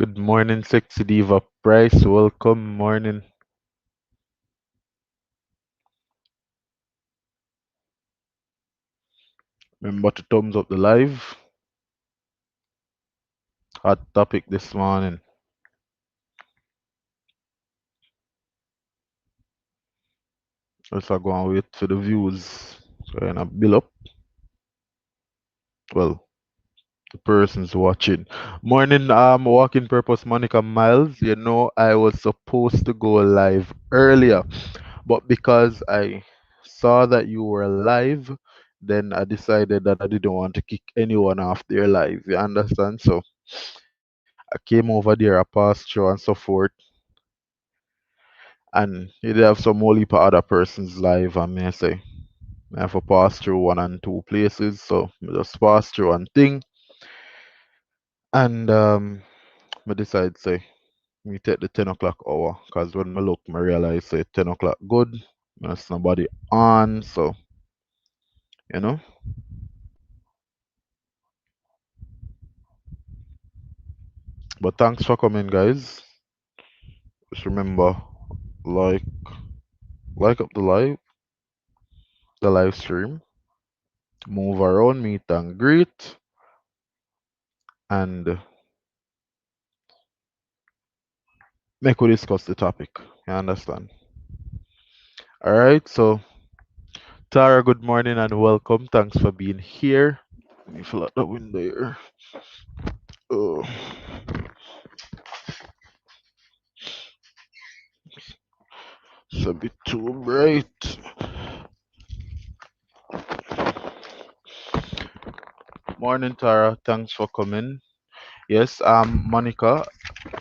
Good morning, sexy diva Price. Welcome, morning. Remember to thumbs up the live. Hot topic this morning. Let's go and wait for the views. So gonna build up. Well, the person's watching. Morning, walking purpose, Monica Miles. You know I was supposed to go live earlier, but because I saw that you were live, then I decided that I didn't want to kick anyone off their live. You understand? So I came over there, I passed through and so forth, and you did have some whole heap of other persons live, and me I say, I have to pass through one and two places, so I just pass through one thing, and I decide say, me take the 10 o'clock hour, because when I look, I realize say 10 o'clock good, there's nobody on, so, you know, but thanks for coming, guys. Just remember, like, like up the live stream, move around, meet and greet, and make we discuss the topic. You understand? All right. So, Tara, good morning and welcome. Thanks for being here. Let me fill out the window here. Oh, it's a bit too bright. Morning, Tara. Thanks for coming. Yes, Monica,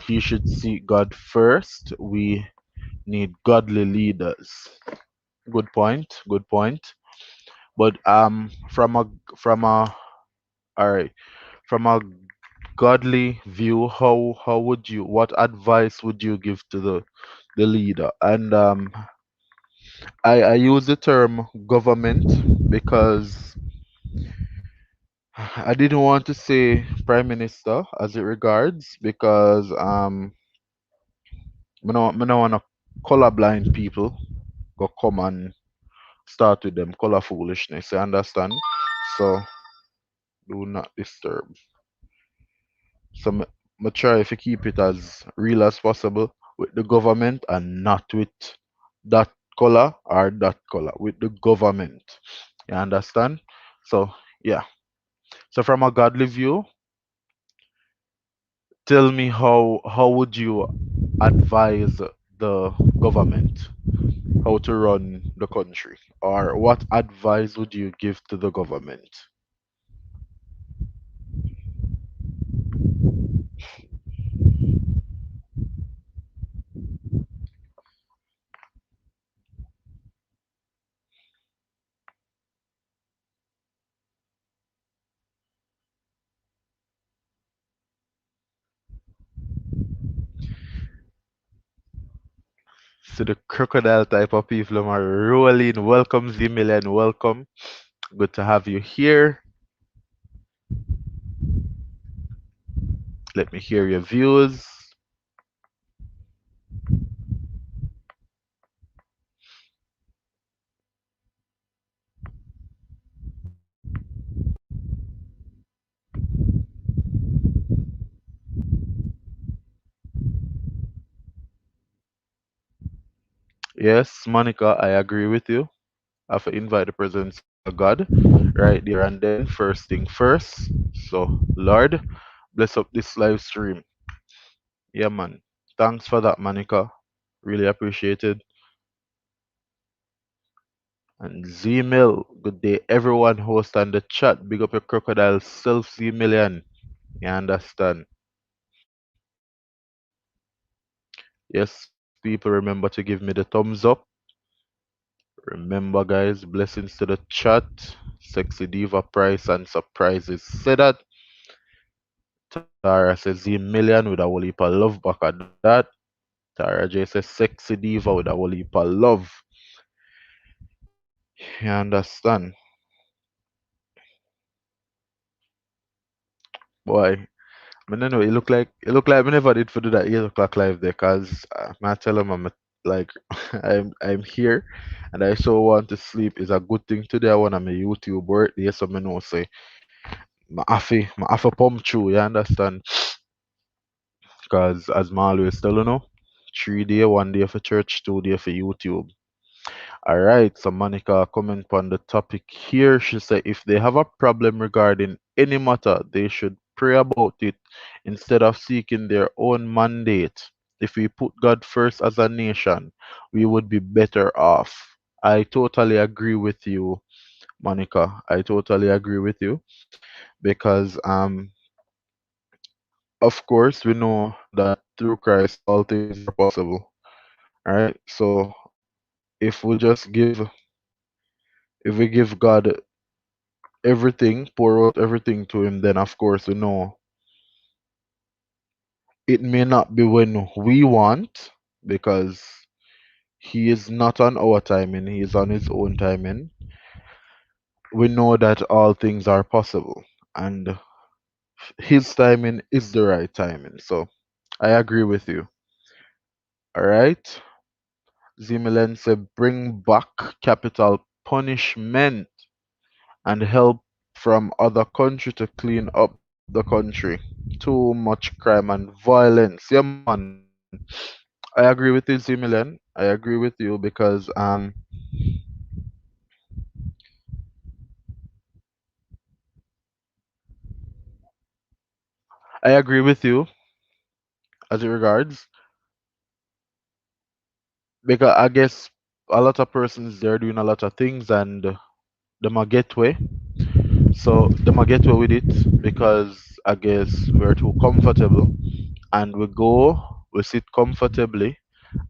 he should seek God first. We need godly leaders. Good point. Good point. But all right, from a godly view, how would you, what advice would you give to the leader? And I use the term government because I didn't want to say prime minister as it regards, because me no want to colorblind people go come and start with them color foolishness, you understand? So do not disturb. So me try to keep it as real as possible with the government and not with that color or that color, with the government. You understand? So yeah. So from a godly view, tell me how would you advise the government how to run the country, or what advice would you give to the government? So the crocodile type of people are rolling. Welcome, Zimilian. Welcome. Good to have you here. Let me hear your views. Yes, Monica, I agree with you. I have to invite the presence of God right there and then. First thing first. So, Lord, bless up this live stream. Yeah, man. Thanks for that, Monica. Really appreciated. And Z-Mill, good day, everyone. Host on the chat. Big up your crocodile self, Z-Million. You understand? Yes, people, remember to give me the thumbs up. Remember, guys, blessings to the chat. Sexy Diva Price and surprises. Say that. Tara says Z-Million with a whole heap of love back at that. Tara J says sexy diva with a whole heap of love. You understand? Boy, I don't know. It look like we never did for do that 8 o'clock live there, cause I tell him like I'm here, and I so want to sleep. Is a good thing today. I want my YouTube birthday, so me know say my pump through. You understand? Cause as I always tell you know, 3 day, 1 day for church, 2 day for YouTube. All right, so Monica comment on the topic here. She said if they have a problem regarding any matter, they should pray about it instead of seeking their own mandate. If we put God first as a nation, we would be better off. I totally agree with you, Monica. I totally agree with you because of course we know that through Christ all things are possible. All right? So if we just if we give God everything, pour out everything to him, then of course we know it may not be when we want because he is not on our timing, he is on his own timing. We know that all things are possible and his timing is the right timing. So I agree with you. All right. Zimilen said bring back capital punishment and help from other country to clean up the country. Too much crime and violence. Yeah, man. I agree with you, Zimilen. I agree with you because I agree with you as it regards because I guess a lot of persons they're doing a lot of things and them a get way. So them a get away with it because I guess we're too comfortable and we sit comfortably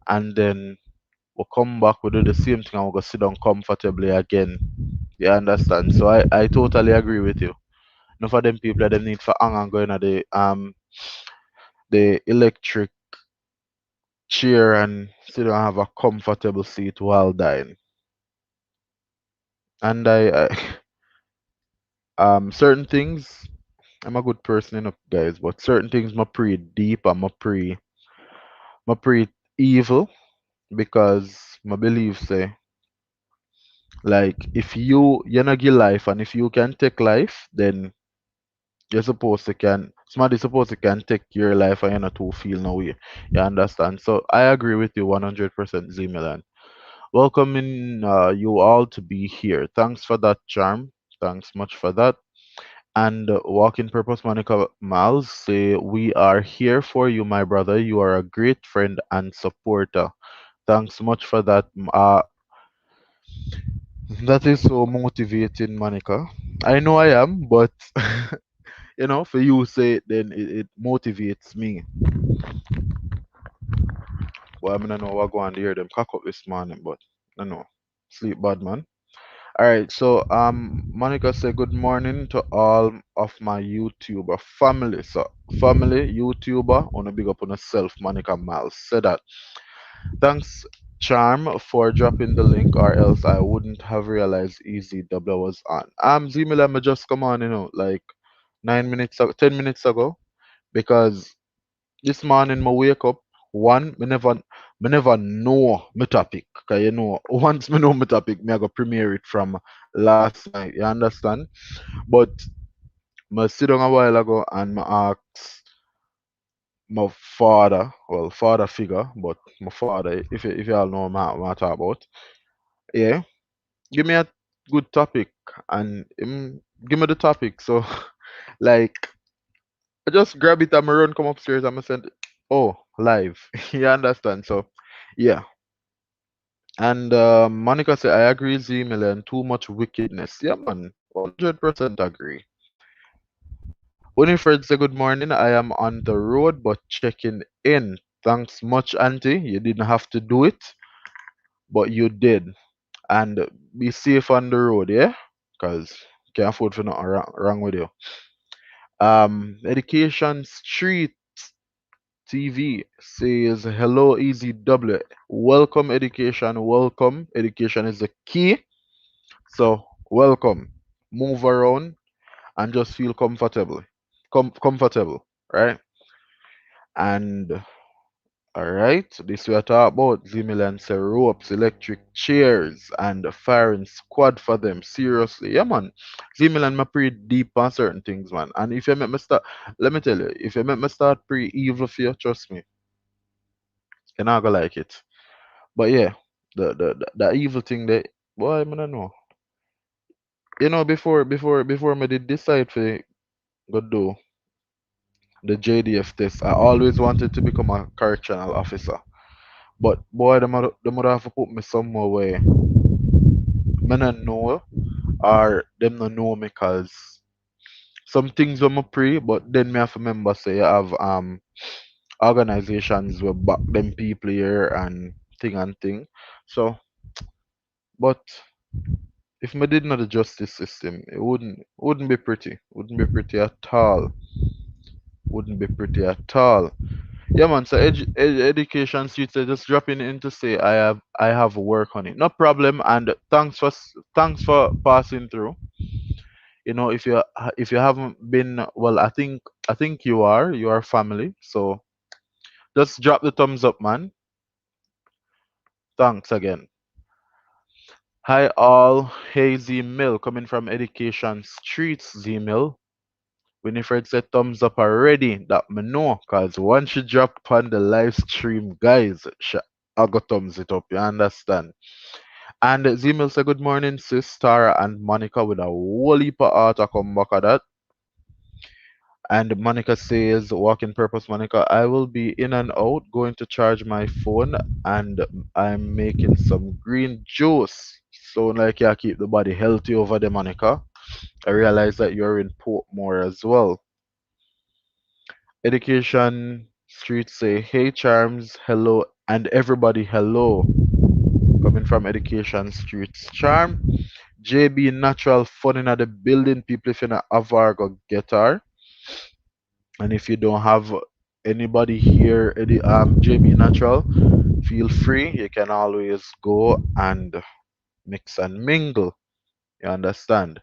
and then we come back, we do the same thing and we go sit down comfortably again. You understand? So I totally agree with you. Enough of them people that them need for hang and going at the electric chair and sit down and have a comfortable seat while dying. And I certain things I'm a good person enough guys, but certain things my pretty deep and my pretty evil because my belief say like if you not give life and if you can take life then you're supposed to can somebody supposed to can take your life and you're not to feel no way. You understand? So I agree with you 100% Z Milan. Welcoming you all to be here. Thanks for that, Charm. Thanks much for that. And Walking Purpose Monica Miles say, we are here for you, my brother. You are a great friend and supporter. Thanks much for that. That is so motivating, Monica. I know I am, but for you say it, then it motivates me. Well, I mean, I know what go on to hear them cock up this morning, but I know. Sleep bad, man. All right, so Monica said good morning to all of my YouTuber family. So family, YouTuber, wanna big up on yourself, Monica Miles. Said that. Thanks, Charm, for dropping the link, or else I wouldn't have realized Easy W was on. Zimila, me just come on, like 9 minutes, 10 minutes ago, because this morning I wake up. One, me never know my topic. Cause once me know my topic, me I go premiere it from last night. You understand? But me sit down a while ago and me ask my father, well, father figure, but my father, if you all know what I talk about, yeah, give me a good topic and give me the topic. So like I just grab it and I run come upstairs and I send oh live. You understand? So yeah. And Monica said, I agree, Z Milan, too much wickedness. Yeah, man, 100% agree. Winifred said, good morning. I am on the road but checking in. Thanks much, Auntie. You didn't have to do it, but you did. And be safe on the road, yeah? Because can't afford for nothing wrong with you. Education Street TV says, hello, Easy W. Welcome, education. Welcome. Education is the key. So, welcome. Move around and just feel comfortable. Comfortable. right? And all right, this we are talking about. Zimilan say ropes, electric chairs, and firing squad for them. Seriously, yeah, man. Zimilan, my pretty deep on certain things, man. And if you make me start, let me tell you, if you make me start pre evil for you, trust me, you're not gonna like it. But yeah, the evil thing that boy, I don't know. You know, before me did decide to go do the JDF test, I always wanted to become a correctional officer. But boy, them would have to put me somewhere where me not know or them not know me cause some things when me pray, but then me have to remember say you have organizations will back them people here and thing and thing. So but if me did not the justice system, it wouldn't be pretty. Wouldn't be pretty at all. Wouldn't be pretty at all. Yeah, man. So education suite just dropping in to say I have work on it. No problem. And thanks for passing through. You know, if you haven't been, well, I think you are family. So just drop the thumbs up, man. Thanks again. Hi all. Hey Z Mill coming from Education Streets Z Mill. Winifred said thumbs up already. That me know, cause once she drop on the live stream, guys, I got thumbs it up. You understand? And Zemil said good morning, sis Tara and Monica with a whole heap of art. I come back at that. And Monica says, walking purpose, Monica, I will be in and out, going to charge my phone, and I'm making some green juice. So like you keep the body healthy over there, Monica. I realize that you're in Portmore as well. Education Street say, hey Charms, hello, and everybody hello. Coming from Education Street's Charm. JB Natural Fun in the building, people if you not have her, go get her. And if you don't have anybody here, JB Natural, feel free. You can always go and mix and mingle. You understand?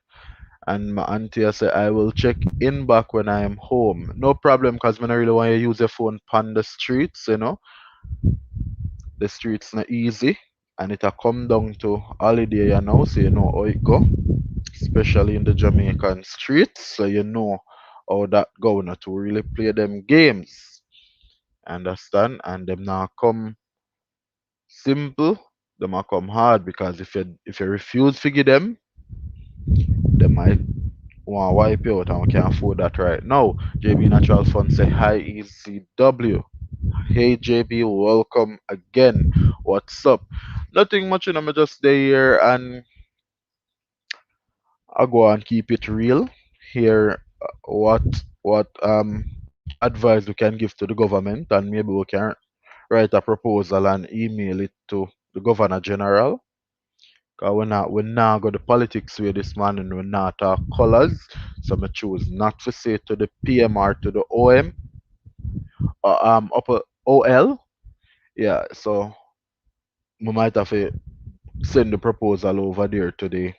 And my auntie I say I will check in back when I am home. No problem, cause I don't really want you to use your phone on the streets, you know. The streets not easy. And it'll come down to holiday, you know, so you know how it go. Especially in the Jamaican streets, so you know how that governor to really play them games. Understand? And them now come simple, them now come hard because if you refuse to give them, they might want to wipe you out and we can't afford that right now. JB Natural Fund say hi ECW. Hey JB, welcome again. What's up? Nothing much, you know, me just stay here and I go and keep it real. Here, what advice we can give to the government, and maybe we can write a proposal and email it to the Governor General. Cause we not go the politics with this man and we not talk colors. So I choose not to say to the PMR to the OM or upper OL. Yeah, so we might have to send the proposal over there to the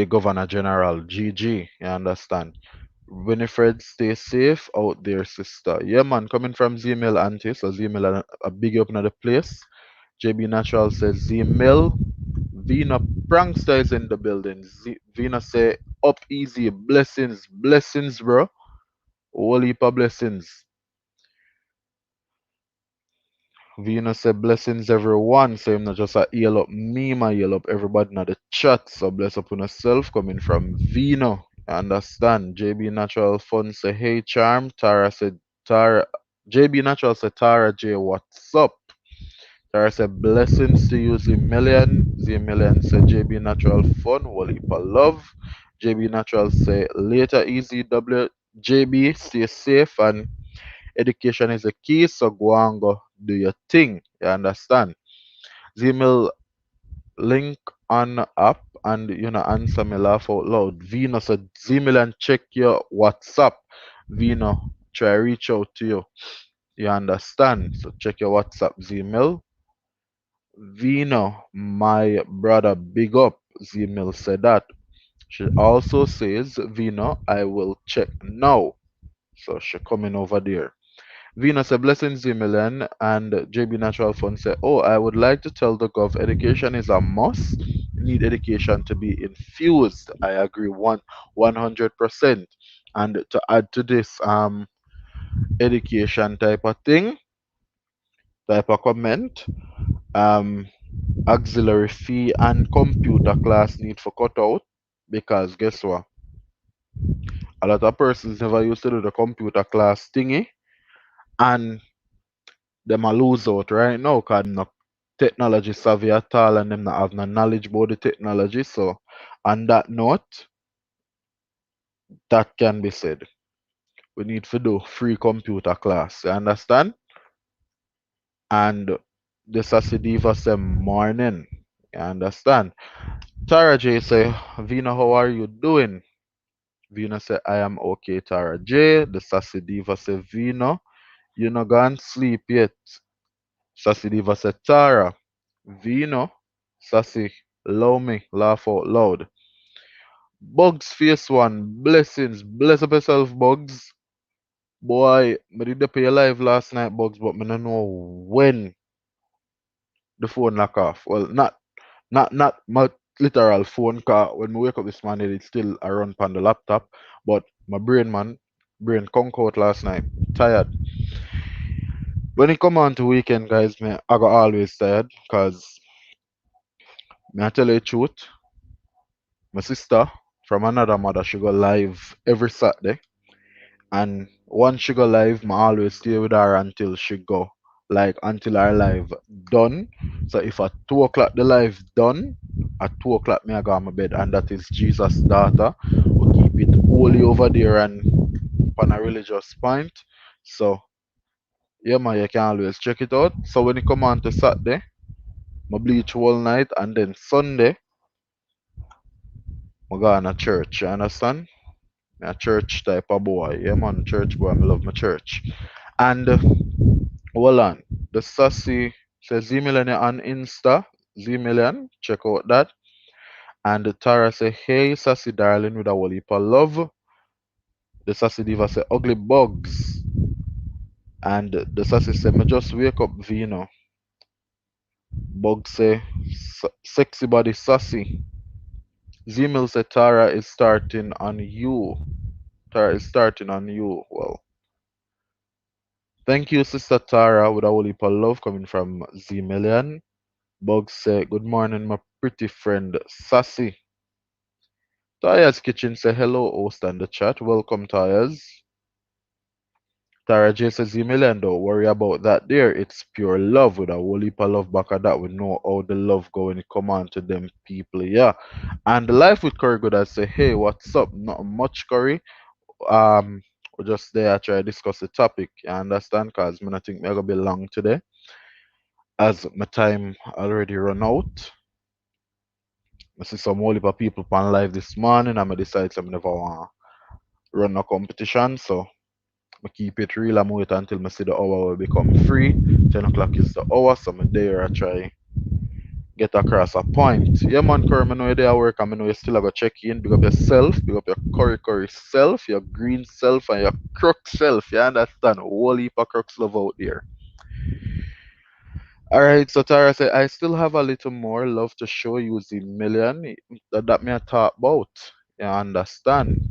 Governor General GG. You understand? Winifred, stay safe out there, sister. Yeah, man, coming from Zmail Auntie, so Zmail a big up in the place. JB Natural says Zmail. Vina Prankster is in the building. Vina say up easy, blessings, blessings, bro. Whole heap of blessings. Venus say blessings everyone. So him not just a heal up me, my heal up everybody in the chat. So bless up on yourself coming from Vino. Understand? JB Natural Fun say hey charm. Tara said Tara JB Natural said Tara J what's up? Tara said blessings to you Z Million. Z Million said JB Natural Fun. Well heap of love. JB Natural say later easy W JB stay safe and education is the key, so go and go do your thing. You understand? Gmail link on app and you know answer me laugh out loud. Vino said Gmail and check your WhatsApp. Vino try reach out to you. You understand? So check your WhatsApp Gmail. Vino, my brother, big up. Gmail said that. She also says, Vino, I will check now. So she coming over there. Venus said, blessings Zimmerland, and JB Natural Fund said, oh, I would like to tell the gov education is a must. Need education to be infused. I agree 100%. And to add to this education type of thing, type of comment, um auxiliary fee and computer class need for cut out because guess what? A lot of persons never used to do the computer class thingy and them a lose out right now because them not technology savvy at all and them not have no knowledge about the technology. So on that note, that can be said. We need to do free computer class. You understand? And the Sassidiva say morning. You understand? Tara J say, Vina, how are you doing? Vina say, I am okay, Tara J. The Sassidiva say, Vina, you not gone sleep yet. Sassidiva say, Tara, Vino, Sassy, allow me, laugh out loud. Bugs face one, blessings, bless up yourself, Bugs. Boy, me did the pay live last night, Bugs, but me don't know when the phone lock off. Well, not my literal phone car. When we wake up this morning, it's still around on the laptop. But my brain, man, brain conk out last night. Tired. When it come on to weekend, guys, me I got always tired. Cause me I tell you the truth, my sister from another mother, she go live every Saturday. And once she go live, I always stay with her until she go. Like until her live done. So if at 2 o'clock the live done, at 2 o'clock me I go on my bed, and that is Jesus' daughter. We keep it holy over there and on a religious point. So yeah man, you can always check it out. So when it come on to Saturday, I bleach all night, and then Sunday I go on a church, you understand? Me a church type of boy. Yeah man, church boy, I love my church. And hold on. The Sassy says Z Million on Insta. Z Million, check out that. And the Tara say, hey Sassy darling with a whole heap of love. The Sassy Diva say, ugly bugs. And the Sassy say, me just wake up Vino. Bugs say, sexy body Sassy. Z-Mill say, Tara is starting on you. Tara is starting on you. Well, thank you, Sister Tara, with a whole heap of love coming from Z Million. Bugs say, good morning, my pretty friend Sassy. Taya's Kitchen say, hello, host and the chat. Welcome, Taya's. Tara J says, Million, don't worry about that there. It's pure love with a whole heap of love back at that. We know how the love go when it come on to them people, yeah. And the life with Curry good, I say, hey, what's up? Not much, Curry. We're just there try to discuss the topic. You understand? Because I think we're gonna be long today. As my time already run out. I see some whole heap of people on live this morning and I decide I never want to run a competition. So I keep it real. I'm wait until I see the hour will become free. 10 o'clock is the hour, so I'm there. I try get across a point. Yeah, man, Curry, I know you're there at work. I know you still have a check in. Big up yourself, big up your curry self, your green self, and your crook self. You understand? Whole heap of crooks love out there. Alright, so Tara said, I still have a little more love to show you, the million that me I talk about. You understand?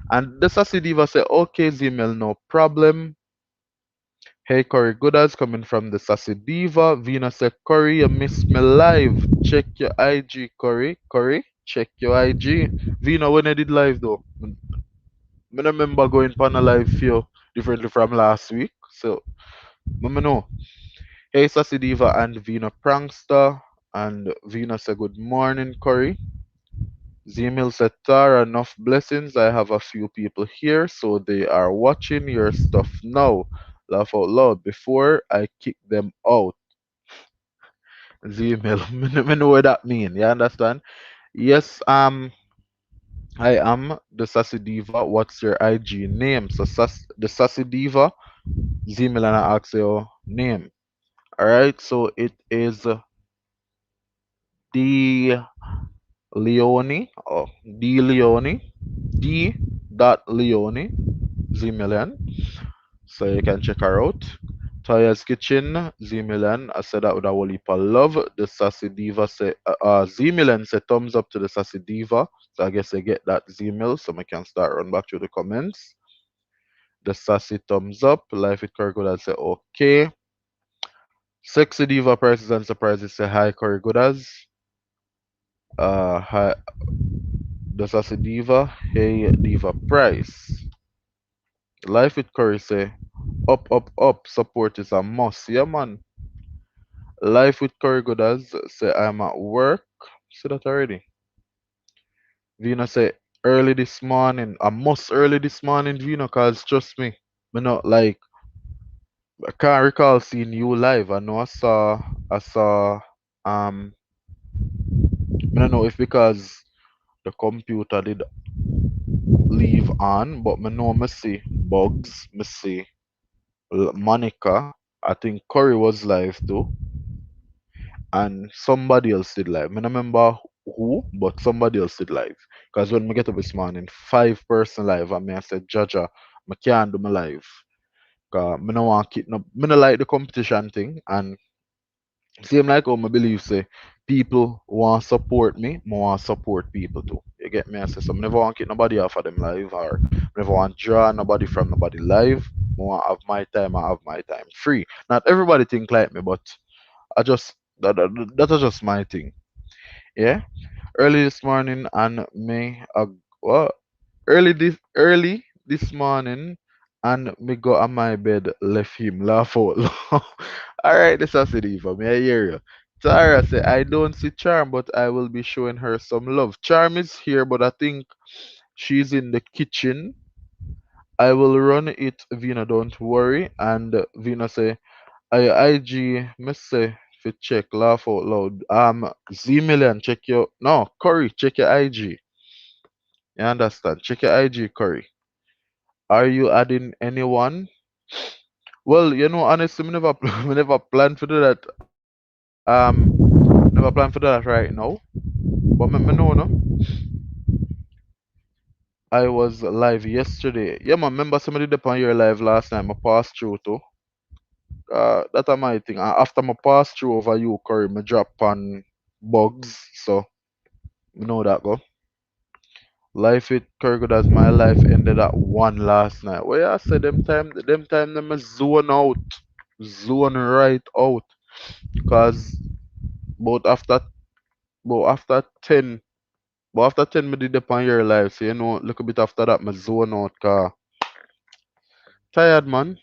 And the Sassy Diva said, okay, Zimel, no problem. Hey, Corey Goodaz coming from the Sassy Diva. Vina said, Corey, you missed me live. Check your IG, Corey. Corey, check your IG. Vina, when I did live though, I remember going on a live feel differently from last week. So, I know. Hey, Sassy Diva and Vina Prankster. And Vina said, good morning, Corey. Zemil said, Tara, enough blessings. I have a few people here, so they are watching your stuff now. Laugh out loud before I kick them out. Zemil, me know what that mean. You understand? Yes, I am the Sassy Diva. What's your IG name? So the Sassy Diva, Zemil, and I ask your name. Alright, so it is D Leone, D Leone, D dot Leone Z Million. So you can check her out. Taya's Kitchen, Z Million. I said that with a whole heap of love. The Sassy Diva say, Z Million say thumbs up to the Sassy Diva. So I guess they get that Z Mill, so I can start run back through the comments. The Sassy thumbs up. Life with Curry Good say okay. Sexy Diva Prices and Surprises say hi Curry Goodas. Hi, the Sassy Diva. Hey Diva Price. Life with Curry say up, up, up. Support is a must. Yeah, man. Life with Curry Goodas say I'm at work. See that already. Vina say early this morning. I must early this morning, Vina, cause trust me. Me not like I can't recall seeing you live. I know I saw um I don't know if because the computer did leave on, but me know me see Bugs, me see Monica. I think Curry was live too, and somebody else did live. Me no remember who, but somebody else did live. Cause when me get up this morning, 5 person live, and me I said, Jaja, me can't do my live. Cause me no want keep no, me no like the competition thing, and same like how I believe say people want support me, I want support people too. You get me? I say so. I never want to keep nobody off of them live or never want to draw nobody from nobody live. I want to have my time. I have my time free. Not everybody think like me, but I just that is just my thing. Yeah. Early this morning and me what early this morning and me go on my bed left him laugh out loud. Alright, this is Diva, me I hear you. Tara say I don't see Charm but I will be showing her some love. Charm is here but I think she's in the kitchen. I will run it, Vina, don't worry. And Vina say I IG me say fi check laugh out loud. Z Million check your no Curry check your IG. You understand? Check your IG Curry. Are you adding anyone? Well, honestly, me never, me never plan for do that. Never plan for do that right now. But me know, no. I was live yesterday. Yeah, man. Remember somebody did on your live last time. I passed through too. That are my thing. After my pass through over you, Curry, me drop on bugs. So me know that go. Life with Kurgood as my life ended at one last night. Well, yeah, I said them zone out, zone right out. Cause But after but after 10 but after 10 me did upon your life, so look a bit after that my zone out car. Tired man.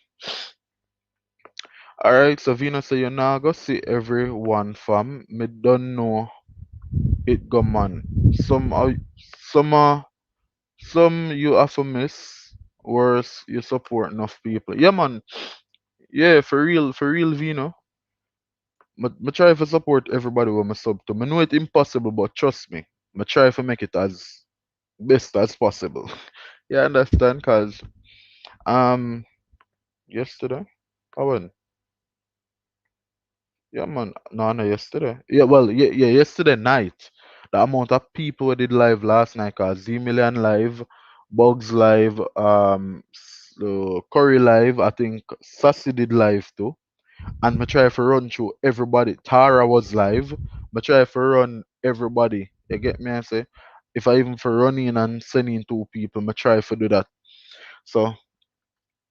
Alright, so Venus say you now go see everyone fam. Me don't know it go man. Some some you have to miss. Worse you support enough people. Yeah man. Yeah, for real Vino. Me try to support everybody with my sub to. Me know it impossible, but trust me. Me try to make it as best as possible. Yeah, understand? Cause um yesterday, I went. Yeah, man. No, no, yesterday. Yeah, well, yeah, yesterday night. The amount of people who did live last night, cause Z Million live, Bugs live, so Curry live. I think Sassy did live too. And me try to run through everybody. Tara was live. Me try to run everybody. You get me? I say, if I even for running and sending two people, me try to do that. So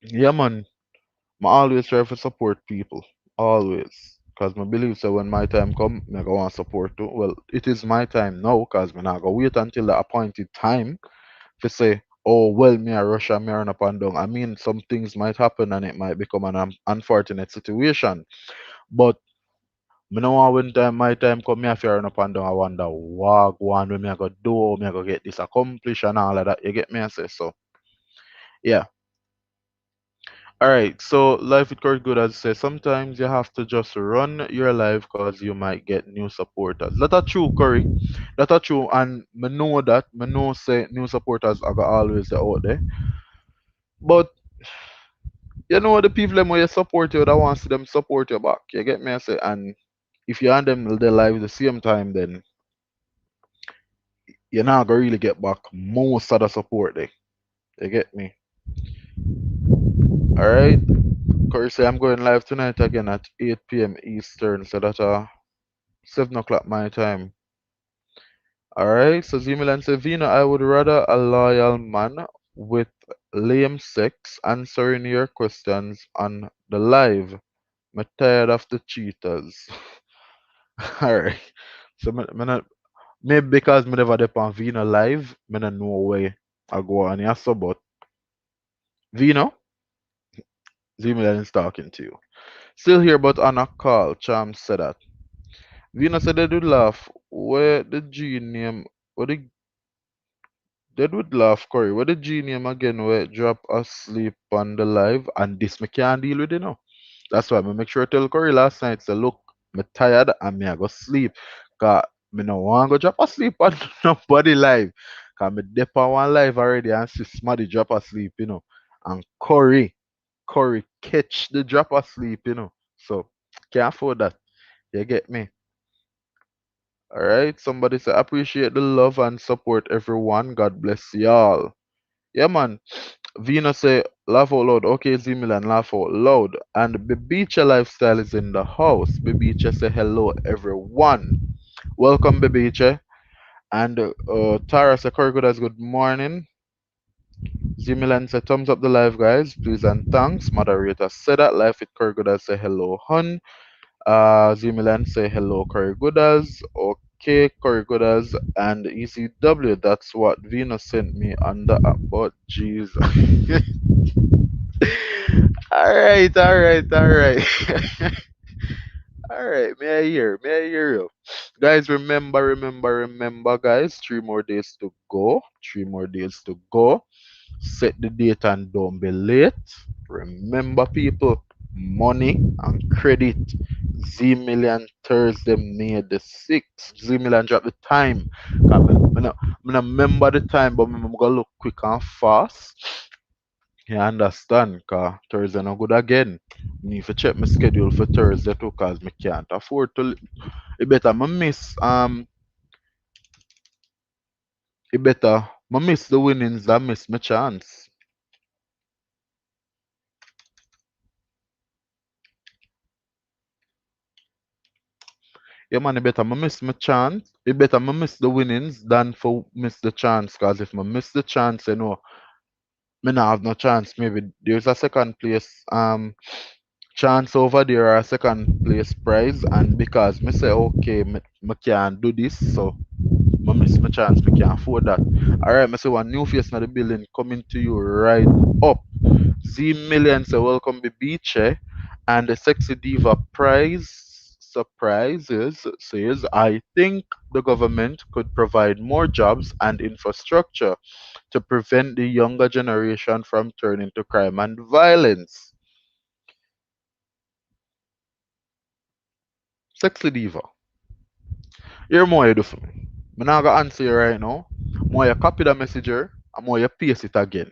yeah, man. I always try to support people. Always. Because I believe so when my time come, I go and support too. Well, it is my time now because I not go wait until the appointed time to say, oh, well, me a rush and me run up and down. I mean, some things might happen and it might become an unfortunate situation. But me know when my time come, me have to run up and down. I wonder, what one when me I go do, me I go get this accomplished and all of that. You get me? I say so. Yeah. All right, so life with Kurt Good, as I say, sometimes you have to just run your life because you might get new supporters. That are true, Curry. That are true, and me know that. Me know say new supporters are gonna always there out there. But the people them where you support you, that wants them support you back. You get me? I say, and if you and them their life the same time, then you're not gonna really get back most of the support there. You get me? Alright. Corey say I'm going live tonight again at 8 p.m. Eastern, so that's 7 o'clock my time. Alright, so Zimilan say, Vina, I would rather a loyal man with lame sex answering your questions on the live. I'm tired of the cheaters. Alright. So maybe because me never dep on Vina live, me no know where I go on here, so but Vina, Zimilan is talking to you. Still here but on a call, Cham said that. Vina said they would laugh. Where the G name? Where the they would laugh, Corey. Where the G name again? Where drop asleep on the live, and this me can't deal with it now. That's why me make sure I tell Corey last night. Say, look, me tired and me I go sleep. Cause me no want go drop asleep on nobody live. Cause me dep on one live already and see somebody drop asleep, And Corey catch the drop asleep. So can't afford that. You get me? All right. Somebody say appreciate the love and support, everyone. God bless y'all. Yeah, man. Venus say laugh out loud. Okay, Z Milan, laugh out loud. And Bebecha lifestyle is in the house. Bebecha say hello, everyone. Welcome, Bebecha. And Tara say Corey Goodas, good morning. Z Milan say thumbs up the live, guys. Please and thanks. Moderator said that live with Corey Goodas say hello, hun. Zimilan say hello, Corey Goodas. Okay, Corey Goodas and ECW. That's what Venus sent me on the app. But jeez. Alright. Alright, may I hear you. Guys, remember, guys. 3 more days to go. 3 more days to go. Set the date and don't be late. Remember, people, money and credit. Z Million Thursday, May the 6th. Z Million drop the time. I remember the time, but I'm going to look quick and fast. You understand? Because Thursday no good again. I need to check my schedule for Thursday too, because I can't afford to. It better I miss it better I miss the winnings than miss my chance. Yeah, man, it better I miss my chance. It better I miss the winnings than for miss the chance. Cause if I miss the chance, me not have no chance. Maybe there's a second place chance over there or a second place prize, and because me say okay, me can't do this, so I miss my chance. Me can't afford that. Alright, me say one new face in the building coming to you right up. Z Million say welcome to beach, and the sexy diva prize surprises says I think the government could provide more jobs and infrastructure to prevent the younger generation from turning to crime and violence. Sexy diva, here more you do for me. I'm not gonna answer you right now. More you copy the messenger and more you paste it again.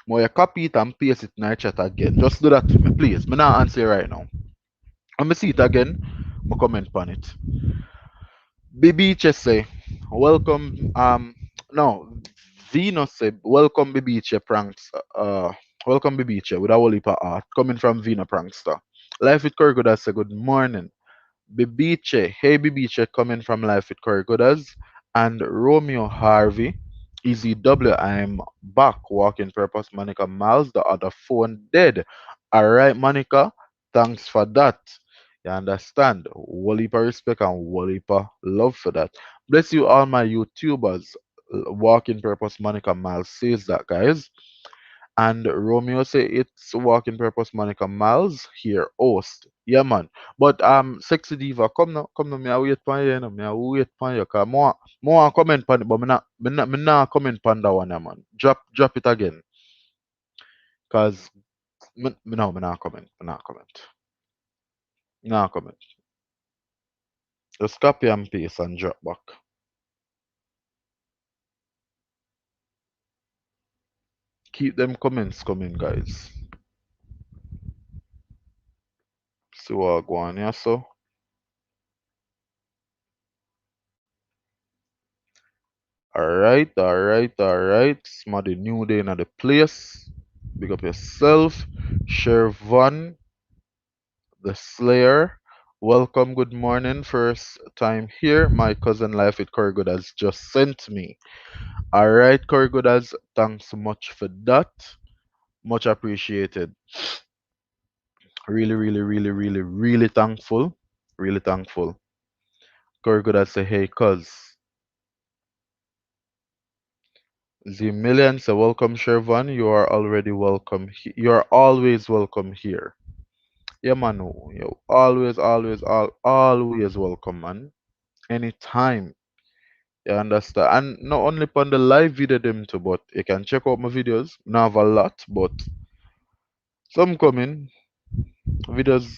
More you copy it and paste it in our chat again. Just do that for me, please. I'm not answer you right now. Let me see it again. I comment on it. Bibiche say, welcome. No, Venus say, welcome Bibiche pranks. Welcome Bibiche with a whole heap of art coming from Vina Prankster. Life with Kurgoda say, good morning. Bibiche, hey Bibiche, coming from Life with Corey Goodas, and Romeo Harvey, Easy W. I'm back, walking purpose. Monica Miles, the other phone dead. Alright, Monica, thanks for that. You understand? Whole heap of respect and whole heap of love for that. Bless you, all my YouTubers. Walking purpose, Monica Miles says that, guys. And Romeo say it's working purpose Monica Miles here host. Yeah man. But sexy diva come now me I wait for you, me I wait for you cause more comment pan it, but me not comment pan that one man. Drop it again. Cause me not comment. Me not comment. Not comment. Just copy and paste and drop back. Keep them comments coming guys. See what go on here so. Alright. Smarty new day in the place. Big up yourself. Shervan, the Slayer. Welcome, good morning. First time here. My cousin Life with Corgood has just sent me. Alright, Corgood, thanks so much for that. Much appreciated. Really, really, really, really, really thankful. Really thankful. Corgood say, hey, cuz. The million say, welcome, Shervan. You are already welcome. You are always welcome here. Yeah, man. You always, always, always welcome, man. Anytime. You understand? And not only on the live video them too, but you can check out my videos. Not have a lot, but some coming. Videos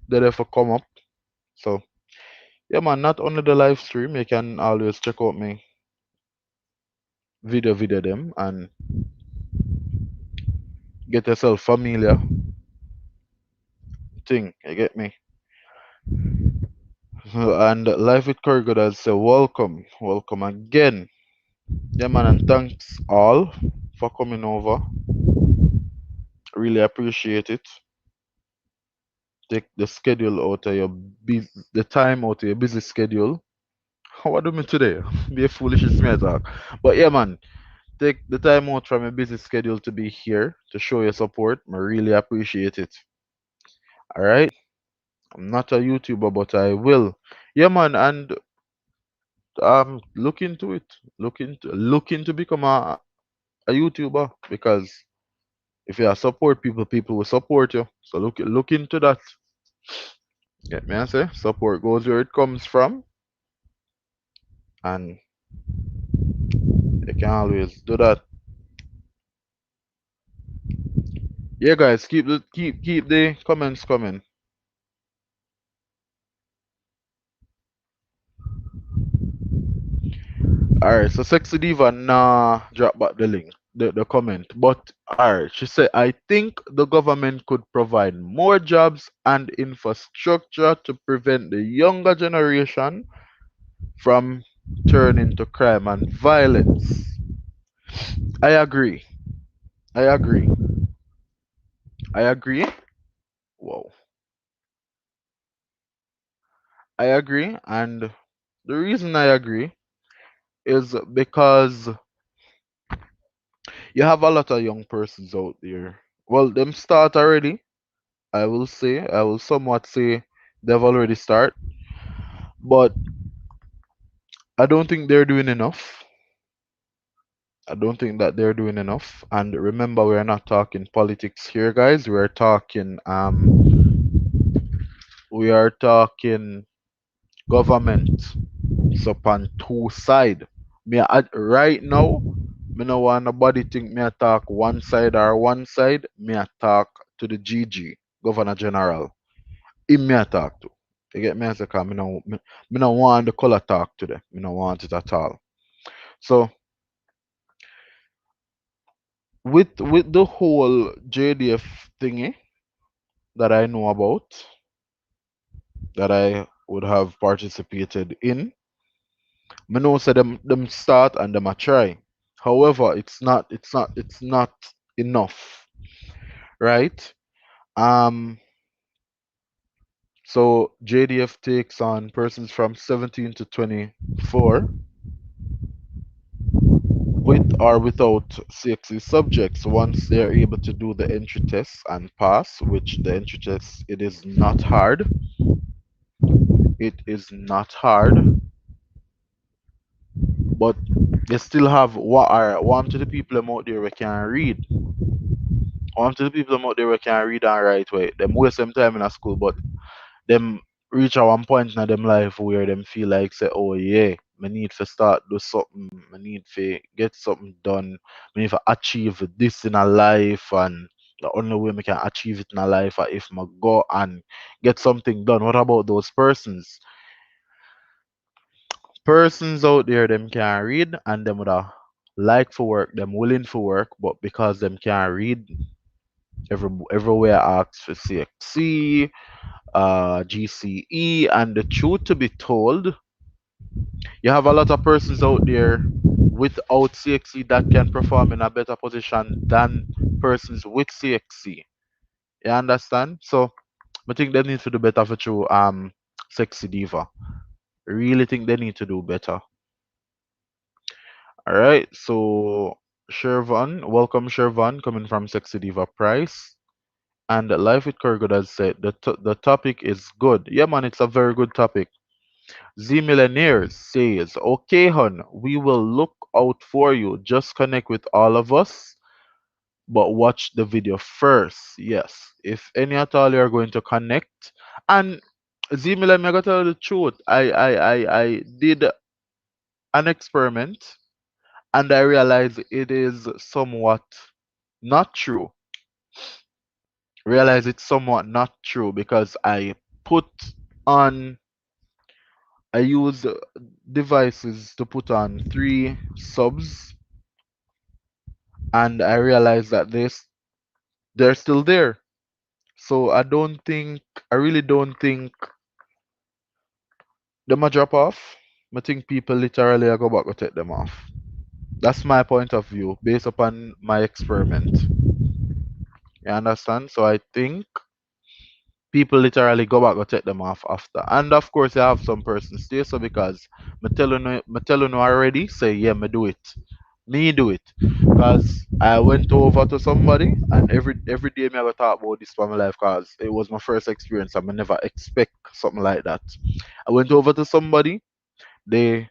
that have come up. So yeah, man, not only the live stream, you can always check out me video them and get yourself familiar thing. You get me? And live with Kurgodas say welcome, welcome again. Yeah, man, and thanks all for coming over. Really appreciate it. Take the schedule out of your the time out of your busy schedule. What do me today? Be a foolish me talk. But yeah, man, take the time out from your busy schedule to be here to show your support. I really appreciate it. All right. I'm not a YouTuber, but I will. Yeah, man, and look into it. Look into become a YouTuber because if you support people, people will support you. So look into that. Get me? I say support goes where it comes from, and you can always do that. Yeah, guys, keep the comments coming. Alright, so Sexy Diva nah drop back the link, the comment. But alright, she said I think the government could provide more jobs and infrastructure to prevent the younger generation from turning to crime and violence. I agree. I agree. I agree. Whoa. I agree, and the reason I agree is because you have a lot of young persons out there. Well, them start already. I will somewhat say they've already start, but I don't think they're doing enough. I don't think that they're doing enough. And remember, we're not talking politics here, guys. We are talking government. So on two side. Right now, me no want nobody think me attack one side or one side. Me attack to the GG, Governor General. Him me a talk to. You get me? I say, 'cause me no want the color talk to them. Me no want it at all. So with the whole JDF thingy that I know about, that I would have participated in, me know say them start and them a try. However, it's not enough, right? Um so JDF takes on persons from 17 to 24 with or without CXC subjects once they're able to do the entry test and pass, which the entry test it is not hard. It is not hard, but you still have what are one to the people them out there we can read. One to the people them out there we can read and write way. Them waste some time in a school, but them reach a one point in them life where them feel like say, oh yeah, me need to start do something, me need to get something done, me need to achieve this in a life, and the only way me can achieve it in a life is if me go and get something done. What about those persons? Persons out there them can read and them would like for work, them willing for work, but because them can't read, everywhere asks for CXC, GCE, and the truth to be told, you have a lot of persons out there without CXC that can perform in a better position than persons with CXC. You understand? So I think they need to do better for true Sexy Diva. Really think they need to do better. All right, so Shervan, welcome Shervan, coming from Sexy Diva Price. And Life with Kurgood has said the topic is good. Yeah, man, it's a very good topic. Z Millionaires says, okay, hon, we will look out for you. Just connect with all of us, but watch the video first. Yes, if any at all you're going to connect. And Z Millen, I'm gonna tell you the truth. I did an experiment and I realized it is somewhat not true. Realize it's somewhat not true because put on I use devices to put on three subs and I realized that they're still there. So I really don't think them a drop off. I think people literally a go back and take them off. That's my point of view based upon my experiment. You understand? So I think people literally go back and take them off after. And of course, you have some persons stay so because me telling you already, say, yeah, me do it. Me do it. Because I went over to somebody and every day me I go talk about this for my life because it was my first experience and I never expect something like that. I went over to somebody, they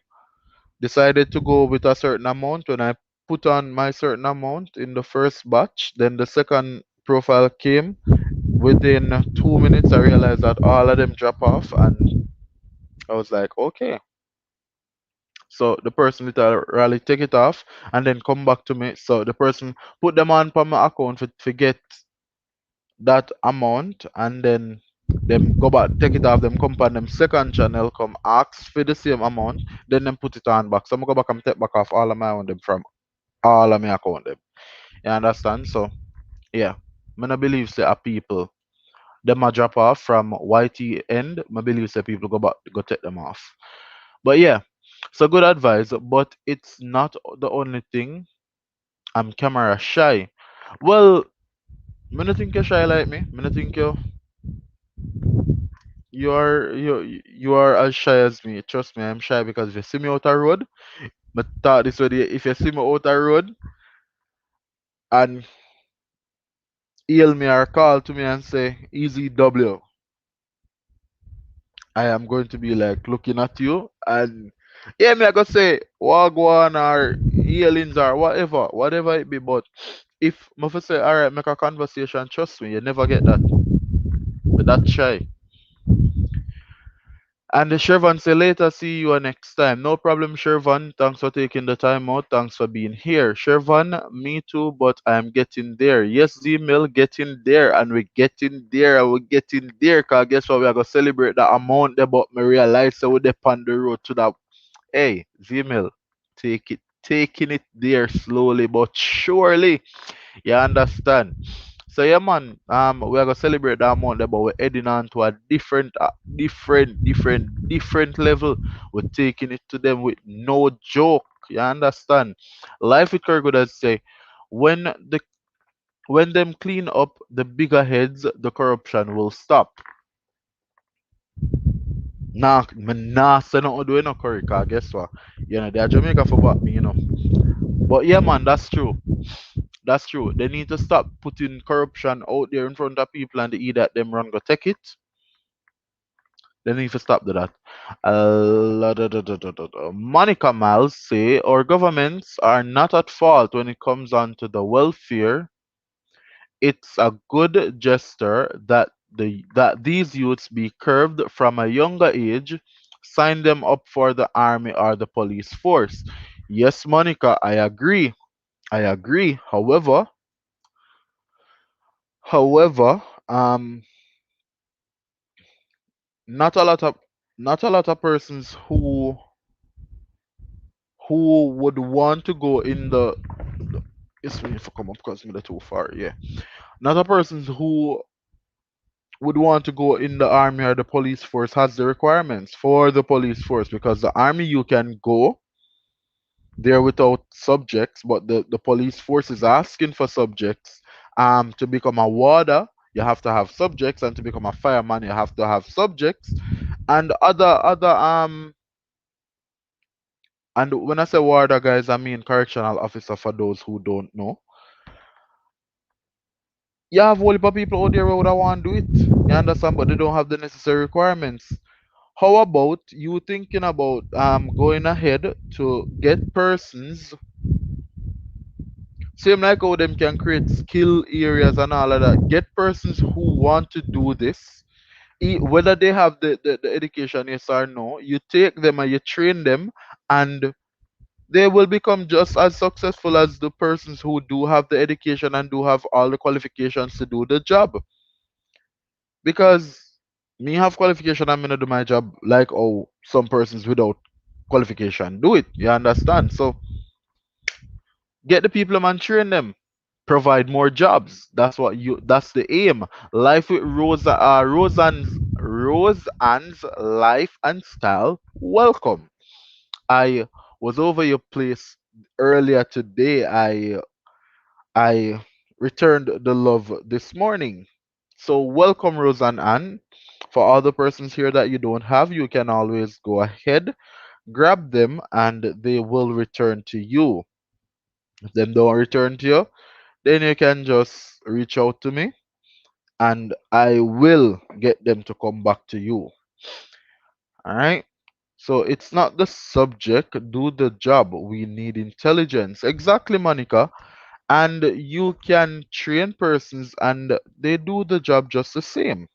decided to go with a certain amount when I put on my certain amount in the first batch. Then the second profile came. Within 2 minutes, I realized that all of them drop off, and I was like, okay. So the person literally take it off and then come back to me. So the person put them on for my account for get that amount, and then them go back, take it off, them come on them second channel, come ask for the same amount, then them put it on back. So I'm go back and take back off all of my own them from all of my account them. You understand? So yeah, I not believe say a people them a drop off from YT end. I believe say people go back go take them off. But yeah, so good advice. But it's not the only thing. I'm camera shy. Well, I don't think you're shy like me. I don't think you are as shy as me. Trust me, I'm shy because if you see me out a road, but thought this way. If you see me out a road and hail me or call to me and say easy W, I am going to be like looking at you and yeah, me I go say wagwan or healings or whatever it be. But if Mufa say alright, make a conversation, trust me, you never get that. But that's shy. And the Shervan say later, see you next time. No problem, Shervan. Thanks for taking the time out. Thanks for being here. Shervan, me too, but I'm getting there. Yes, Z-Mill, getting there. And we're getting there. And we're getting there. Because guess what? We are going to celebrate that amount there, but me realize that we're on the road to that. Hey, Z-Mill, taking it there slowly but surely. You understand? So yeah, man. We are gonna celebrate that month, but we're heading on to a different level. We're taking it to them with no joke. You understand? Life with Kurgood has say, when the when them clean up the bigger heads, the corruption will stop. Nah, say nothing doing no curry, cause guess what? You know, they're Jamaica for what me, you know. But yeah, man, that's true. That's true. They need to stop putting corruption out there in front of people and they either them run go take it. They need to stop that. Monica Miles say our governments are not at fault when it comes on to the welfare. It's a good gesture that these youths be curbed from a younger age, sign them up for the army or the police force. Yes, Monica, I agree. I agree. However, not a lot of not a lot of persons who would want to go in the it's me if I come up because me too far, yeah. Not a person who would want to go in the army or the police force has the requirements for the police force because the army you can go there without subjects, but the police force is asking for subjects To become a warder, you have to have subjects, and to become a fireman, you have to have subjects, and other and when I say warder, guys, I mean correctional officer for those who don't know. You have a whole heap of people out there who would want to do it. You understand? But they don't have the necessary requirements. How about you thinking about going ahead to get persons, same like how them can create skill areas and all of that. Get persons who want to do this, whether they have the education, yes or no. You take them and you train them, and they will become just as successful as the persons who do have the education and do have all the qualifications to do the job. Because me have qualification, I'm gonna do my job like oh some persons without qualification do it. You understand? So get the people and train them. Provide more jobs. That's the aim. Life with Roseanne's life and style. Welcome. I was over your place earlier today. I returned the love this morning. So welcome, Roseanne Ann. For all the persons here that you don't have, you can always go ahead, grab them, and they will return to you. If them don't return to you, then you can just reach out to me and I will get them to come back to you. All right. So it's not the subject, do the job. We need intelligence. Exactly, Monica. And you can train persons and they do the job just the same.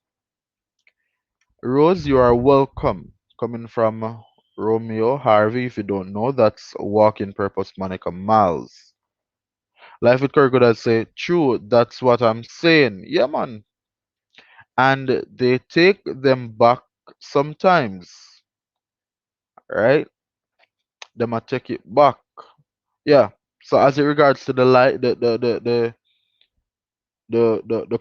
Rose, you are welcome. Coming from Romeo Harvey, if you don't know, that's Walking Purpose Monica Miles. Life with Kurgoda say, true, that's what I'm saying. Yeah, man. And they take them back sometimes, right? They might take it back. Yeah. So as it regards to the light, the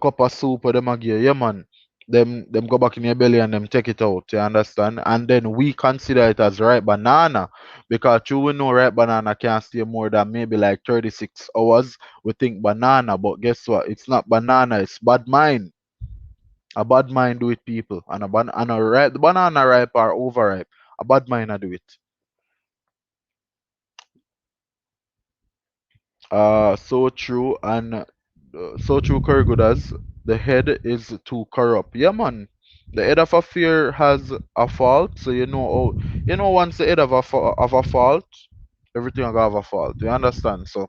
cup of soup or them a give, yeah man. Them go back in your belly and them take it out, you understand? And then we consider it as ripe banana because you will know ripe banana can't stay more than maybe like 36 hours. We think banana, but guess what? It's not banana, it's bad mind. A bad mind do it, people. And and a ripe the banana ripe or overripe. A bad mind I do it. So true and so true, Kurgudas. The head is too corrupt. Yeah, man. The head of a fear has a fault, so you know once the head of of a fault, everything will have a fault. You understand? So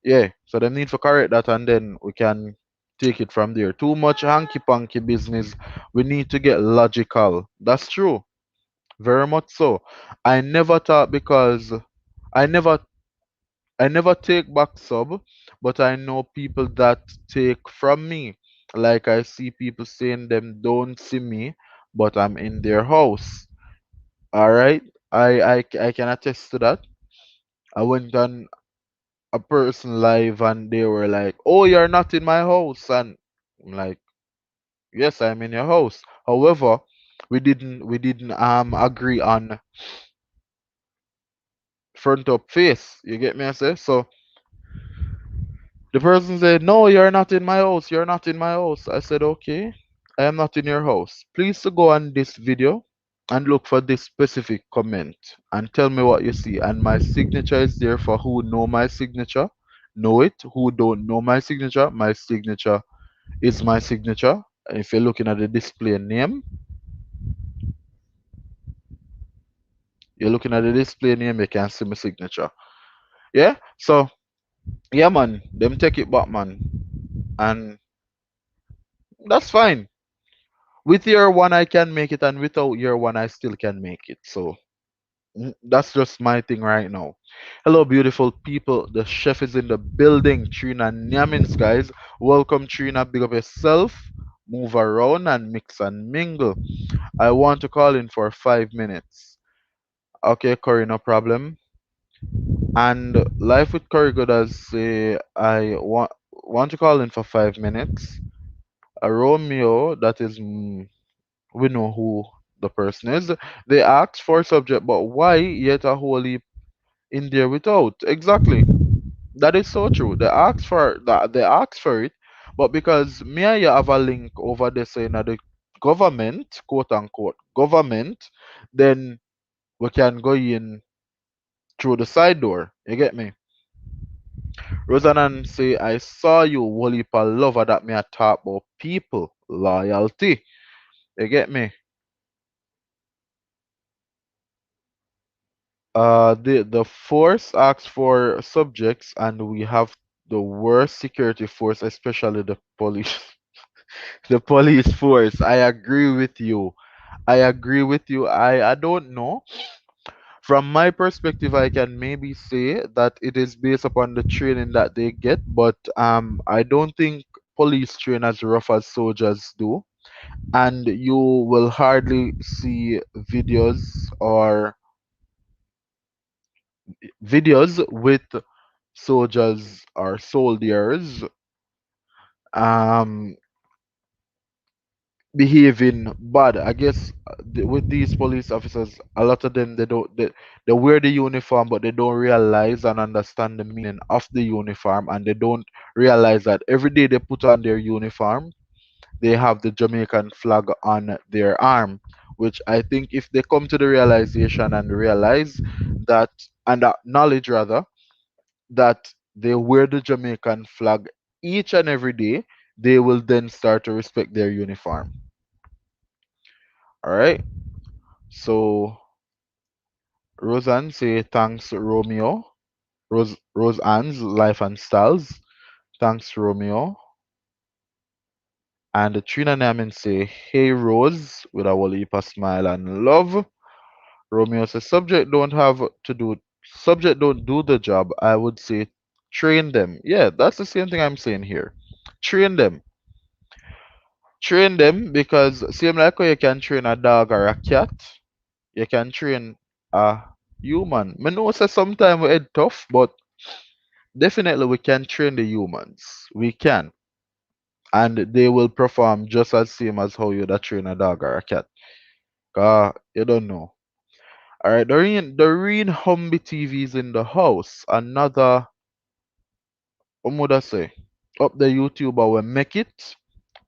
yeah, so they need to correct that, and then we can take it from there. Too much hanky panky business. We need to get logical. That's true. Very much so. I never thought because I never I never take back sub, but I know people that take from me. Like I see people saying them don't see me, but I'm in their house. All right, I can attest to that. I went on a person live and they were like, "Oh, you're not in my house," and I'm like, "Yes, I'm in your house." However, we didn't agree on front up face. You get me? I say so. The person said, "No, you're not in my house. You're not in my house." I said, "Okay, I am not in your house. Please to go on this video and look for this specific comment and tell me what you see." And my signature is there for who know my signature. Know it. Who don't know my signature is my signature. If you're looking at the display name, you're looking at the display name, you can see my signature. Yeah? So, yeah, man, them take it back, man. And that's fine. With your one, I can make it, and without your one, I still can make it. So that's just my thing right now. Hello, beautiful people. The chef is in the building. Trina Nyamins, guys. Welcome, Trina. Big up yourself. Move around and mix and mingle. I want to call in for 5 minutes. Okay, Corey, no problem. And life with Corey good as say I want to call in for 5 minutes. A Romeo, that is we know who the person is. They ask for subject, but why yet a whole heap in there without? Exactly. That is so true. They ask for it, but because me and you have a link over there saying that the government, quote unquote, government, then we can go in through the side door. You get me? Rosanan say, I saw you, Wally lover that me a talk about people, loyalty. You get me? The force asks for subjects, and we have the worst security force, especially the police. The police force. I agree with you. I agree with you. I don't know. From my perspective, I can maybe say that it is based upon the training that they get, but I don't think police train as rough as soldiers do. And you will hardly see or videos with soldiers um behaving bad. I guess with these police officers, a lot of them they wear the uniform, but they don't realize and understand the meaning of the uniform, and they don't realize that every day they put on their uniform, they have the Jamaican flag on their arm. Which I think, if they come to the realization and realize that, and acknowledge rather, that they wear the Jamaican flag each and every day, they will then start to respect their uniform. All right. So Roseanne say thanks Romeo. Rose Anne's Life and Styles. Thanks Romeo. And Trina Namin say hey Rose with a whole heap of smile and love. Romeo says subject don't do the job. I would say train them. Yeah, that's the same thing I'm saying here. Train them. Train them, because same like how you can train a dog or a cat, you can train a human. Me know say sometimes we head tough, but definitely we can train the humans. We can. And they will perform just as same as how you that train a dog or a cat. You don't know. Alright, Doreen Humby TV's in the house. Another, what would I say? Up the YouTuber will make it.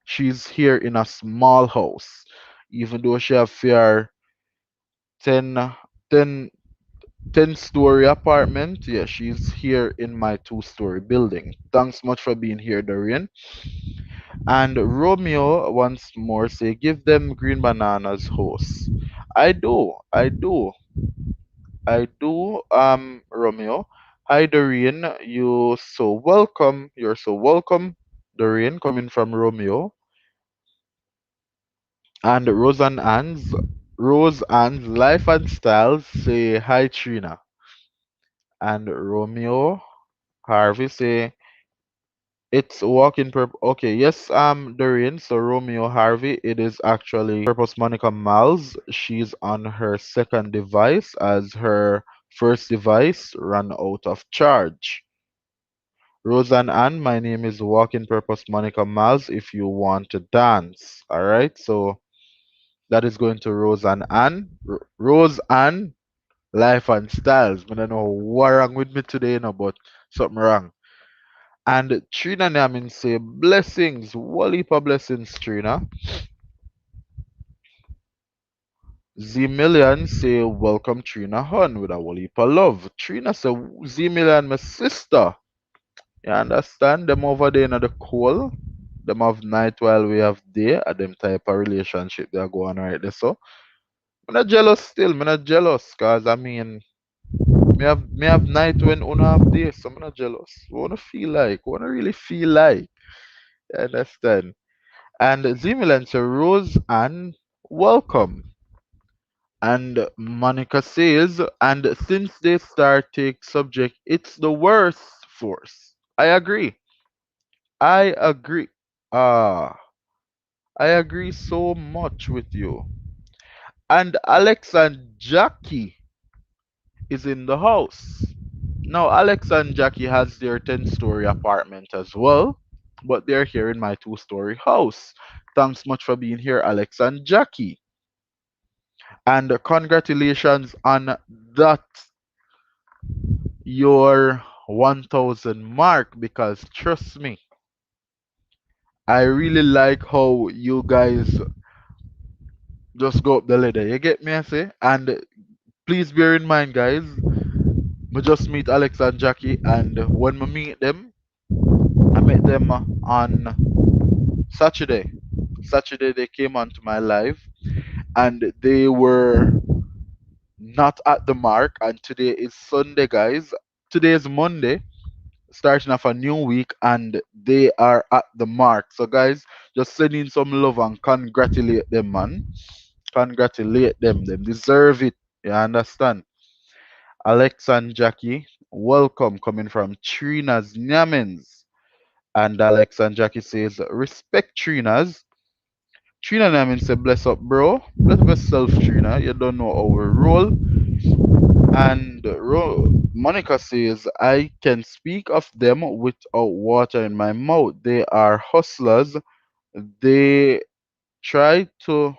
She's here in a small house. Even though she have fair 10, 10 10-story apartment. Yeah, she's here in my 2-story building. Thanks much for being here, Dorian. And Romeo once more say, give them green bananas, host. I do, Romeo. Hi, Dorian. You're so welcome, Dorian, coming from Romeo. And Rose Ann's Life and Styles say, hi, Trina. And Romeo Harvey say, it's walking purpose. Okay, yes, Doreen. So Romeo Harvey, it is actually purpose Monica Miles. She's on her second device as her first device ran out of charge. Roseanne Ann, my name is Walking Purpose Monica Miles. If you want to dance, all right. So that is going to Roseanne Ann. Rose Ann, Life and Styles. I don't know what wrong with me today, but something wrong. And Trina Namin say blessings, Walipa blessings, Trina. Z Million say welcome Trina Hun with a Walipa love. Trina say Z Million, my sister. You understand? Them over there in the cold. Them have night while we have day. And them type of relationship they are going right there. So I'm not jealous still. I'm not jealous. Cause I mean, me have night when una have day. So I'm not jealous. Wanna feel like. Wanna really feel like. You understand? And Zimilan says, Rose Ann, welcome. And Monica says, and since they start take subject, it's the worst force. I agree. I agree. Ah, I agree so much with you. And Alex and Jackie is in the house. Now, Alex and Jackie has their 10-story apartment as well, but they're here in my 2-story house. Thanks much for being here, Alex and Jackie. And congratulations on that, your 1,000 mark because trust me, I really like how you guys just go up the ladder. You get me, I say? And please bear in mind, guys, I just meet Alex and Jackie, and when I meet them, I met them on Saturday. Saturday, they came onto my live, and they were not at the mark. And today is Sunday, guys. Today is Monday, starting off a new week, and they are at the mark. So, guys, just send in some love and congratulate them, man. Congratulate them. They deserve it. You understand? Alex and Jackie, welcome coming from Trina's Nyamens. And Alex and Jackie says, respect Trina's. Trina Nyamens say, bless up, bro. Bless up yourself, Trina. You don't know our role. And Monica says, I can speak of them without water in my mouth. They are hustlers. They try to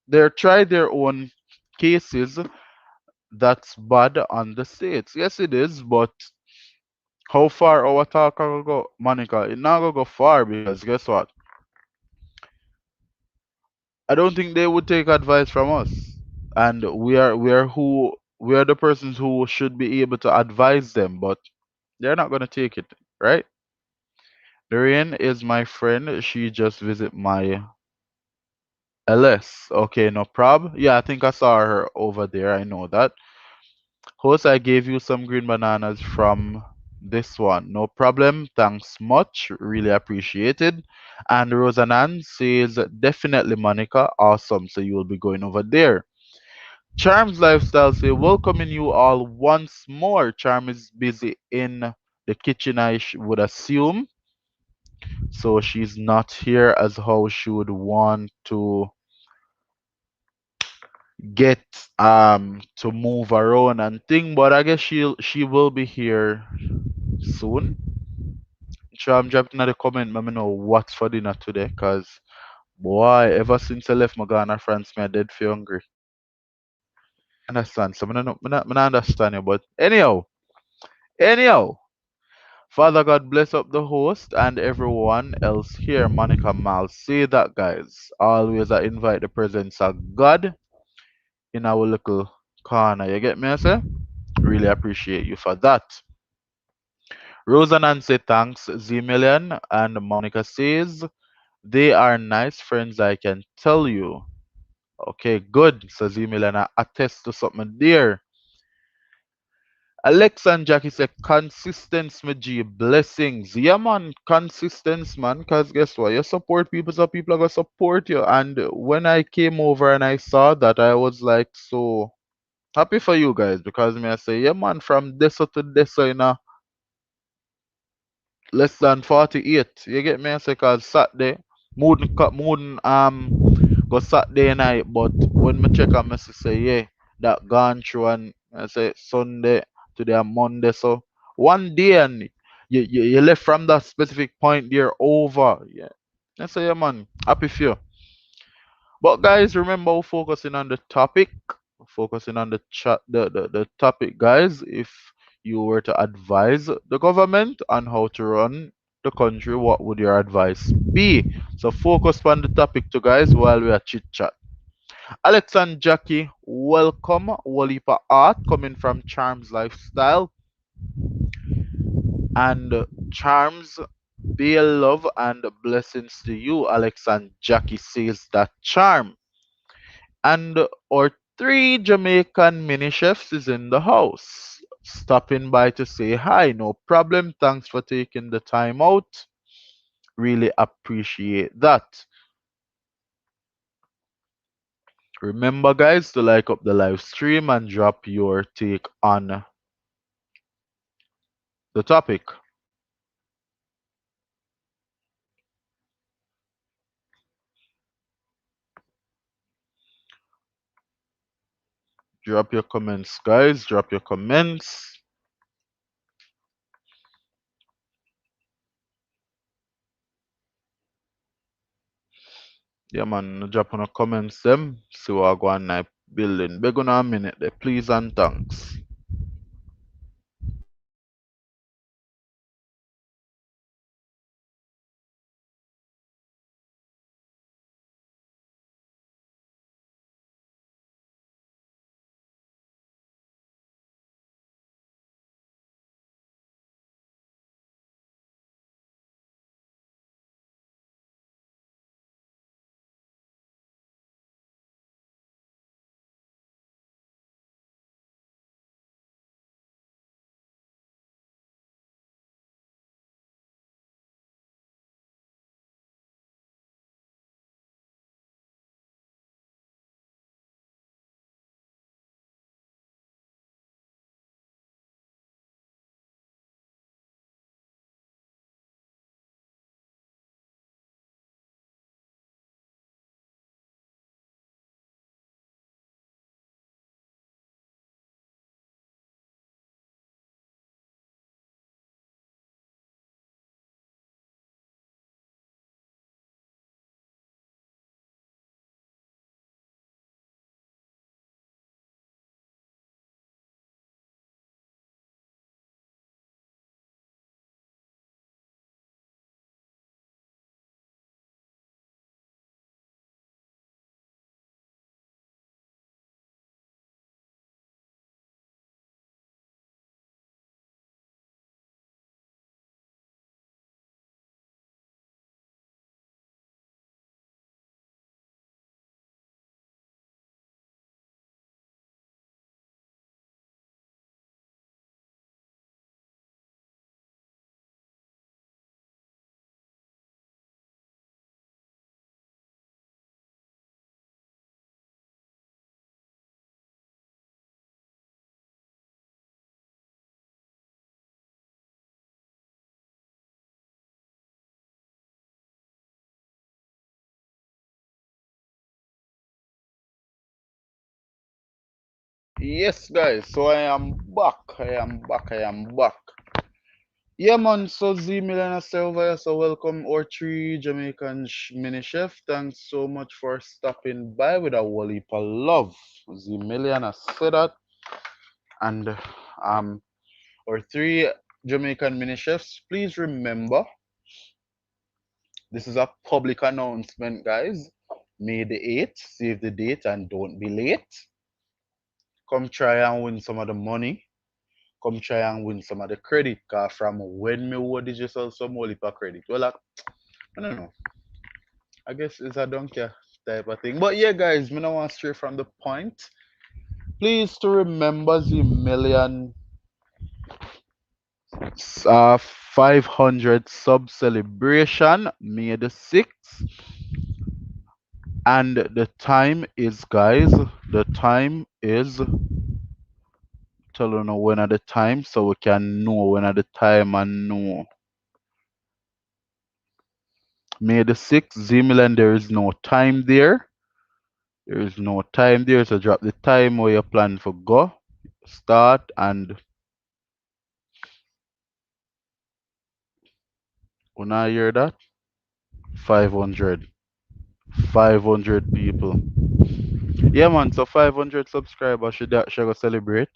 they try their own cases. That's bad on the states. Yes, it is, but how far our talk will go, Monica? It not gonna go far because guess what? I don't think they would take advice from us, and we are the persons who should be able to advise them, but they're not gonna take it, right? Dorian is my friend. She just visit my LS. Okay, no prob. Yeah, I think I saw her over there. I know that. Host, I gave you some green bananas from this one. No problem. Thanks much. Really appreciated. And Rosanan says, definitely, Monica. Awesome. So you will be going over there. Charm's Lifestyle say, welcoming you all once more. Charm is busy in the kitchen, would assume. So she's not here as how she would want to get to move around and thing, but I guess she will be here soon. So I'm dropping in the comment, let me know what's for dinner today, cause boy, ever since I left my Ghana France, me I dead feel hungry. Understand? So I don't understand you, but anyhow, Father God bless up the host and everyone else here. Monica Mal, say that, guys. Always I invite the presence of God in our little corner. You get me, I say? Really appreciate you for that. Rosanan say thanks, Zimilian, and Monica says they are nice friends, I can tell you. Okay, good. So Zimilian, I attest to something there. Alex and Jackie say consistence, my G, blessings. Yeah, man, consistence, man. Cause guess what? You support people, so people are gonna support you. And when I came over and I saw that, I was like so happy for you guys because me I say, yeah, man, from this to this, you know, less than 48. You get me? I say, cause Saturday, go Saturday night, but when me check on me say, yeah, that gone through and I say Sunday today and Monday, so one day and you left from that specific point there over. Yeah. I say, yeah, man, happy for you. But guys, remember we're focusing on the topic, focusing on the chat, the topic, guys. If you were to advise the government on how to run the country, what would your advice be? So focus on the topic, too, guys, while we are chit chat. Alex and Jackie, welcome. Walipa Art coming from Charms Lifestyle and Charms. Be love and blessings to you, Alex and Jackie says that charm. And our three Jamaican mini chefs is in the house. Stopping by to say hi, no problem. Thanks for taking the time out. Really appreciate that. Remember, guys, to like up the live stream and drop your take on the topic. Drop your comments, guys. Drop your comments. Yeah, man. Drop on the comments them. See what I go on my building. Beg on a minute there, please and thanks. Yes, guys. So I am back. I am back. Yeah, man. So Z Millionaire Silver. So welcome, or three Jamaican mini chef. Thanks so much for stopping by with a whole heap of love. Z Millionaire said that, and um, or three Jamaican mini chefs. Please remember, this is a public announcement, guys. May the 8th. Save the date and don't be late. Come try and win some of the money. Come try and win some of the credit card from when me would did you sell some more for credit. Well, I don't know. I guess it's a don't care type of thing. But yeah, guys, me not want to stray from the point. Please to remember the million 500 sub celebration May the 6th. And the time is, guys, the time is, tell you know when at the time so we can know when at the time and know. May the 6th, Zimilan, there is no time there. There is no time there, so drop the time where you plan for go, start, and when I hear that, 500. 500 people. Yeah, man, so 500 subscribers should go celebrate.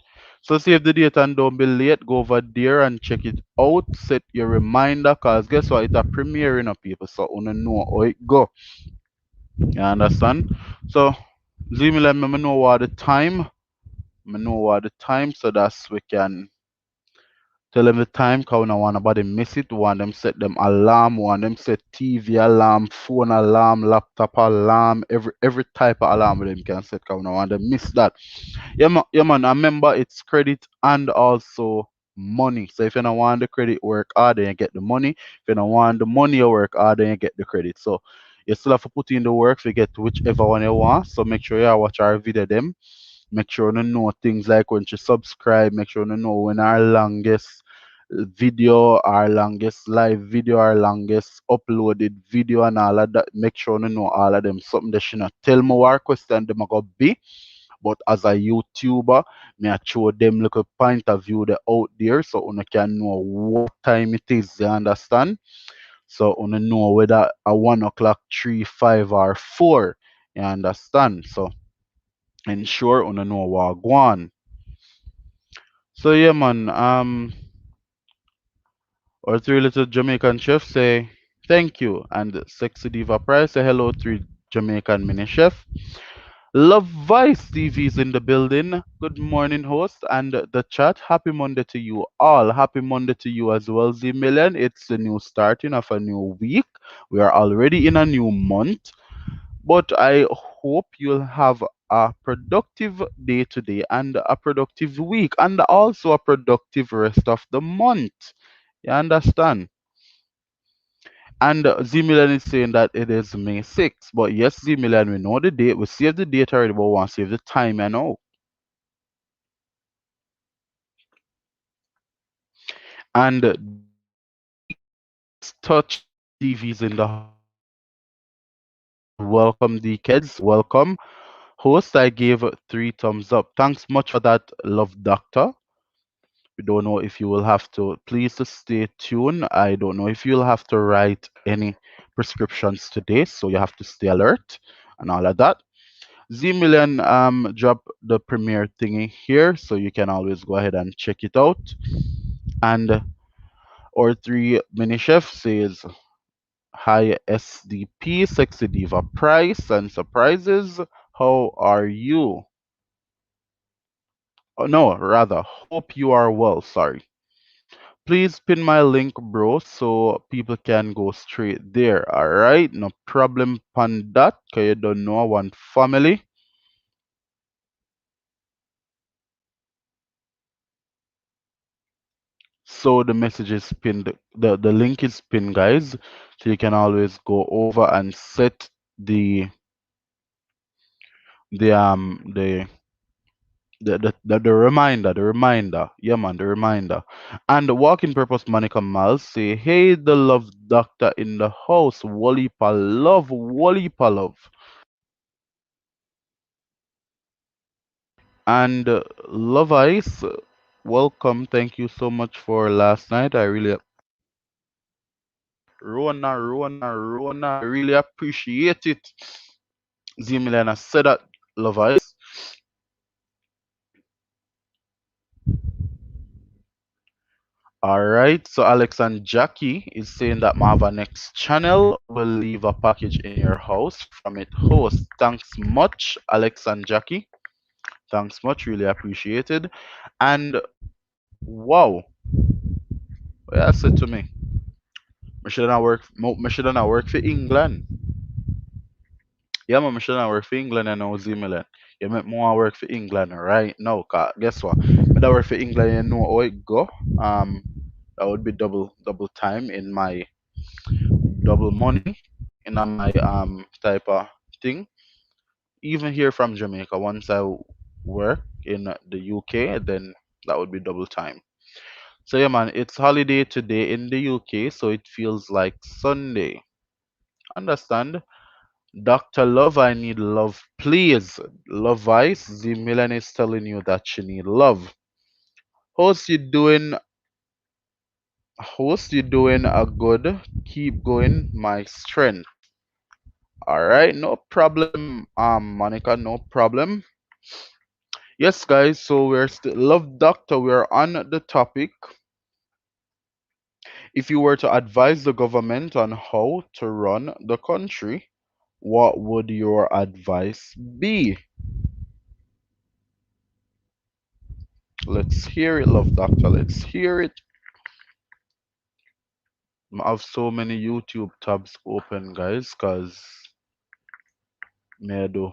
So save the date and don't be late. Go over there and check it out. Set your reminder, cause guess what? It's a premiere, people. So wanna know how it go. You understand? So Zimilan, me know what the time. Me know what the time, so that's we can tell them the time, cause we don't want nobody miss it. We want them set them alarm, we want them set TV alarm, phone alarm, laptop alarm, every type of alarm them can set, cause we don't want them miss that. Yeah, man. I remember it's credit and also money. So if you don't want the credit work hard, then you get the money. If you don't want the money you work hard, then you get the credit. So you still have to put in the work to get whichever one you want. So make sure you watch our video them. Make sure you know things like when you subscribe. Make sure you know when our longest video, our longest live video, our longest uploaded video, and all of that. Make sure you know all of them. Something that should not tell me what question them are gonna be. But as a YouTuber, me I show them look a point of view they out there so you can know what time it is, you understand? So you know whether a 1 o'clock, 3, 5 or 4. You understand? So ensure you know what go on. So yeah, man, our three little Jamaican chefs say thank you, and Sexy Diva Price say hello, three Jamaican mini chef. Love Vice TV is in the building. Good morning, host, and the chat. Happy Monday to you all. Happy Monday to you as well, Z Million. It's the new starting of a new week. We are already in a new month, but I hope you'll have a productive day today and a productive week and also a productive rest of the month. You understand? And Z Million is saying that it is May 6th. But yes, Z Million, we know the date. We saved the date already, but we want to save the time, you know. And the Touch TVs in the welcome the kids. Welcome. Host, I gave 3 thumbs up. Thanks much for that, love doctor. We don't know if you will have to please to stay tuned. I don't know if you'll have to write any prescriptions today, so you have to stay alert and all of that. Z Million drop the premiere thingy here, so you can always go ahead and check it out. And or three mini chef says hi SDP Sexy Diva Price and Surprises. How are you? Oh, no, rather, hope you are well. Sorry. Please pin my link, bro, so people can go straight there. All right, no problem on that. Cause you don't know one family. So the message is pinned. The link is pinned, guys. So you can always go over and set the um the the reminder, yeah, man, the reminder. And the walking purpose Monica Miles say, hey, the love doctor in the house, Wally love. And Love Ice, welcome. Thank you so much for last night. I really Rona, I really appreciate it. Zimilana said that, Love Ice. All right, so Alex and Jackie is saying that Mava next channel will leave a package in your house from it host. Thanks much, Alex and Jackie. Thanks much, really appreciated. And wow, what you said to me? I should not work. I should not work for England. Yeah, man, I should not work for England and now Zimmerland. You make more work for England right now. 'Cause guess what? When I work for England, you know how it go. Um, that would be double time in my double money in my type of thing. Even here from Jamaica, once I work in the UK, then that would be double time. So yeah, man, it's holiday today in the UK, so it feels like Sunday. Understand? Dr. Love, I need love, please. Love Vice, the Milan is telling you that you need love. Host, you doing? Host, you doing a good? Keep going, my strength. All right, no problem, Monica, no problem. Yes, guys. So we're still Love Doctor. We're on the topic. If you were to advise the government on how to run the country, what would your advice be? Let's hear it, Love Doctor. Let's hear it. I have so many YouTube tabs open, guys, cause me I do.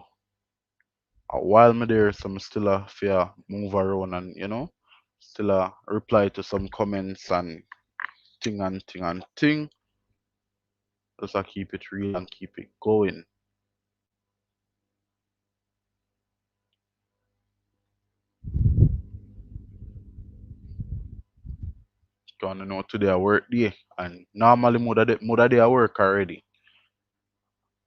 While me there, some still a fear move around and still a reply to some comments and thing and thing and thing. Just a keep it real and keep it going. Cause today I work day and normally mother day I work already.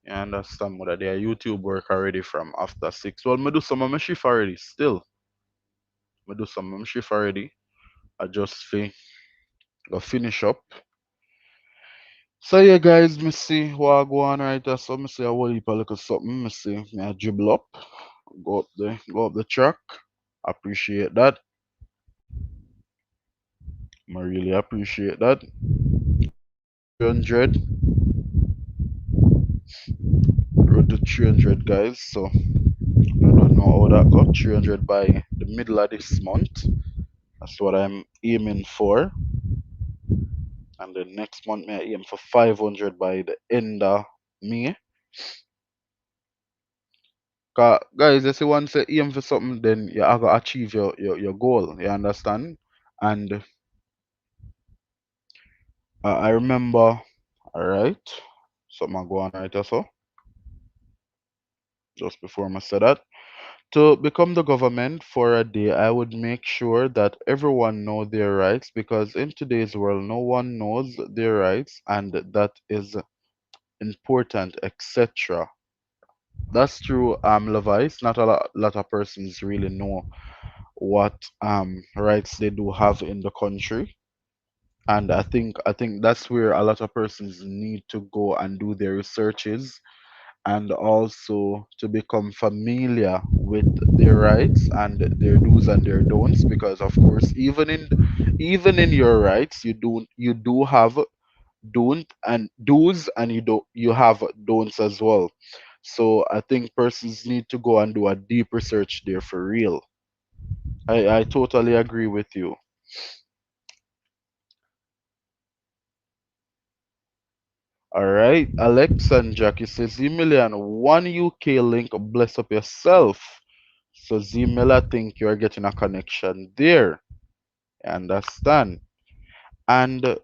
You understand? Mother day I YouTube work already from after 6. Well, me do some of my shift already. Still, me do some of my shift already. I just go finish up. So yeah, guys, me see what I go on right there. So me see a whole heap of little something. Me see me I dribble up, go up the track. Appreciate that. I really appreciate that. 300, road to 300, guys. So I don't know how that got 300 by the middle of this month. That's what I'm aiming for. And the next month, me I aim for 500 by the end of May. Cause guys, if you want to aim for something, then you have to achieve your goal. You understand? And I remember, all right, something I go on right also, just before I said that. To become the government for a day, I would make sure that everyone know their rights because in today's world, no one knows their rights, and that is important, etc. That's true, Levice. Not a lot of persons really know what rights they do have in the country. And I think that's where a lot of persons need to go and do their researches and also to become familiar with their rights and their do's and their don'ts because of course even in your rights you do have don't and do's and you have don'ts as well. So I think persons need to go and do a deep research there for real. I totally agree with you. All right, Alex and Jackie says Z-Million, one UK link, bless up yourself. So Z-Miller think you're getting a connection there. You understand? And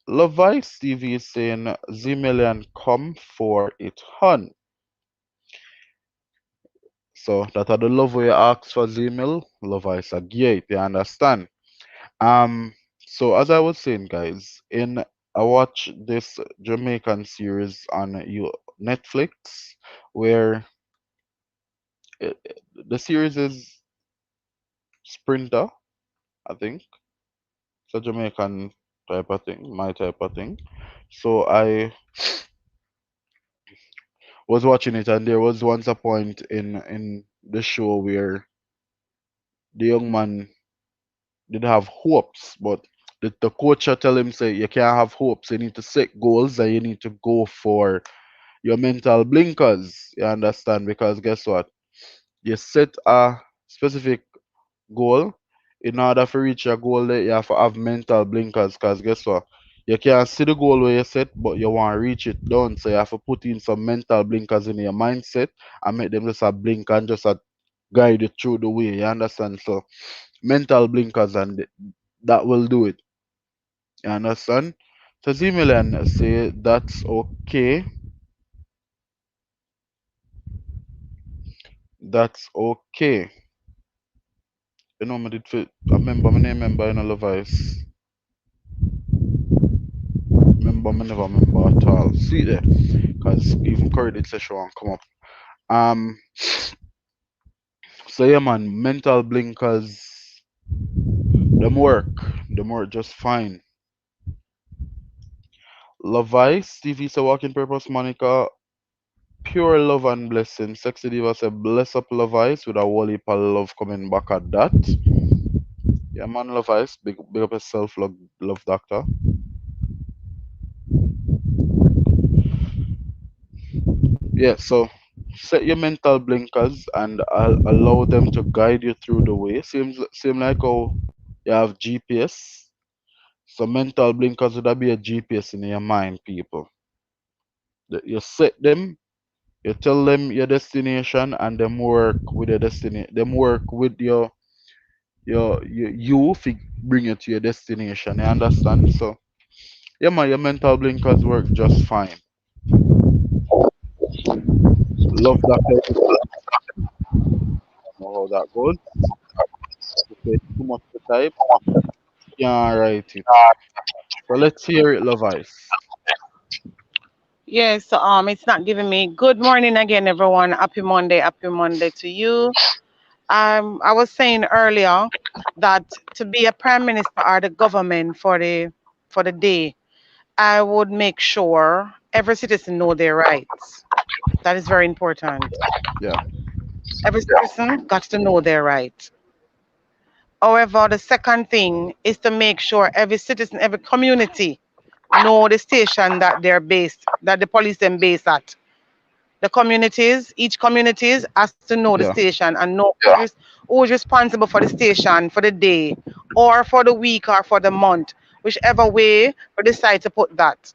Levice TV is saying Z-Million come for it, hun. So that are the love we ask for Z-Mill, Levice a gate, you understand? Um, so as I was saying, guys, I watch this Jamaican series on Netflix where the series is Sprinter, I think. It's a Jamaican type of thing, my type of thing. So I was watching it, and there was once a point in the show where the young man did have hopes, but the coach tell him say you can't have hopes. You need to set goals and you need to go for your mental blinkers. You understand? Because guess what? You set a specific goal. In order to reach your goal, there, you have to have mental blinkers. Because guess what? You can't see the goal where you set, but you want to reach it done. So you have to put in some mental blinkers in your mindset and make them just a blink and just a guide you through the way. You understand? So mental blinkers and that will do it. You understand? So Zimilian say that's okay. That's okay. You know me did fit. I remember my name member in a voice. Remember me never remember at all. See there. Cause even Curry did say she want come up. Um so yeah man, mental blinkers them work. Them work just fine. Love Ice, Stevie say walking purpose, Monica, pure love and blessing. Sexy Diva say bless up Love Ice with a whole heap of love coming back at that. Yeah man, Love Ice, big up yourself, love doctor. Yeah, so set your mental blinkers and allow them to guide you through the way. Seems like how you have GPS. So mental blinkers would be a GPS in your mind, people. You set them, you tell them your destination, and them work with your destiny. Them work with you bring you to your destination. You understand? So yeah, man, your mental blinkers work just fine. Love that. I know how that goes. If it's too much to type, can't write it. So let's hear it, Love Ice. Yes, it's not giving me good morning again, everyone. Happy Monday to you. I was saying earlier that to be a prime minister or the government for the day, I would make sure every citizen know their rights. That is very important. Yeah, Every citizen got to know their rights. However, the second thing is to make sure every citizen, every community know the station that they're based, that the police them based at. The communities, each communities has to know the yeah, station and know who is responsible for the station for the day or for the week or for the month, whichever way we decide to put that.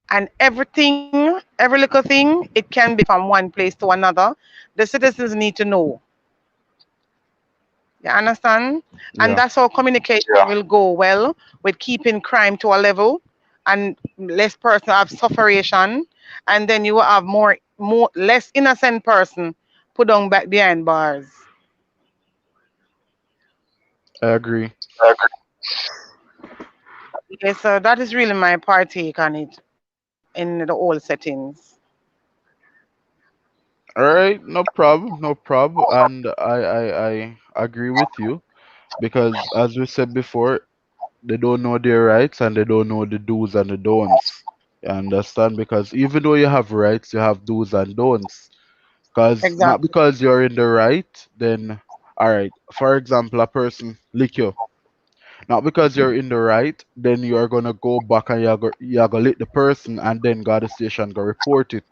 And everything, every little thing, it can be from one place to another. The citizens need to know. You understand? And yeah. that's how communication will go well with keeping crime to a level and less person have sufferation, and then you will have more less innocent person put on back behind bars. I agree. Yes, so that is really my partake on it in the whole settings. All right, no problem, no problem. And I agree with you because, as we said before, they don't know their rights and they don't know the do's and the don'ts. You understand? Because even though you have rights, you have do's and don'ts. Because not Exactly. because you're in the right, then all right. For example, a person lick you. Not because you're in the right, then you are gonna go back and you're gonna lick the person and then go to the station go report it.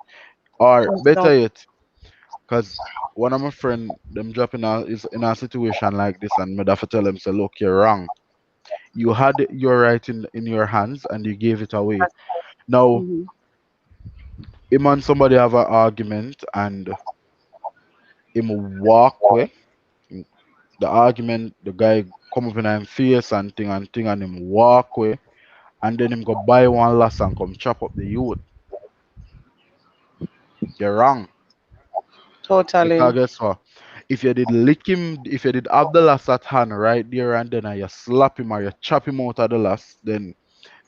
Or No, better yet, because one of my friend them dropping is in a situation like this and me have to tell them say, look, you're wrong. You had your right in your hands and you gave it away. Now mhm, him and somebody have an argument and him walk away. The argument, the guy come up in him face and thing and him walk away and then him go buy one last and come chop up the youth. You're wrong. Because totally. guess what? If you did lick him, if you did have the last at hand right there and then and you slap him or you chop him out of the last, then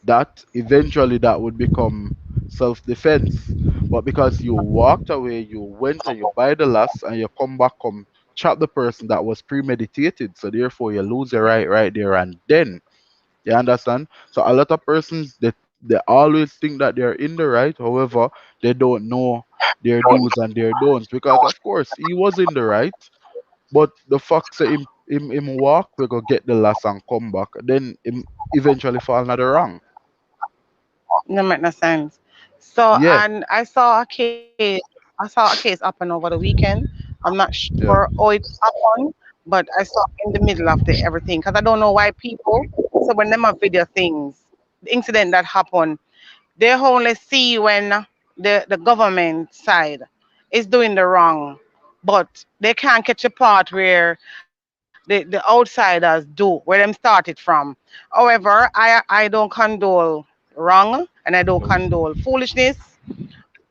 that eventually that would become self-defense. But because you walked away, you went and you buy the last and you come back, come chop the person, that was premeditated. So therefore you lose your right there and then. You understand? So a lot of persons, they always think that they're in the right, however, they don't know their do's and their don'ts. Because of course he was in the right, but the fact say him walk, we go get the last and come back, then him eventually fall in the wrong. No make no sense. So, Yeah, and I saw a case happen over the weekend. I'm not sure yeah, how it happened, but I saw in the middle of the everything because I don't know why people. So when them have video things, the incident that happened, they only see when the government side is doing the wrong, but they can't catch a part where the outsiders do, where them started from. However, I don't condole wrong and I don't condole foolishness.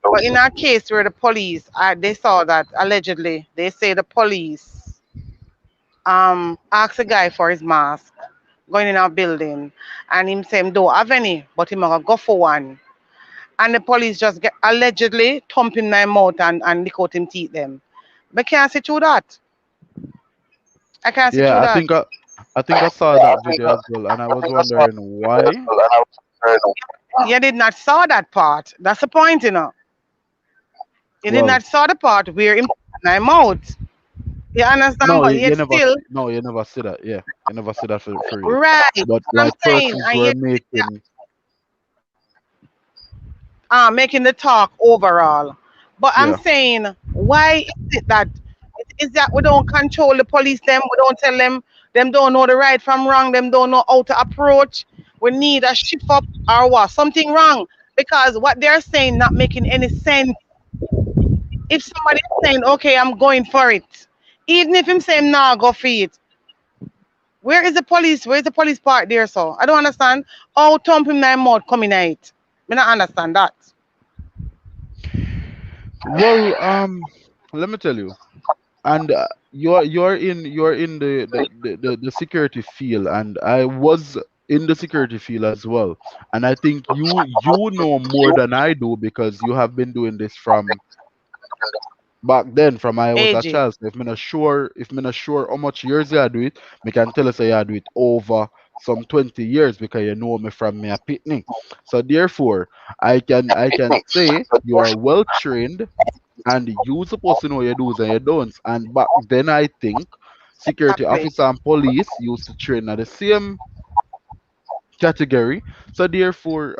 But in our case where the police, they saw that allegedly, they say the police asked a guy for his mask going in our building, and him say him don't have any, but him a go for one. And the police just get allegedly thump in my mouth and lick out him teeth them. But can't see through that. I can't see yeah. through I that. think I saw that video as well, and I was wondering why. You did not saw that part. That's the point, you know. You did Well, not saw the part where him in my mouth. You understand? no, But yet still, you never see that. Yeah, you never see that for real. right. That's But what I'm like saying. persons And were yet making, making the talk overall. But I'm yeah, saying, why is it that is that we don't control the police them, we don't tell them don't know the right from wrong, them don't know how to approach. We need a shift up or what? Something wrong. Because what they're saying not making any sense. If somebody is saying, okay, I'm going for it, even if him saying nah, go for it. Where is the police? Where is the police part there, so? I don't understand. How thumping my mouth coming out. I don't understand that. well, let me tell you. And you're in the security field, and I was in the security field as well. And I think you know more than I do because you have been doing this from back then, from I was a AG. child. So if me not sure how much years I do it, me can tell us I do it over some 20 years because you know me from me a picnic. So therefore I can say you are well trained and you supposed to know your do's and your don'ts. And back then, I think security Exactly. officer and police used to train at the same category. So therefore,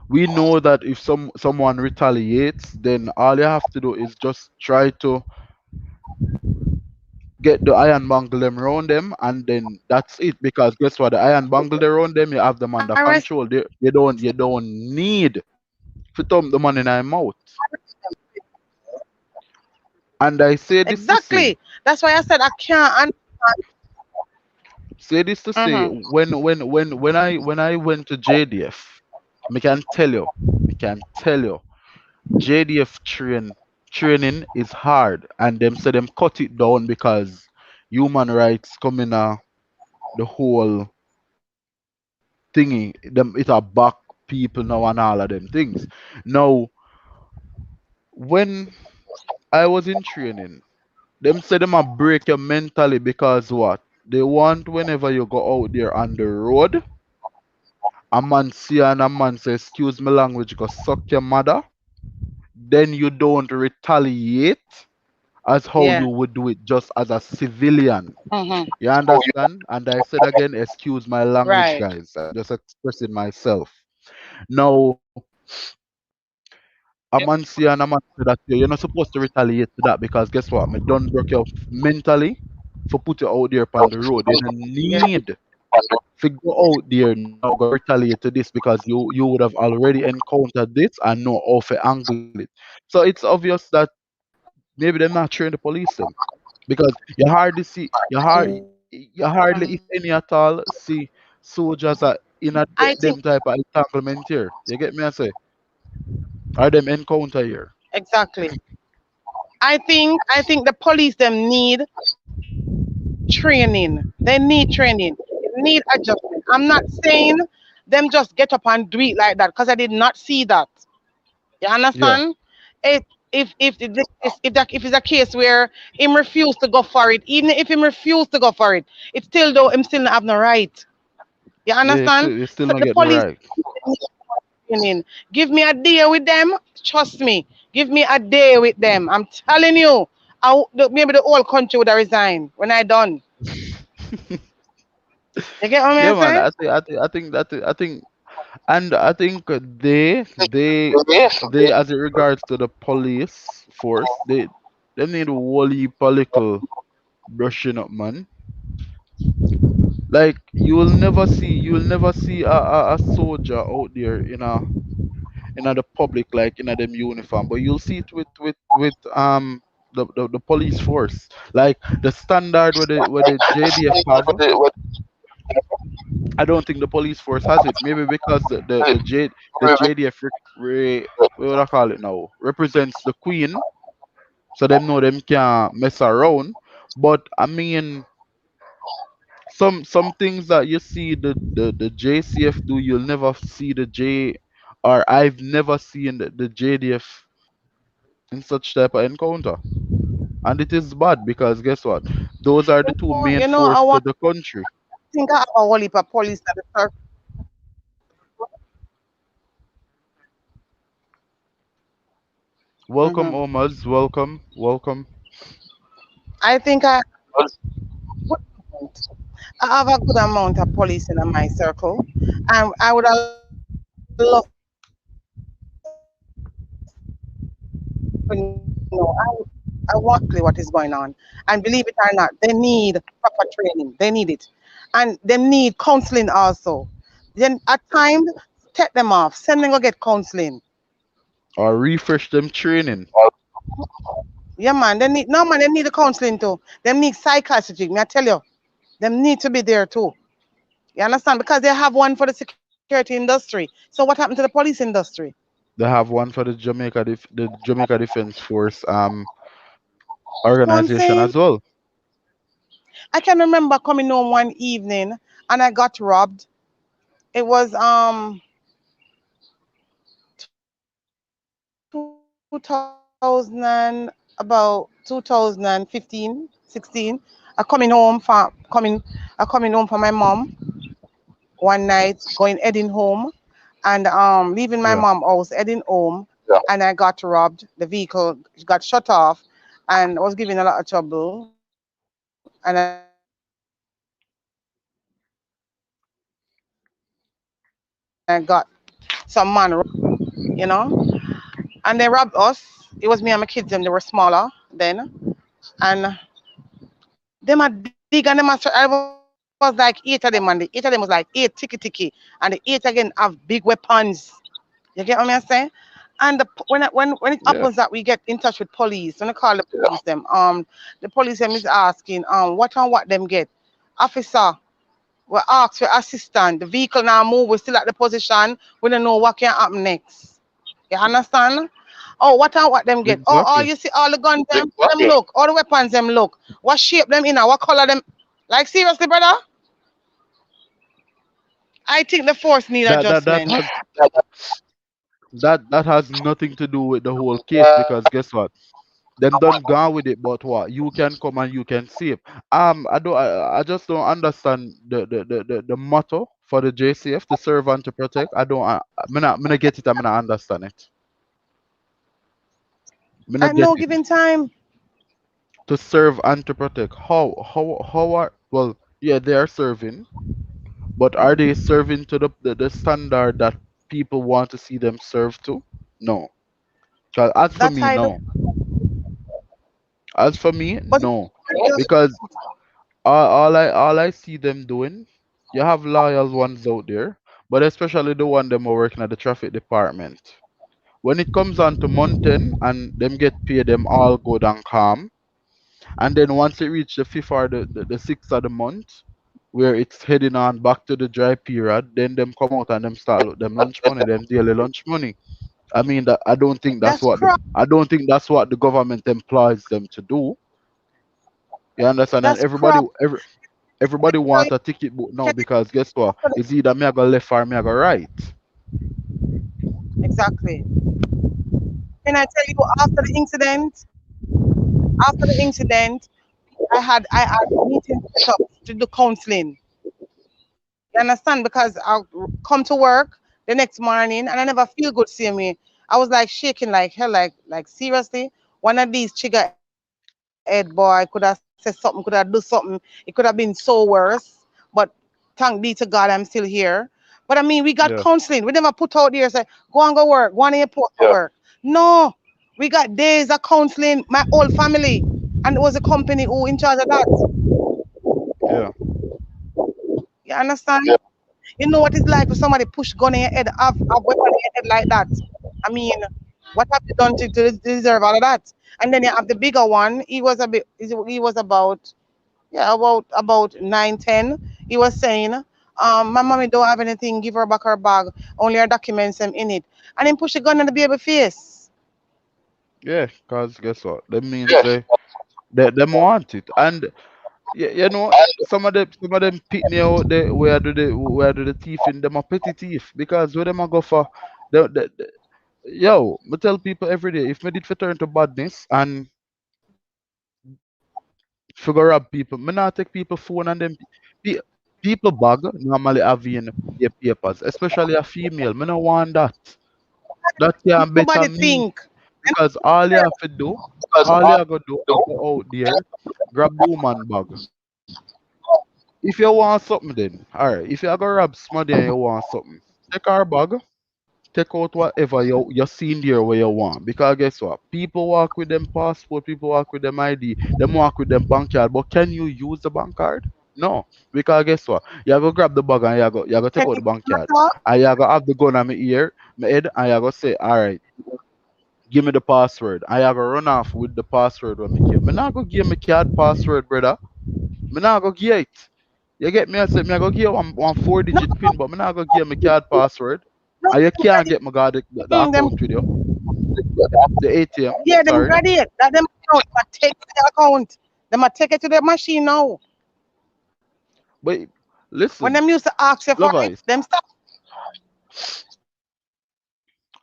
we know that if someone retaliates, then all you have to do is just try to get the iron bangle them around them, and then that's it. Because guess what, the iron bangle around them, you have them under Arrest control. You don't need to thump the man in their mouth. And I say this to say, exactly. That's why I said I can't mm-hmm. when I went to JDF, me can tell you, me can tell you, JDF training is hard, and them say them cut it down because human rights come in the whole thingy. Them it a back people now and all of them things. Now, when I was in training, them say them a break you mentally because what? They want whenever you go out there on the road, a man see you and a man say, excuse me language, go suck your mother, then you don't retaliate as how Yeah. you would do it just as a civilian. Mm-hmm. You understand? And I said again, excuse my language, Right. guys. I'm just expressing myself. Now, a man see and a man say that you're not supposed to retaliate to that because guess what? Me done broke you mentally for put you out there on the road. You don't Yeah. need to go out there now go retaliate to this because you would have already encountered this and know how to angle it. So it's obvious that maybe they're not trained to police them because you hardly if any at all see soldiers are in a I think them type of entanglement here. You get me? I say or them encounter here. exactly. I think the police them need training. They need training. They need adjustment. I'm not saying them just get up and do it like that because I did not see that. You Yeah. understand? It, if it's a case where him refuse to go for it, even if him refuse to go for it, it's still though him still not have no right. You Yeah, understand? you still So not the get no police right. in. Give me a day with them. Trust me. Give me a day with them. I'm telling you. Maybe the whole country would have resigned when I done. You get what Yeah, I'm man. saying? I think, and I think they, as it regards to the police force, they need a whole heap of little brushing up, man. Like you will never see a soldier out there in the public, like in a them uniform, but you'll see it with the police force, like the standard where the JDF have. I don't think the police force has it. Maybe because the JDF what would I call it now, represents the queen, so them know them can't mess around. But I mean, some things that you see the JCF do, you'll never see the J, or I've never seen the JDF in such type of encounter. And it is bad because guess what? Those are the two main I force to want the country. think I have a whole heap of police at the circle. Welcome, Hmm. Omas. Welcome, welcome. I think good amount. I have a good amount of police in my circle, and I would have loved to know. I want exactly what is going on, and believe it or not, they need proper training. They need it, and they need counseling also. Then at times, take them off, send them go get counseling. Or refresh them training. Yeah, man. They need no man. They need the counseling too. They need psychiatry. Me, I tell you, them need to be there too. You understand? Because they have one for the security industry. So what happened to the police industry? They have one for the Jamaica Defense Force You know what I'm organization saying? as well. I can remember coming home one evening and I got robbed. It was 2000, about 2015, 16. I coming home from my mom one night, heading home, and leaving my Yeah. mom house, heading home, and I got robbed. The vehicle got shut off, and I was giving a lot of trouble, and I got some man robbed me, you know, and they robbed us. It was me and my kids, and they were smaller then, and them a dig and them a, I was like eight of them, and the eight of them was like eight ticky ticky, and the eight again have big weapons. You get what I'm saying? And when it happens that Yeah. we get in touch with police, when I call the police them, the police them is asking, what and what them get. Officer, we ask for assistance. The vehicle now move, we still at the position. We don't know what can happen next. You understand? Oh, what and what them get? Oh, Exactly. you see all the guns them look, all the weapons them look. What shape them in? What color them? Like seriously, brother? I think the force need That adjustment. that has nothing to do with the whole case, because guess what? Them done gone with it, but what? You can come and you can save. I just don't understand the motto for the JCF, to serve and to protect. I'm not get it. I'm not understand it. I'm not At get no it. given time. To serve and to protect. How are, well, yeah, they are serving, but are they serving to the standard that people want to see them serve to? No. 'Cause as for That's me, how it look. no. As for me, But no. Because all I see them doing, you have loyal ones out there, but especially the one them are working at the traffic department. When it comes on to mountain and them get paid, them all good and calm. And then once it reach the fifth or the sixth of the month, where it's heading on back to the dry period, then them come out and them start look them lunch money, them daily lunch money. I mean that that's crap. I don't think that's what the government employs them to do. You understand? And That's crap. Everybody So want a ticket book now check it because guess what? after It's either me I go left or me I go right. exactly. Can I tell you after the incident, I had meetings set up to do counseling. You understand? Because I come to work the next morning and I never feel good seeing me. I was like shaking like hell, like seriously. One of these trigger head boy could have said something, could have do something. It could have been so worse. But thank be to God I'm still here. But I mean we got counseling. We Yeah, never put out there say go and go work, go on your post go work. No. We got days of counseling, my whole family. And it was a company who in charge of that. yeah, You understand? You know what it's like for somebody push gun in your head, have weapon in your head like that. I mean, what have you done to deserve all of that? And then you have the bigger one. He was about yeah about 9, 10. He was saying, my mommy don't have anything. Give her back her bag. Only her documents them in it. And then push a gun in the baby face. yeah. Cause guess what? That means they them want it, and you know some of them pitney out there where do the thief in them a petty thief because where them a go for the yo, I tell people every day if me did for turn to badness and figure out people, me not take people phone and them pe- people bag normally have in their papers, especially a female. Me no want that. That can better Nobody me think. because all you have to do, all you have to do, is go out there, grab the woman bag. If you want something, then alright. If you go rob somebody and you want something, take our bag, take out whatever you seen there where you want. Because guess what? People walk with them passport, people walk with them ID, them walk with them bank card. But can you use the bank card? No. Because guess what? You go grab the bag and you go take Can out the you bank card. talk? And you go have the gun on my ear, my head, and you go say, alright, give me the password. And you go run off with the password when me give. Me not go give me card password, brother. Me not go give it. You get me? I said me I go give you one 4 digit pin, but me not go give my card password. No, And you them can't ready. get my god the Them account with you. The ATM. yeah, them Sorry. ready. That them account, but take the account. Them a take it to the machine now. But When listen, them used to ask you for love it, eyes, them stop.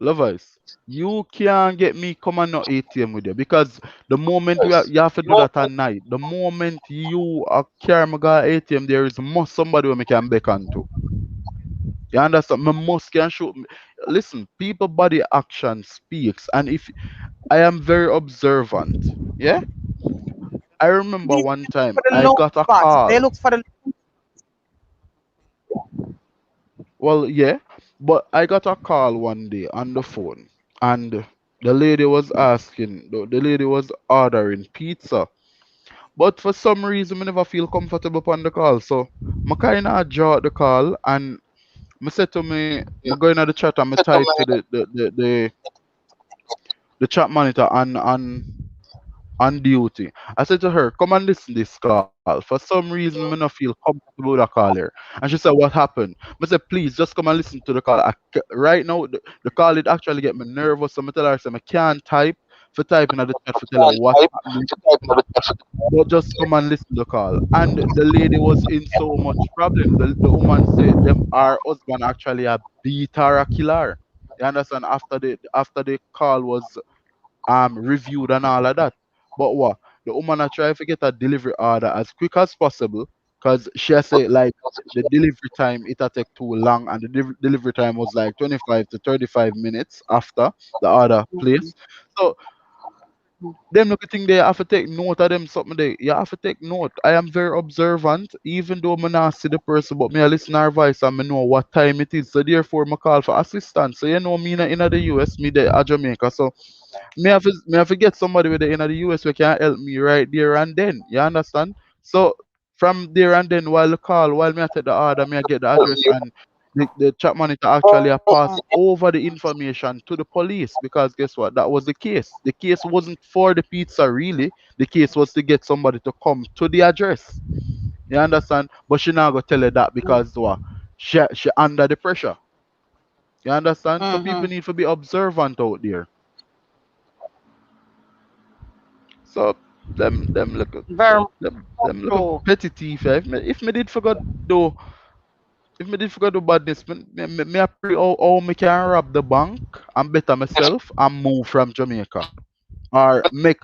love eyes. You can't get me come on no ATM with you because the moment you have to do that at night, the moment you carry my god ATM, there is must somebody who me can beckon to. You understand? Me must can show. Listen, people body action speaks, and if I am very observant. Yeah. I remember These one for time the I low got a spots. They call. look for the Well, yeah, but I got a call one day on the phone, and the lady was asking, the lady was ordering pizza, but for some reason, I never feel comfortable on the call, so I kind of draw the call, and I said to me, I go into the chat and I type to the chat monitor on duty. I said to her, come and listen this call. For some reason, me not feel comfortable with a call here. And she said, what happened? I said, please, just come and listen to the call. Right now, the call, it actually get me nervous. So I tell her, I said, I can't type for typing at the chat for tell her what's happening. But just come and listen to the call. And the lady was in so much problem. The woman said, them, our husband actually a beat her, a killer. You understand? After the call was reviewed and all of that. But what? The woman I try to get a delivery order as quick as possible because she has say like the delivery time it a take too long and the delivery time was like 25 to 35 minutes after the order place. So them look thing they have to take note of them something they you have to take note. I am very observant, even though I not see the person, but me I listen to her voice and me know what time it is. So therefore I call for assistance. So you know me in the US, me there at Jamaica. So me have to get somebody with the in the US who can help me right there and then. You understand? So from there and then while me I take the order, me I get the address and the chat monitor actually pass over the information to the police because guess what? That was the case. The case wasn't for the pizza really. The case was to get somebody to come to the address. You understand? But she not gonna tell her that because what? She under the pressure. You understand? So mm-hmm. people need to be observant out there. So them little Very them little true. petty thief. If me did forget do if me did forget do badness, me I pray how me can rob the bank and better myself and move from Jamaica. Or make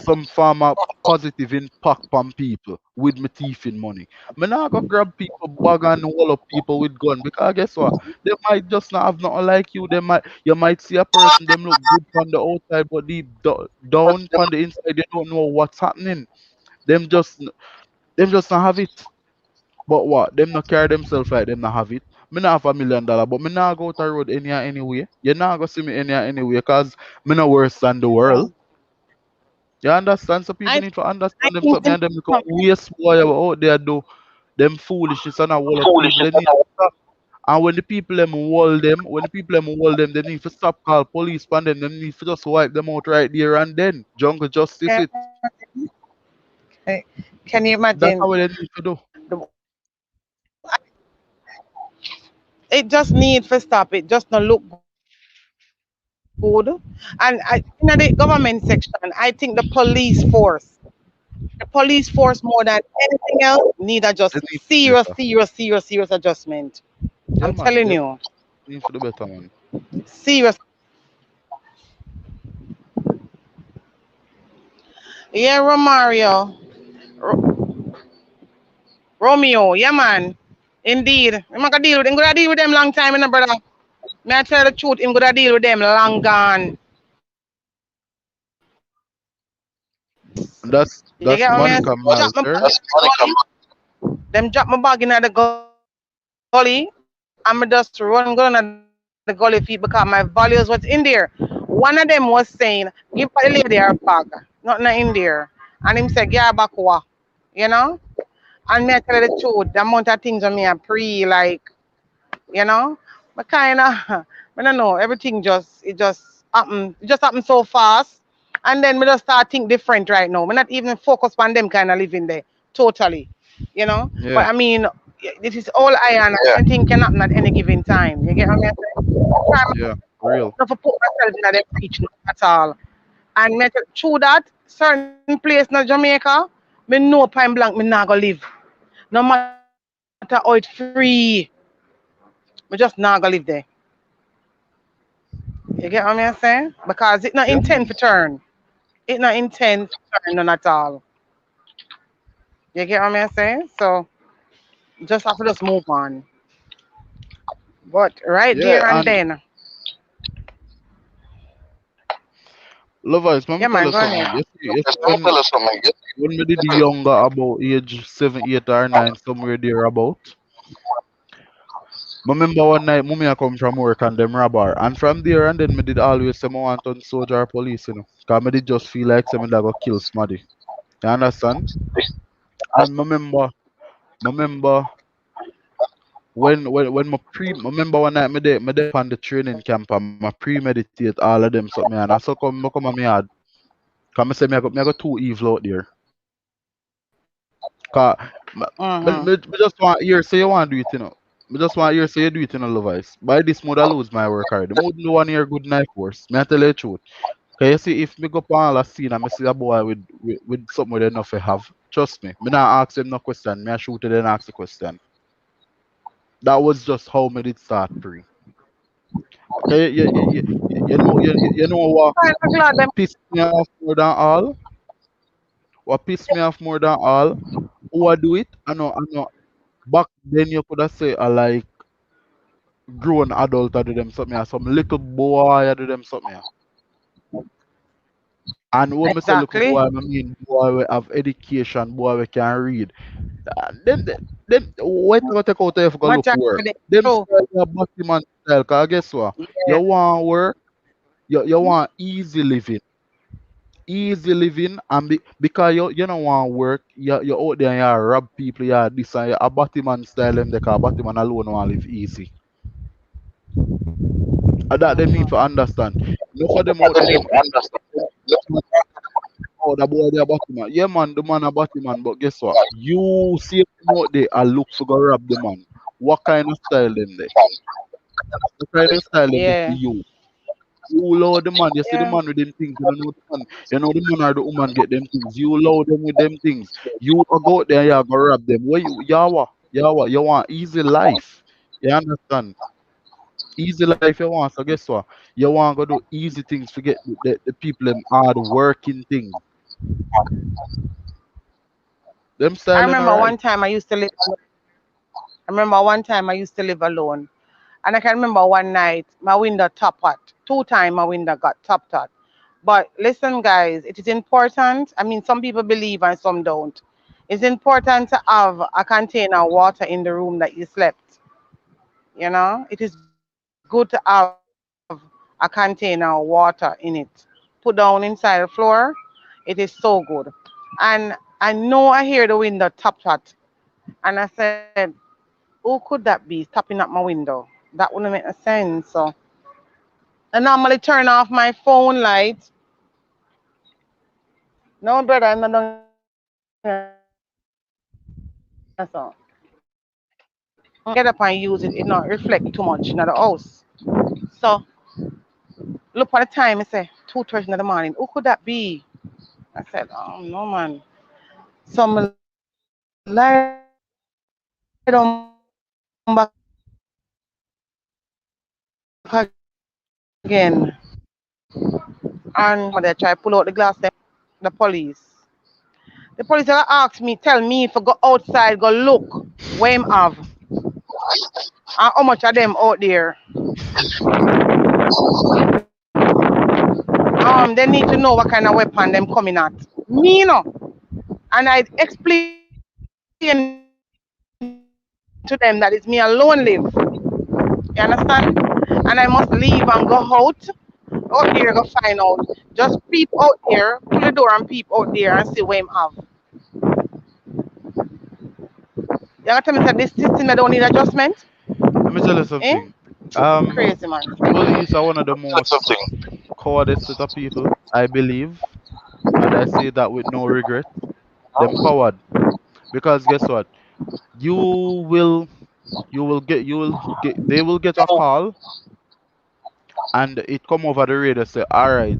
some form of positive impact on people with me thief in money. Me not go grab people bag and wall up people with gun because guess what? They might just not have nothing like you. They might you might see a person them look good from the outside but deep down from the inside they don't know what's happening. Them just them just not have it. But what? Them not carry themselves like them not have it. Me not have $1 million, but me not go to the road anyhow anyway. You not go see me anyhow anyway, cause me not worse than the world. Yeah. You understand? So people I need to understand them I something and think them because waste boy out there do them foolishness and a wall of people they need to stop. And when the people them hold them, they need to stop call police on them. They need to just wipe them out right there and then. Jungle justice it. can you That's imagine how they need to do. the, it just need to stop. It just not look good. And in the government section, I think the police force more than anything else need a just They need to do better. serious adjustment. I'm Yeah man, telling they you, need to do better man. serious. Yeah, Romario, Romeo, yeah man, indeed. I'm gonna deal with them. Gonna deal with them long time, you know, brother. May I tell the truth? I'm gonna deal with them long gone. You get what me? That's Monica Miles there. Them drop my bag in the gully. I'm just run go in the gully feet because my values what's in there. One of them was saying, give the lady her bag, nothing in there. And him said, yeah, back you know? And me I tell you the truth, the amount of things on me are I kinda I don't know, everything it just happened so fast. And then me just start think different right now. Me not even focus on them kind of living there totally. But Yeah, I mean, this is all iron. Anything can happen at any given time. You get what I'm saying? I'm yeah, real. not for put myself in a preach at all. And me tell- through that certain place in Jamaica, me know point blank me not go live. No matter how it free, me just not go live there. You get what I'm saying? Because it not Yeah, intend to man. turn. It not intend to turn none at all. You get what I'm saying? So just have to just move on. But right Yeah, there and and then, lovers, let me yeah tell you man, go something. ahead. You see when we did the younger about age 7, 8 or 9, somewhere there about. I remember one night mommy I come from work and them robber. And from there and then me did always say I want on soldier or police, you know. Cause me did just feel like say me da go kill somebody. You understand? And I remember when I remember one night me there on the training camp and I premeditate all of them something and I so come and me had cause me say me I got too evil out there. Cause me just want hear say you want to do it, you know. Me just want hear say you do it in a love eyes. By this mode I lose my work already. Mood no one hear good knife force. Me I tell you the truth. Cause you see if me go up on a scene and me see a boy with something with enough to have, trust me, me not ask him no question. Me I shoot it and ask the question. That was just how me did start pre. Okay, you know what I'm glad them. pissed me off more than all? What pissed me off more than all? Who I do it? I know. Back then you could have say I like grown adult I do them something or some little boy I do them something. And when me say little Exactly. boy, I mean boy we have education, boy we can read. Then wait till I take out if you go look Majority work. of them Them true. style are Batman style, cause guess what? You Yeah. want work, you want easy living. Easy living and because you don't want work, you out there and you rob people, you this and you a Batman style them because Batman alone want live easy. And that them need to understand. Enough of them out there, them oh, the boy there Batman. Yeah man, the man a Batman, but guess what? You see them out there and look for go rob the man. What kind of style them they? What kind of style them they for Yeah. you? You allow the man, you see the man with them things, you know the man or the woman get them things. You allow them with them things. You a go out there, you go rob them. What you yawa, yawa, you want easy life. You understand? Easy life you want. So guess what? You want to do easy things, forget the people them hard working things. Them I styling remember alright. one time I used to live. I remember one time I used to live alone, and I can remember one night my window top hot. Two time my window got top hot. But listen, guys, it is important. I mean, some people believe and some don't. It's important to have a container of water in the room that you slept. You know, it is good to have a container of water in it. Put down inside the floor. It is so good. And I know I hear the window tap tap. And I said, who could that be tapping at my window? That wouldn't make no sense. So I normally turn off my phone light. No, brother, I'm not doing that. So get up and use it. It not reflect too much in the house. So look at the time. I say 2:30 in the morning. Who could that be? I said, oh no, man. So I lie down back again, and somebody try pull out the glass. The police. The police asked me, tell me if I go outside, go look where him have, and how much of them out there. They need to know what kind of weapon them coming at. Me no. And I explained to them that it's me alone live. You understand? And I must leave and go out there go find out. Just peep out there, pull the door and peep out there and see where him have. You gotta tell me that this system that don't need adjustment? Let me tell you Eh? something. Crazy man. Police are one of the most cowardest set of people, I believe, and I say that with no regret. Them coward, because guess what? You will, they will get a call, and it come over the radio say, all right,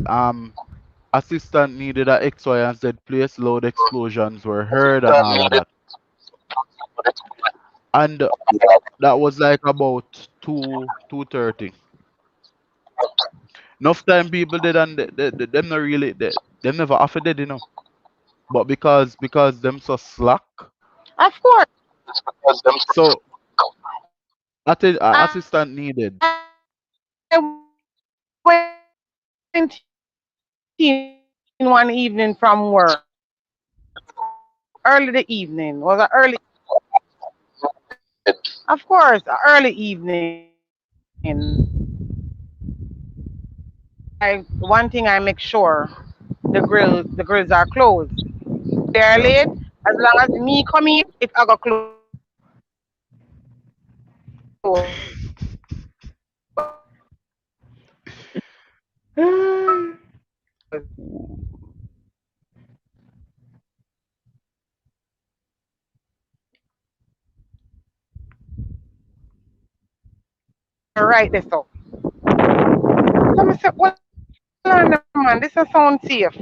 assistant needed at X, Y, and Z place. Loud explosions were heard, and all of that. And that was like about 2:30. Enough time people did, and them not really, them never offered it, But because them so slack, Of course. so I assistant went needed. in one evening from work, early the evening. Was it early evening? Of course, early evening. One thing I make sure the grills are closed. If they are Yeah. late, as long as me come in, it I got close. Right there, so. So I said, well, on the man, this a sound safe.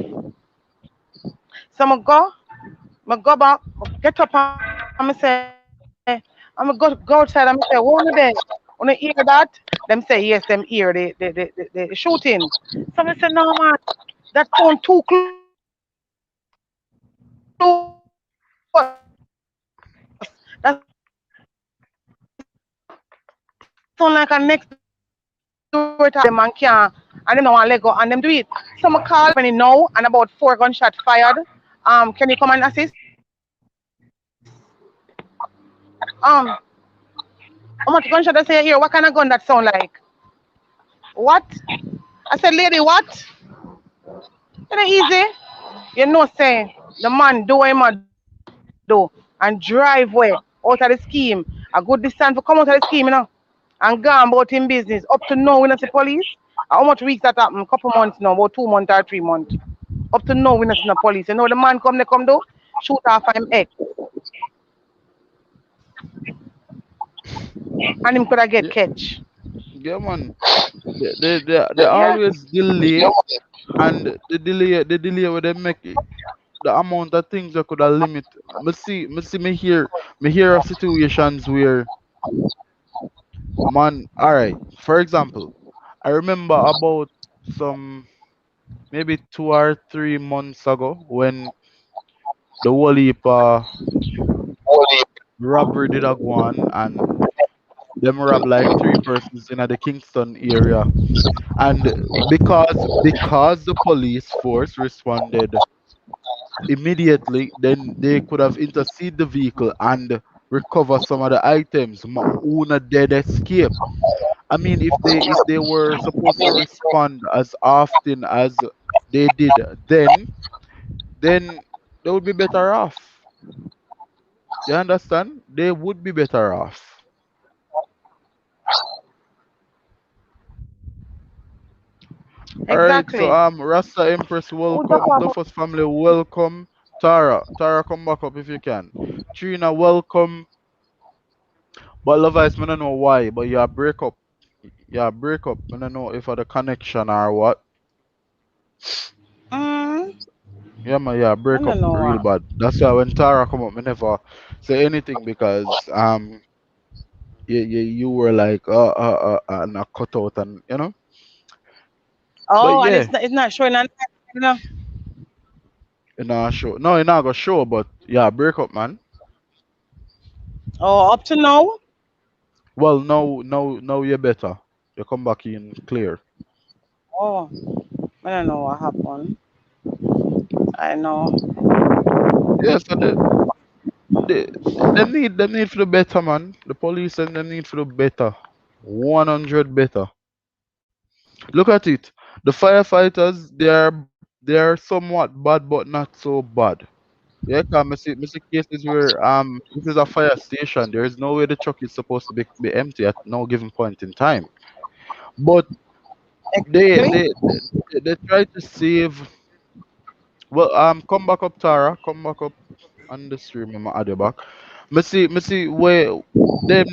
So I go back, get up and I say, go outside and I say, who on there? Wanna hear that? Them say yes, them hear the shooting. So I said, no man, that sound too close. That sound like a next door attack. Them man can't and them don't want let go and them do it. So I call the police when it now and about 4 gunshot fired. Can you come and assist? Um, how much gunshot I say here? What kind of gun that sound like? What? I said, lady, what? It ain't easy. You know, say the man do what he must do and drive way out of the scheme. A good distance to come out of the scheme, and go on about him business. Up to now, we not see police. How much weeks that happen? Couple months now, about 2 months or 3 months. Up to now, we not see no police. You know the man come, they come do shoot off him ex, and him could have get Yeah, catch. yeah, man. they Yeah. always delay, and the delay where they make it, the amount of things that could have limit. Me hear of situations where, man, all right. For example, I remember about some maybe 2 or 3 months ago when the whole heap robbery did a go on, and them rob like 3 persons in the Kingston area. And because the police force responded immediately, then they could have interceded the vehicle and recover some of the items. Una dead escape. I mean, if they were supposed to respond as often as they did, then they would be better off. You understand? They would be better off. All right, so Exactly. Rasta Empress, Who just welcome. have Duffus family, welcome. Tara, come back up if you can. Trina, welcome. But love is, I don't know why, but you break up. Yeah, break up. I don't know if the connection or what. mm, Yeah, man, yeah, I break up don't know real what. bad. That's why when Tara come up, I never say anything because you were like and a cut out, and But Oh, and yeah, it's not showing on, you know. in our show. No, in our show, but yeah, break up, man. Oh, up to now. Well, no, you're better. You come back in clear. Oh, I don't know what happened. I know. Yeah, so they, them need for the better, man. The police and them need for the better. 100 better. Look at it. The firefighters, they are somewhat bad, but not so bad. Yeah, cause I see cases where this is a fire station. There is no way the truck is supposed to be empty at no given point in time. But they Exactly. they they try to save. Well, come back up, Tara. Come back up on the stream. I'm add you back. Me see where them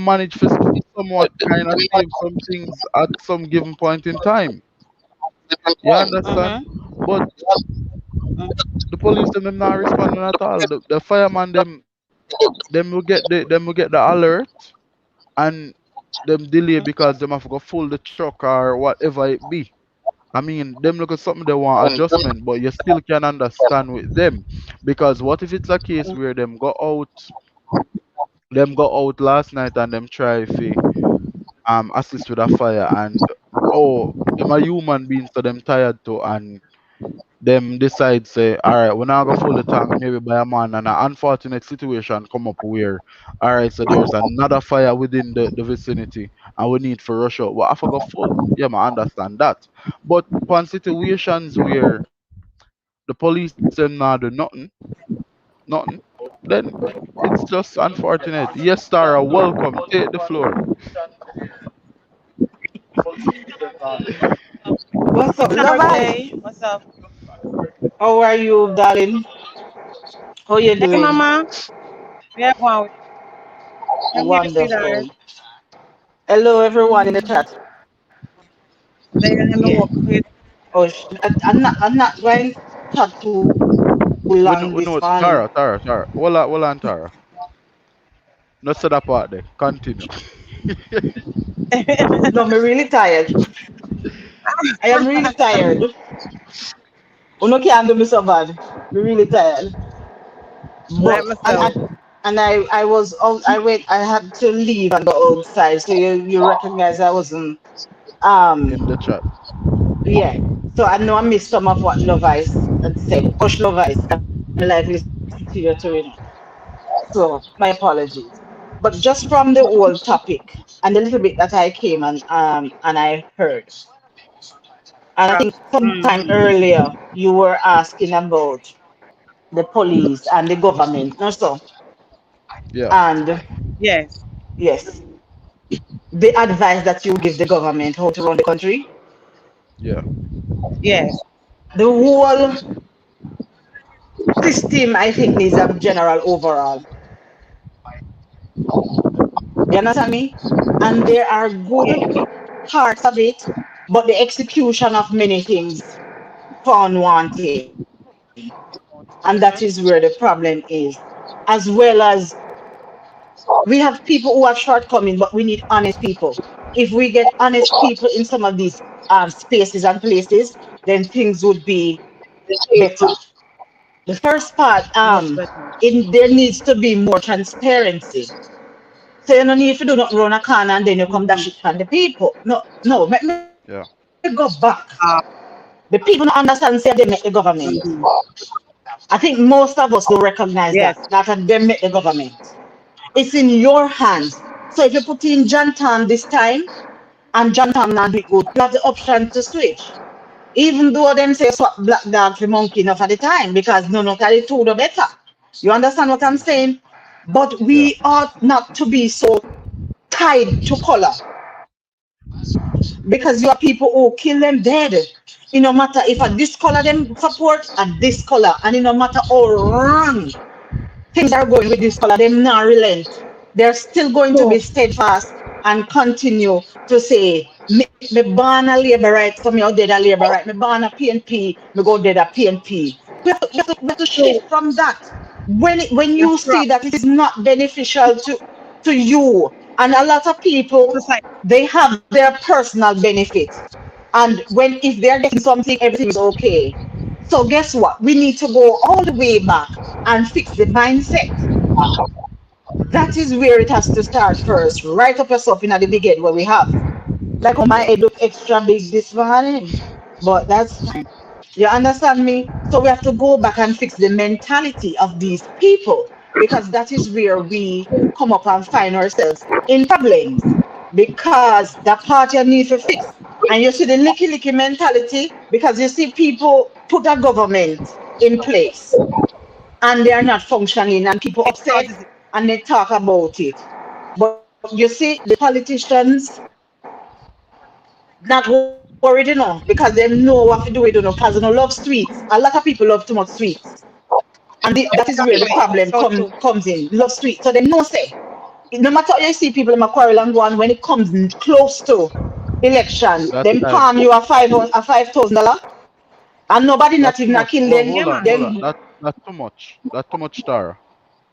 manage to somewhat kind of save some things at some given point in time. You understand? Mhm. But the police them not responding at all. The fireman them will get the alert, and them delay because them have to go full the truck or whatever it be. I mean, them look at something they want adjustment, but you still can understand with them, because what if it's a case where them go out last night and them try to assist with a fire, and them a human being, so them tired too, and them decide say, all right, we're not gonna full the tank maybe by a man, and an unfortunate situation come up where, all right, so there's another fire within the vicinity and we need for rush out. Well, I forgot full. Yeah, I understand that. But upon situations where the police them not do nothing, then it's just unfortunate. Yes, Tara, welcome. Take the floor. What's up, love eyes? Saturday. What's up? How are you, darling? How you Hey, doing? mama. Yeah, go. I'm here, sweetheart. Wonderful. Hello, everyone in the Mm-hmm. chat. They don't know Yeah. what with. Oh, I'm not going to talk too long this morning. We know Tara. Hold on, Tara. Not say that part there. Continue. No, I'm really tired. I am really tired. Uno can't do me so bad. I'm really tired. Like But myself. and I was out. I had to leave and go outside. So you recognize I wasn't. Um. In the chat. Yeah. So I know I missed some of what Love Ice had said. Hush, Love Ice. I like listen to you too, So my apologies. But just from the old topic and the little bit that I came and I heard, and I think sometime Mm-hmm. earlier you were asking about the police and the government, no so. Yeah, And Yes. yes, the advice that you give the government how to run the country, yeah, Yes. the whole system I think needs a general overall. You understand me? And there are good Yes. parts of it, but the execution of many things found wanting. And that is where the problem is. As well as we have people who have shortcomings, but we need honest people. If we get honest people in some of these spaces and places, then things would be better. The first part, Much better. there needs to be more transparency. So you don't need to do not run a can and then you come dash Mm-hmm. it on the people. No, no, let me go back. The Uh, people don't understand say they make the government. mm-hmm. I think most of us don't recognize Yes. that they make the government. It's in your hands. So if you put in John Tom this time and John Tom not do it good, you have the option to switch. Even though them say swap black dog for monkey enough at the time because none of the two the better. You understand what I'm saying? But Yeah. we ought not to be so tied to color because you have people who kill them dead. It no matter if a this color them support and this color, and it no matter how wrong things are going with this color, them not relent. They're still going to So, be steadfast and continue to say, me born a labor right, so me out dead a labor right. Me born a PNP, me go dead a PNP. We have to so shift from that. When that's you crap. see that it is not beneficial to you, and a lot of people, Society. they have their personal benefit. And when if they're getting something, everything is okay. So guess what? We need to go all the way back and fix the mindset. That is where it has to start first. Right up yourself in at the beginning where we have. Like oh my Yeah. head look extra big this morning. But that's fine. You understand me? So we have to go back and fix the mentality of these people because that is where we come up and find ourselves in problems because that part you need to fix. And you see the licky mentality because you see people put a government in place and they are not functioning and people It upset causes it. and they talk about it. But you see the politicians not worried enough because they know what to do with enough because they love sweets. A lot of people love too much sweets. And that is where the Exactly. problem So true. comes in. Love sweets. So they know say no matter how you see people in a quarrel and go on when it comes close to election, That them time. palm you a $5,000 and nobody That's not too even a much. kill Hold, them. Yeah, hold on, man. hold on. Them That's too much. That's too much, Tara.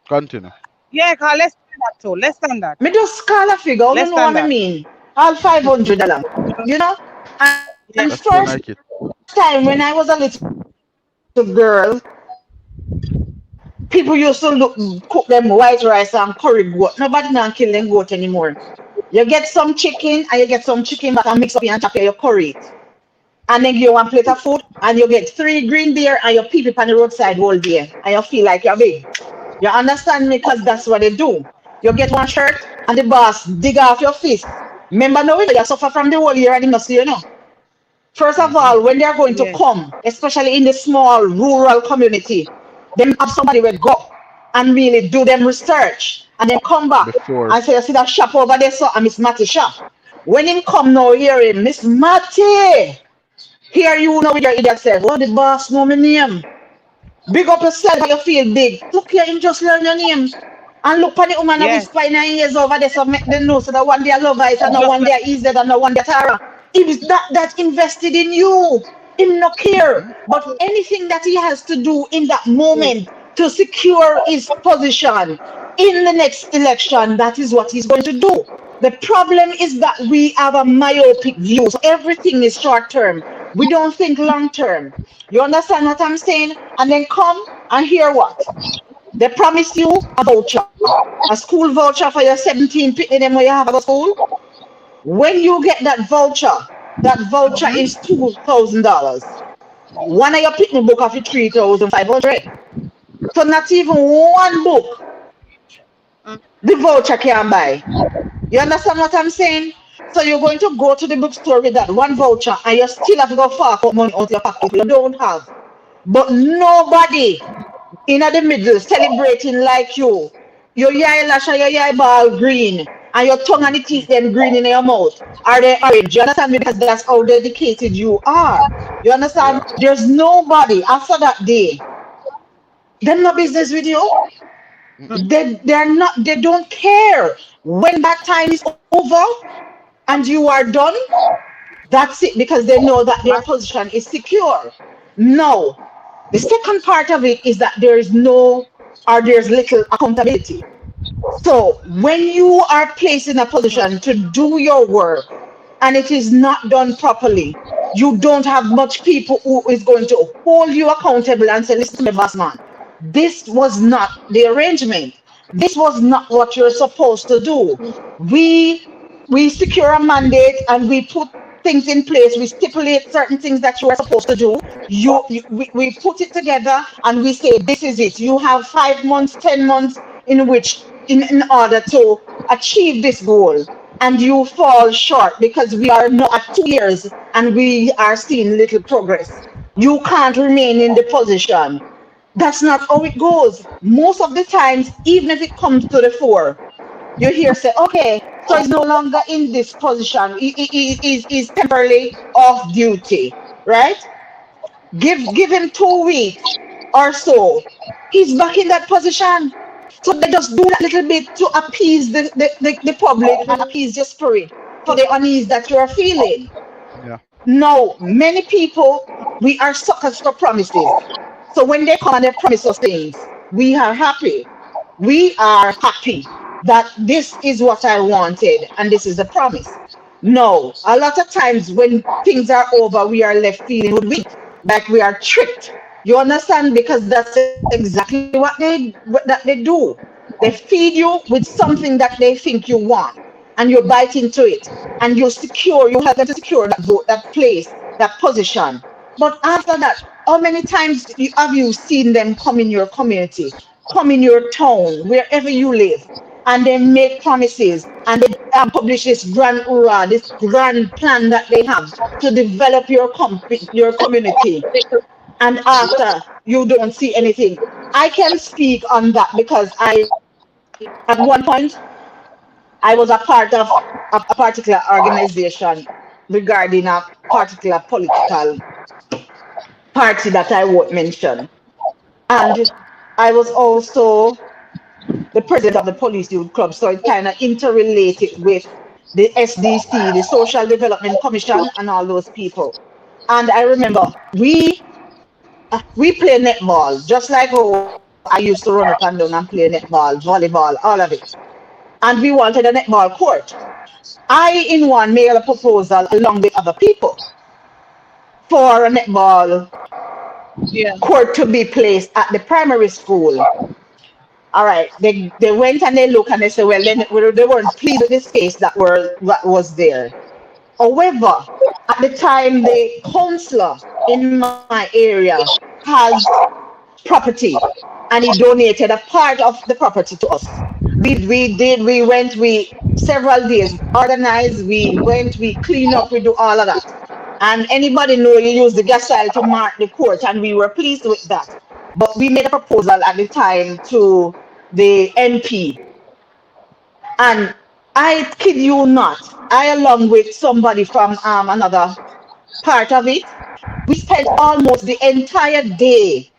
Continue. Yeah, cause less than that too. Less than that. me just call a figure, I don't Less know than what I that. mean. All $500. You know? And Yeah. first That's too time like when it. I was a little girl, people used to look, cook them white rice and curry goat. Nobody now kill them goat anymore. You get some chicken and you get some chicken back and mix up in and chop it, you curry it. And then give you one plate of food and you get three green beer and you peep it on the roadside all day and you feel like you're big. You understand me? Because that's what they do. You get one shirt and the boss dig off your fist. Remember now you suffer from the whole year and you must see, you know. First of Mm-hmm. all, when they're going to Yes. come, especially in the small rural community, them have somebody will go and really do them research and then come back Before. and say, you see that shop over there, so and Miss Matty shop. When him come now, hear him, Miss Matty, here you know with your idiot self. Oh, the boss know my name. Big up yourself how you feel big. Look here, him just learn your name. And look on the woman that Yes. whisper in her ears over there so make them know so that one day I love her is and no Just one like day easy and no one day Tara. It is that invested in you. Him not care. Mm-hmm. But anything that he has to do in that it. moment to secure his position in the next election, that is what he's going to do. The problem is that we have a myopic view. So everything is short term. We don't think long term. You understand what I'm saying? And then come and hear what? They promise you a voucher, a school voucher for your 17 pitney them where you have a school. When you get that voucher Mm-hmm. is $2,000. One of your pitney book of your 3,500. So not even one book the voucher can buy. You understand what I'm saying? So you're going to go to the bookstore with that one voucher and you still have to go fork out money out of your pocket you don't have. But nobody in the middle celebrating like you. Your eyelash and your eyeball green and your tongue and the teeth them green in your mouth. Are they orange? You understand me? Because that's how dedicated you are. You Yeah. understand? There's nobody after that day. Them no business with you. Mm-mm. Mm-hmm. They're not they don't care when that time is over and you are done, that's it, because they know that their position is secure. No, the second part of it is that there is no, or there's little accountability. So when you are placed in a position to do your work and it is not done properly, you don't have much people who is going to hold you accountable and say, listen to me, boss man, this was not the arrangement. This was not what you're supposed to do. We secure a mandate and we put things in place. We stipulate certain things that you are supposed to do. We put it together and we say, this is it. You have 5 months, 10 months in which in order to achieve this goal, and you fall short because we are now at 2 years and we are seeing little progress. You can't remain in the position. That's not how it goes. Most of the times, even if it comes to the fore, you hear say, okay, so he's no longer in this position. He's temporarily off duty, right? Give him 2 weeks or so. He's back in that position. So they just do that little bit to appease the public and appease your spirit for the unease that you're feeling. Yeah. No, many people, we are suckers for promises. So when they come and they promise us things, we are happy. We are happy that this is what I wanted and this is a promise. No, a lot of times when things are over, we are left feeling hoodwinked, like we are tricked. You understand? Because that's exactly what they do. They feed you with something that they think you want, and you bite into it, and you help them to secure that vote, that place, that position. But after that, how many times have you seen them come in your community, come in your town, wherever you live, and they make promises and they publish this grand hurrah, this grand plan that they have to develop your community, and after you don't see anything. I can speak on that because I, at one point, I was a part of a particular organization regarding a particular political party that I won't mention. And I was also the president of the Police Youth Club, so it kind of interrelated with the SDC, the Social Development Commission, and all those people. And I remember we play netball, just like how I used to run up and down and play netball, volleyball, all of it. And we wanted a netball court. I, in one, made a proposal along with other people for a netball Yeah. court to be placed at the primary school. All right, they went and they looked and they said, well, then they weren't pleased with the space that was there. However, at the time, the counselor in my area has property, and he donated a part of the property to us. We went, we several days organized, we went, we clean up, we do all of that. And anybody know you use the gas oil to mark the court, and we were pleased with that. But we made a proposal at the time to the MP, and I kid you not, I along with somebody from another part of it, we spent almost the entire day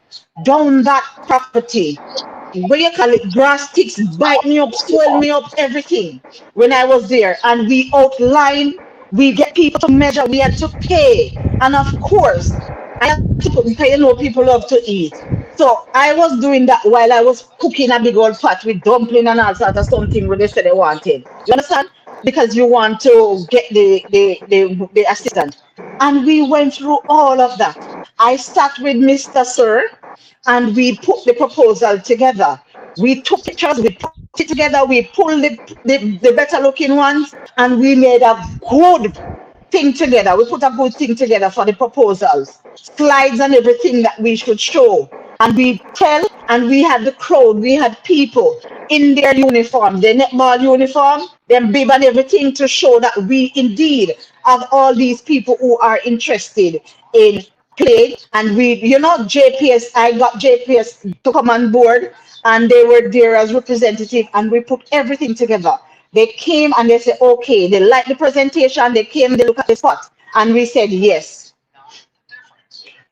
down that property. What do you call it? Grass sticks bite me up, swell me up, everything when I was there. And we outline, we get people to measure, we had to pay. And of course, I had to pay, people love to eat. So I was doing that while I was cooking a big old pot with dumpling and all sorts of something when they said they wanted. You understand? Because you want to get the assistant. And we went through all of that. I sat with Mr. Sir and we put the proposal together. We took pictures, we put it together, we pulled the better looking ones, and we made a good thing together. We put a good thing together for the proposals, slides and everything that we should show. And we tell, and we had the crowd, we had people in their uniform, their netball uniform, their bib and everything to show that we indeed have all these people who are interested in playing. And we, JPS, I got JPS to come on board, and they were there as representative, and we put everything together. They came and they said, okay, they liked the presentation, they came, they look at the spot, and we said yes.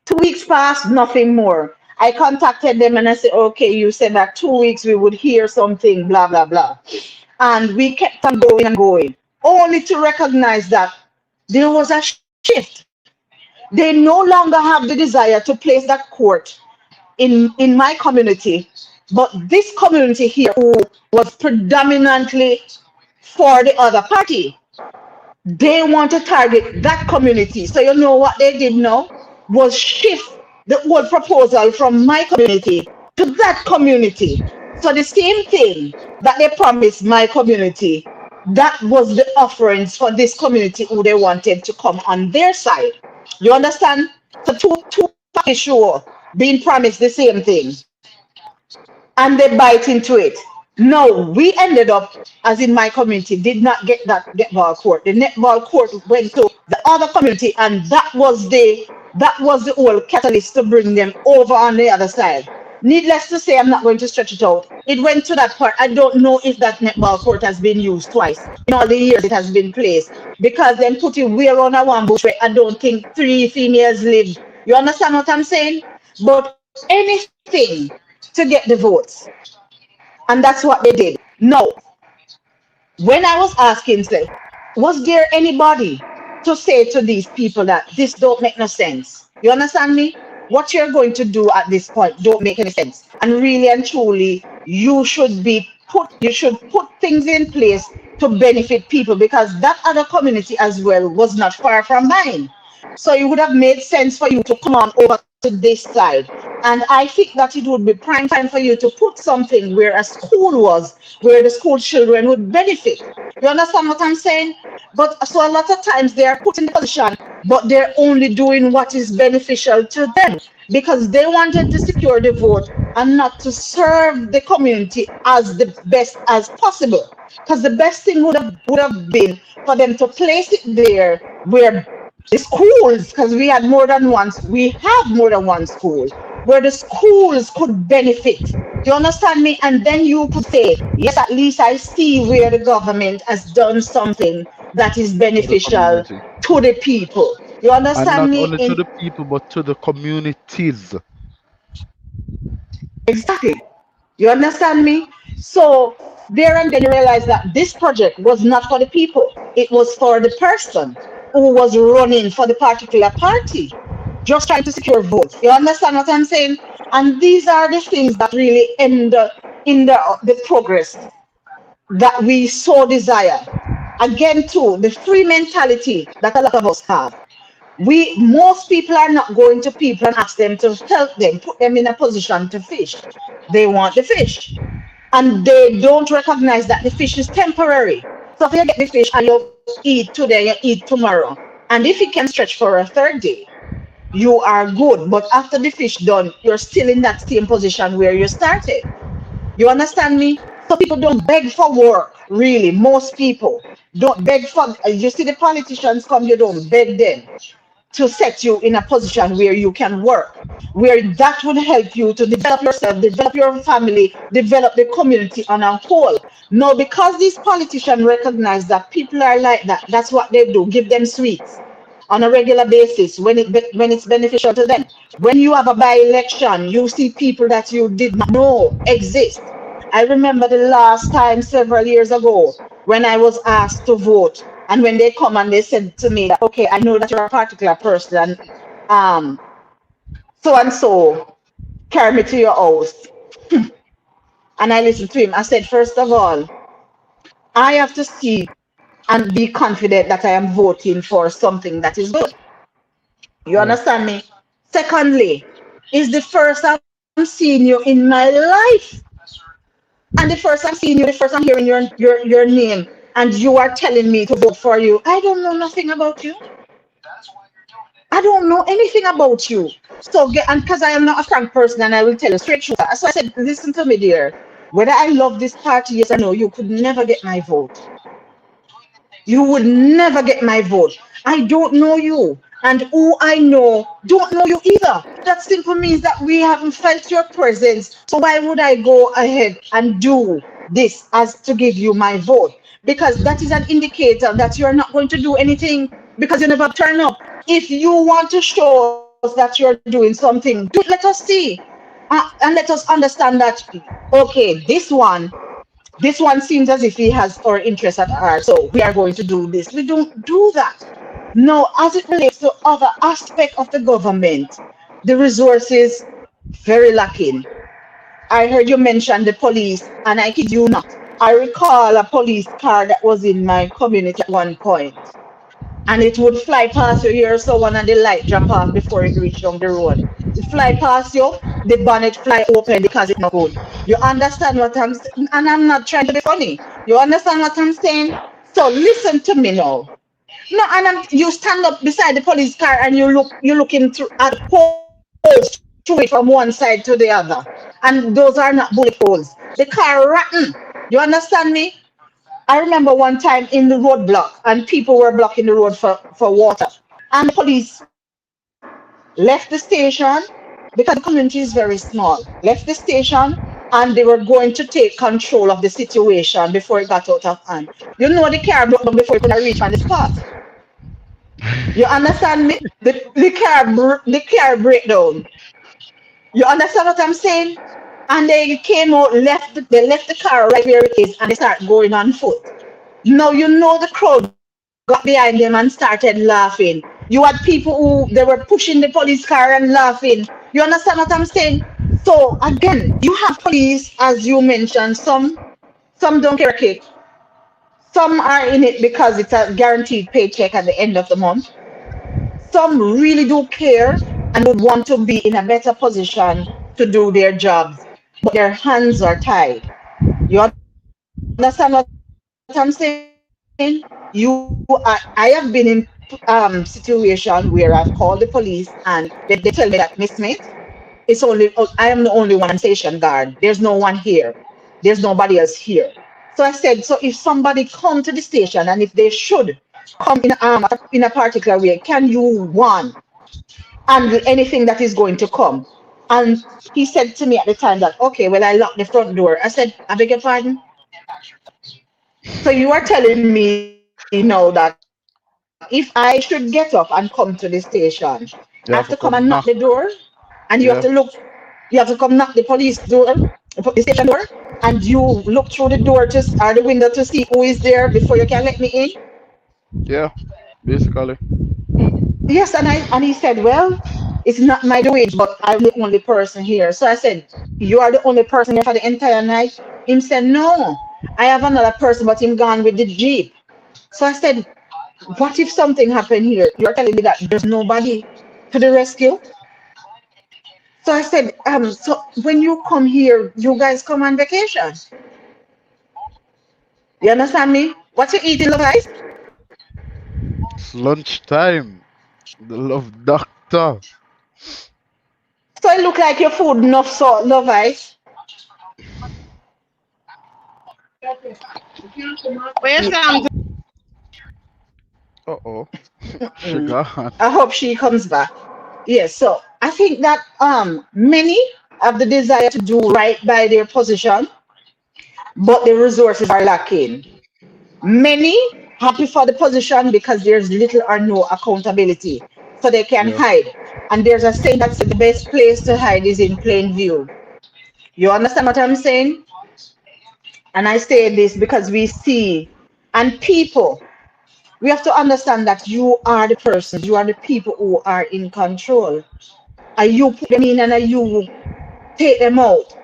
2 weeks passed, nothing more. I contacted them and I said, okay, you said that 2 weeks we would hear something, blah, blah, blah. And we kept on going and going. only to recognize that there was a shift. They no longer have the desire to place that court in my community, but this community here was predominantly for the other party. They want to target that community. So you know what they did now was shift the whole proposal from my community to that community. So the same thing that they promised my community, that was the offerings for this community who they wanted to come on their side. You understand? So two parties sure being promised the same thing and they bite into it. No, we ended up, as in my community, did not get that netball court. The netball court went to the other community, and that was the whole catalyst to bring them over on the other side. Needless to say, I'm not going to stretch it out. It went to that part. I don't know if that netball court has been used twice in all the years it has been placed because then put it way around a one bush where I don't think three females live. You understand what I'm saying? But anything to get the votes. And that's what they did. Now, when I was asking, say, was there anybody to say to these people that this don't make no sense? You understand me? What you're going to do at this point don't make any sense. And really and truly, you should put things in place to benefit people because that other community as well was not far from mine. So it would have made sense for you to come on over to this side. And I think that it would be prime time for you to put something where a school was, where the school children would benefit. You understand what I'm saying? But so a lot of times they are put in the position, but they're only doing what is beneficial to them because they wanted to secure the vote and not to serve the community as the best as possible. Because the best thing would have been for them to place it there where the schools, because we have more than one school, where the schools could benefit. You understand me? And then you could say, yes, at least I see where the government has done something that is to the beneficial community. to the people. You And understand not me? only to the people, but to the communities. Exactly. You understand me? So there and then you realize that this project was not for the people. It was for the person who was running for the particular party, just trying to secure votes. You understand what I'm saying? And these are the things that really end in the progress that we so desire. Again, too, the free mentality that a lot of us have. Most people are not going to people and ask them to help them, put them in a position to fish. They want the fish. And they don't recognize that the fish is temporary. So if you get the fish and you eat today, you eat tomorrow. And if it can stretch for a third day, you are good. But after the fish done, you're still in that same position where you started. You understand me? So people don't beg for work, really. Most people don't beg for. You see the politicians come, you don't beg them to set you in a position where you can work, where that would help you to develop yourself, develop your family, develop the community on a whole. No, because these politicians recognize that people are like that, that's what they do. Give them sweets on a regular basis when it's beneficial to them. When you have a by-election, you see people that you did not know exist. I remember the last time several years ago when I was asked to vote, and when they come and they said to me that, okay, I know that you're a particular person, and so and so carry me to your house. And I listened to him. I said, first of all, I have to see and be confident that I am voting for something that is good. You Yeah. understand me? Secondly, is the first I'm seeing you in my life. And the first I'm seeing you, the first I'm hearing your name, and you are telling me to vote for you. I don't know nothing about you. I don't know anything about you. So, and because I am not a frank person, and I will tell you straight through. So I said, listen to me, dear. Whether I love this party, yes or no, you could never get my vote. You would never get my vote. I don't know you. And who I know don't know you either. That simply means that we haven't felt your presence. So why would I go ahead and do this as to give you my vote? Because that is an indicator that you're not going to do anything because you never turn up. If you want to show us that you're doing something, do it. Let us see. And let us understand that, okay, this one This one seems as if he has our interest at heart, so we are going to do this. We don't do that. No, as it relates to other aspect of the government, the resources very lacking. I heard you mention the police, and I kid you not. I recall a police car that was in my community at one point, and it would fly past you here, so one and the light drop off before it reached down the road. It fly past you, the bonnet fly open because it's not good. You understand what I'm saying? And I'm not trying to be funny. You understand what I'm saying? So listen to me now. No, and you stand up beside the police car and you're looking through at holes through it from one side to the other. And those are not bullet holes. The car rotten. You understand me? I remember one time in the roadblock and people were blocking the road for water. And the police left the station because the community is very small. Left the station and they were going to take control of the situation before it got out of hand. You know the car broke down before it could reach on the spot. You understand me? The car breakdown. You understand what I'm saying? And they came out, they left the car right where it is, and they start going on foot. Now you know the crowd got behind them and started laughing. You had people who they were pushing the police car and laughing. You understand what I'm saying? So again, you have police, as you mentioned, some don't care a kick. Some are in it because it's a guaranteed paycheck at the end of the month. Some really do care and would want to be in a better position to do their jobs, but their hands are tied. You understand what I'm saying? I have been in situation where I've called the police and they tell me that Miss Smith, I am the only one on station guard. There's no one here. There's nobody else here. So I said, so if somebody come to the station and if they should come in a particular way, can you warn and anything that is going to come? And he said to me at the time that, okay, well, I locked the front door. I said, I beg your pardon. So you are telling me now that if I should get up and come to the station, I have to come and knock the door, You have to and come knock. you have to look, Yeah, you have to come knock the station door, and you look through the door to or the window to see who is there before you can let me in. yeah, basically. Yes, and he said, well, it's not my doing, but I'm the only person here. So I said, you are the only person here for the entire night. Him said, no, I have another person, but him gone with the jeep. So I said, what if something happened here? You're telling me that there's nobody to the rescue? So I said, so when you come here, you guys come on vacation. You understand me? What you eating, love ice? It's lunchtime. The love doctor. So it look like your food enough salt, love ice. Where you say I'm Uh oh. Mm. Sugar. I hope she comes back. Yes, so I think that many have the desire to do right by their position, but the resources are lacking. Many happy for the position because there's little or no accountability, so they can Yeah. hide. And there's a saying that says the best place to hide is in plain view. You understand what I'm saying? And I say this because we see, and people, we have to understand that you are the persons, you are the people who are in control. Are you put them in and are you take them out?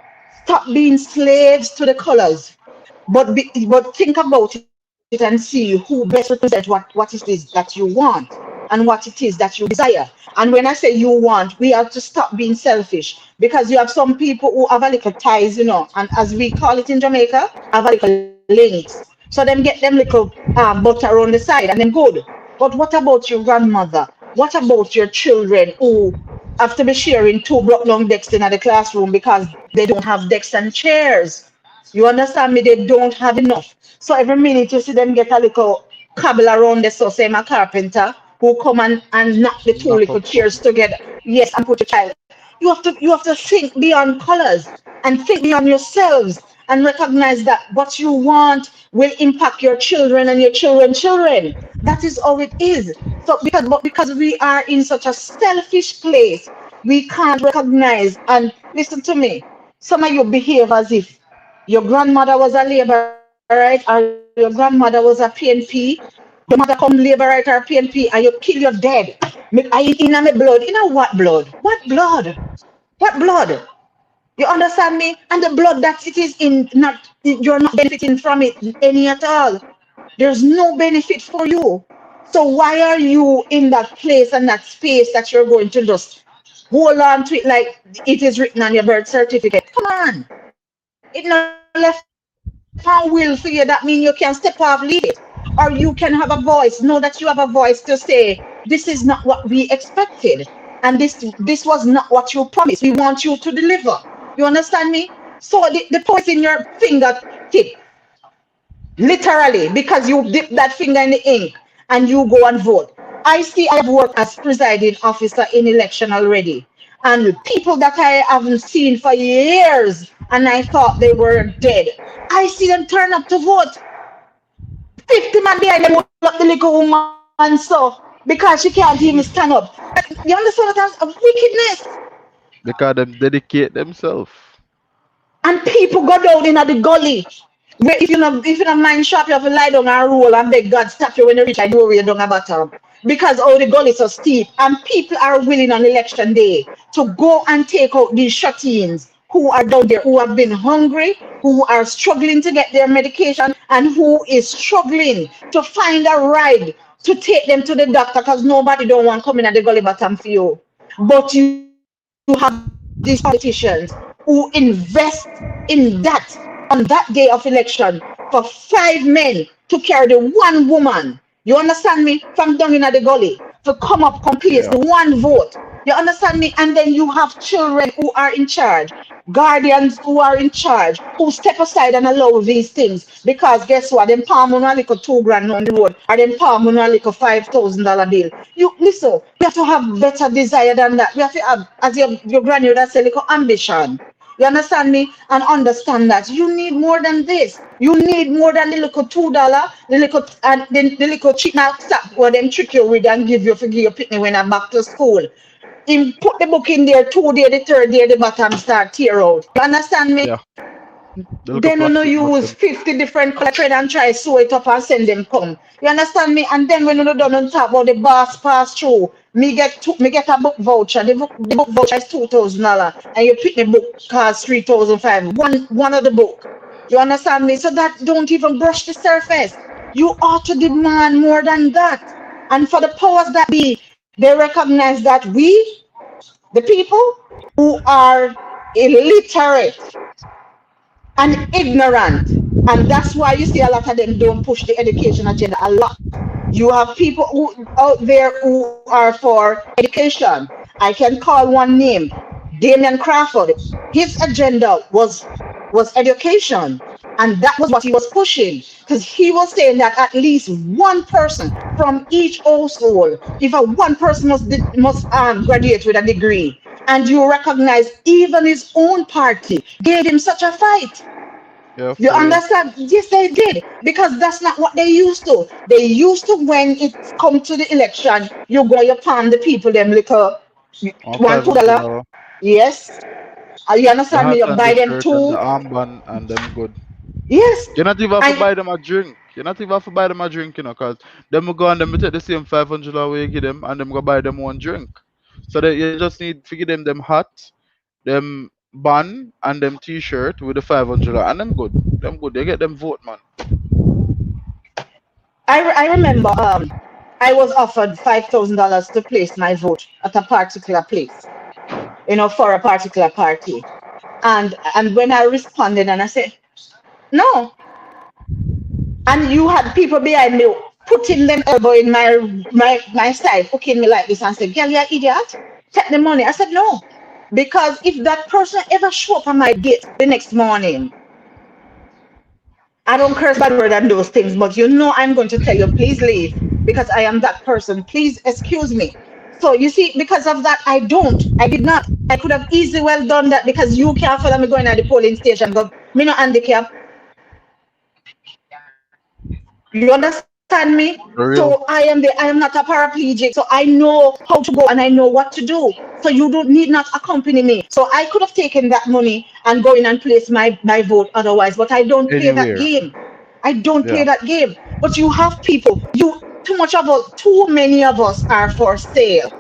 Stop being slaves to the colors. But think about it and see who best represent what it is that you want and what it is that you desire. And when I say you want, we have to stop being selfish because you have some people who have a little ties, and as we call it in Jamaica, have a little links. So them get them little butter on the side and then good. But what about your grandmother? What about your children who have to be sharing two block long desks in the classroom because they don't have desks and chairs? You understand me? They don't have enough. So every minute you see them get a little cobble around the so say my carpenter who come and knock the two Knock little up chairs something. together. Yes, and put your child. You have to think beyond colors and think beyond yourselves and recognize that what you want will impact your children and your children's children. That is how it is. So because we are in such a selfish place, we can't recognize and listen to me. Some of you behave as if Your grandmother was a laborite or your grandmother was a PNP, your mother come laborite or PNP and you kill your dead. I in my blood. You know what blood? What blood? What blood? You understand me? And the blood that it is in, not you're not benefiting from it any at all. There's no benefit for you. So why are you in that place and that space that you're going to just hold on to it like it is written on your birth certificate? Come on. It not left on will for you. That means you can step off, leave it. Or you can have a voice. Know that you have a voice to say, this is not what we expected. And this was not what you promised. We want you to deliver. You understand me? So the power is in your fingertip, literally, because you dip that finger in the ink and you go and vote. I have worked as presiding officer in election already, and people that I haven't seen for years, and I thought they were dead. I see them turn up to vote. 50 man behind them hold up the little woman so because she can't even stand up. You understand what I'm wickedness? Because them dedicate themselves. And people go down in the gully. Where if you don't mind shop, you have to lie down and roll and beg God stop you when you reach a doorway down a bottom. Because all the gully is so steep. And people are willing on election day to go and take out these shut-ins who are down there, who have been hungry, who are struggling to get their medication, and who is struggling to find a ride to take them to the doctor because nobody don't want coming at the gully bottom for you. But you have these politicians who invest in that on that day of election for 5 men to carry the one woman. You understand me? From down in the gully to come up, come place the Yeah. one vote. You understand me? And then you have children who are in charge, guardians who are in charge, who step aside and allow these things. Because guess what? Them palm on a little 2 grand on the road, or them palm on a little $5,000 bill. You listen, we have to have better desire than that. We have to have, as your granny would say, little ambition. You understand me? And understand that you need more than this. You need more than the little $2, the little and the little cheap knapsack where them trick you with and give you for give your picnic when I'm back to school. Him put the book in there 2 day, the third day the bottom start tear out. You understand me? Yeah. The little Then you know plastic use button. 50 different color thread and try sew it up and send them come. You understand me? And then when you done on top about the boss pass through, me get a book voucher. The book voucher is $2,000 and you pick the book cost 3,500. One of the book. You understand me? So that don't even brush the surface. You ought to demand more than that. And for the powers that be, they recognize that we, the people who are illiterate and ignorant. And that's why you see a lot of them don't push the education agenda a lot. You have people who out there who are for education. I can call one name, Damian Crawford. His agenda was education. And that was what he was pushing. Because he was saying that at least one person from each household, if a one person must graduate with a degree, and you recognize even his own party gave him such a fight. Yeah, You for real. understand? Yes, they did. Because that's not what they used to. They used to, when it come to the election, you go, you palm the people, them little On one, $2. $500. Yes. You The understand me? hat You and the buy them shirt and the two. armband and them good. Yes. You not even have to And buy them a drink. You not even have to buy them a drink, cause them will go and them will take the same $500 you give them and them go buy them one drink. So that you just need to give them hat, them bun and them t-shirt with the $500 and them good. Them good. They get them vote, man. I remember I was offered $5,000 to place my vote at a particular place, for a particular party. And when I responded and I said, no, and you had people behind me putting them elbow in my side, hooking me like this and said, girl, you're idiot. Take the money. I said, no. Because if that person ever show up on my gate the next morning, I don't curse bad word and those things, but I'm going to tell you, please leave because I am that person. Please excuse me. So you see, because of that, I don't. I did not. I could have easily well done that because you can't follow me going at the polling station. Go, me no handicap. You understand me? For So real. I am not a paraplegic. So I know how to go and I know what to do. So you don't need not accompany me. So I could have taken that money and go in and place my vote otherwise. But I don't play that Anywhere. game. I don't play Yeah. that game. But you have people, too many of us are for sale.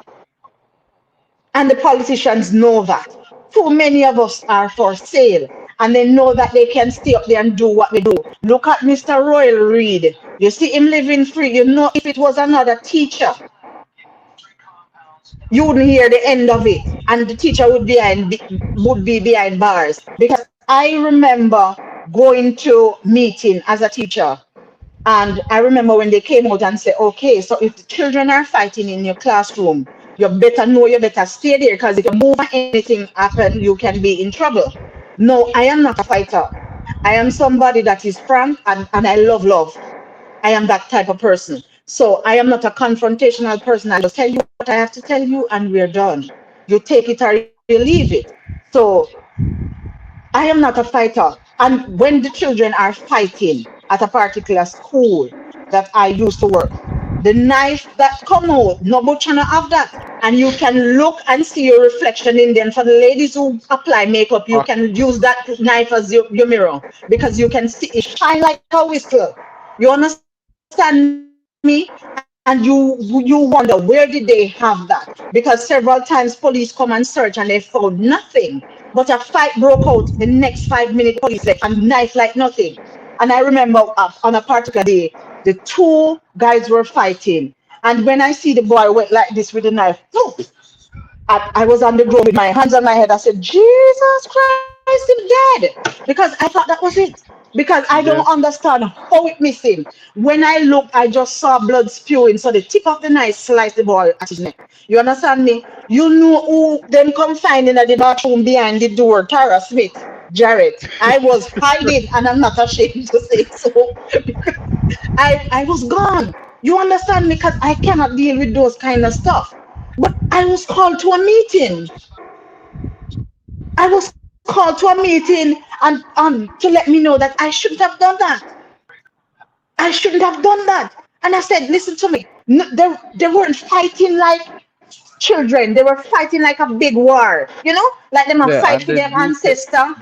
And the politicians know that. Too many of us are for sale. And they know that they can stay up there and do what they do. Look at Mr. Royal Reed. You see him living free. You know, if it was another teacher, you wouldn't hear the end of it. And the teacher would be behind bars. Because I remember going to meeting as a teacher. And I remember when they came out and said, okay, so if the children are fighting in your classroom, you better stay there because if you move and anything happen, you can be in trouble. No, I am not a fighter. I am somebody that is frank and I love love. I am that type of person. So I am not a confrontational person. I just tell you what I have to tell you and we're done. You take it or you leave it. So I am not a fighter. And when the children are fighting at a particular school that I used to work, the knife that come out, no butcher no have that. And you can look and see your reflection in them. For the ladies who apply makeup, you Fact. can use that knife as your mirror because you can see it shine like a whistle. You understand me? And you wonder where did they have that? Because several times police come and search and they found nothing. But a fight broke out the next 5 minutes, police left and knife like nothing. And I remember on a particular day, the two guys were fighting. And when I see the boy went like this with the knife, poof, I was on the ground with my hands on my head. I said, Jesus Christ, I'm dead. Because I thought that was it. Because I don't There. understand how it missing. When I looked, I just saw blood spewing. So the tip of the knife sliced the ball at his neck. You understand me? You know who them confined in the bathroom behind the door, Tara Smith, Jarrett. I was hiding and I'm not ashamed to say so. Because I was gone. You understand me? Because I cannot deal with those kind of stuff. But I was called to a meeting. I was called to a meeting and to let me know that I shouldn't have done that. I shouldn't have done that. And I said, listen to me. No, they weren't fighting like children. They were fighting like a big war. You know, like them a Yeah, fight and for then their ancestor.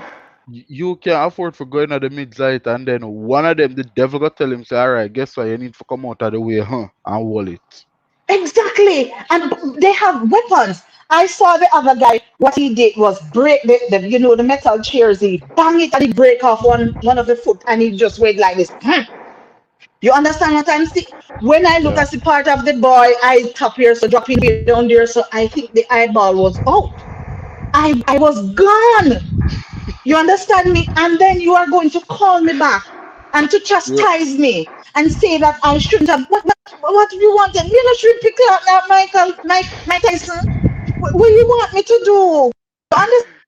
you can afford for going at the midnight, and then one of them, the devil, go tell him, say, all right, guess what? You need to come out of the way, huh? And wall it. Exactly. And they have weapons. I saw the other guy, what he did was break the metal chairs. He bang it and he break off one of the foot and he just went like this. You understand what I'm saying? When I look Yeah. at the part of the boy, I top here, so dropping way down there, so I think the eyeball was out. I was gone. You understand me? And then you are going to call me back and to Yeah. chastise me and say that I shouldn't have. What do you want? You know, should pick up that Mike Tyson. What do you want me to do? You understand me?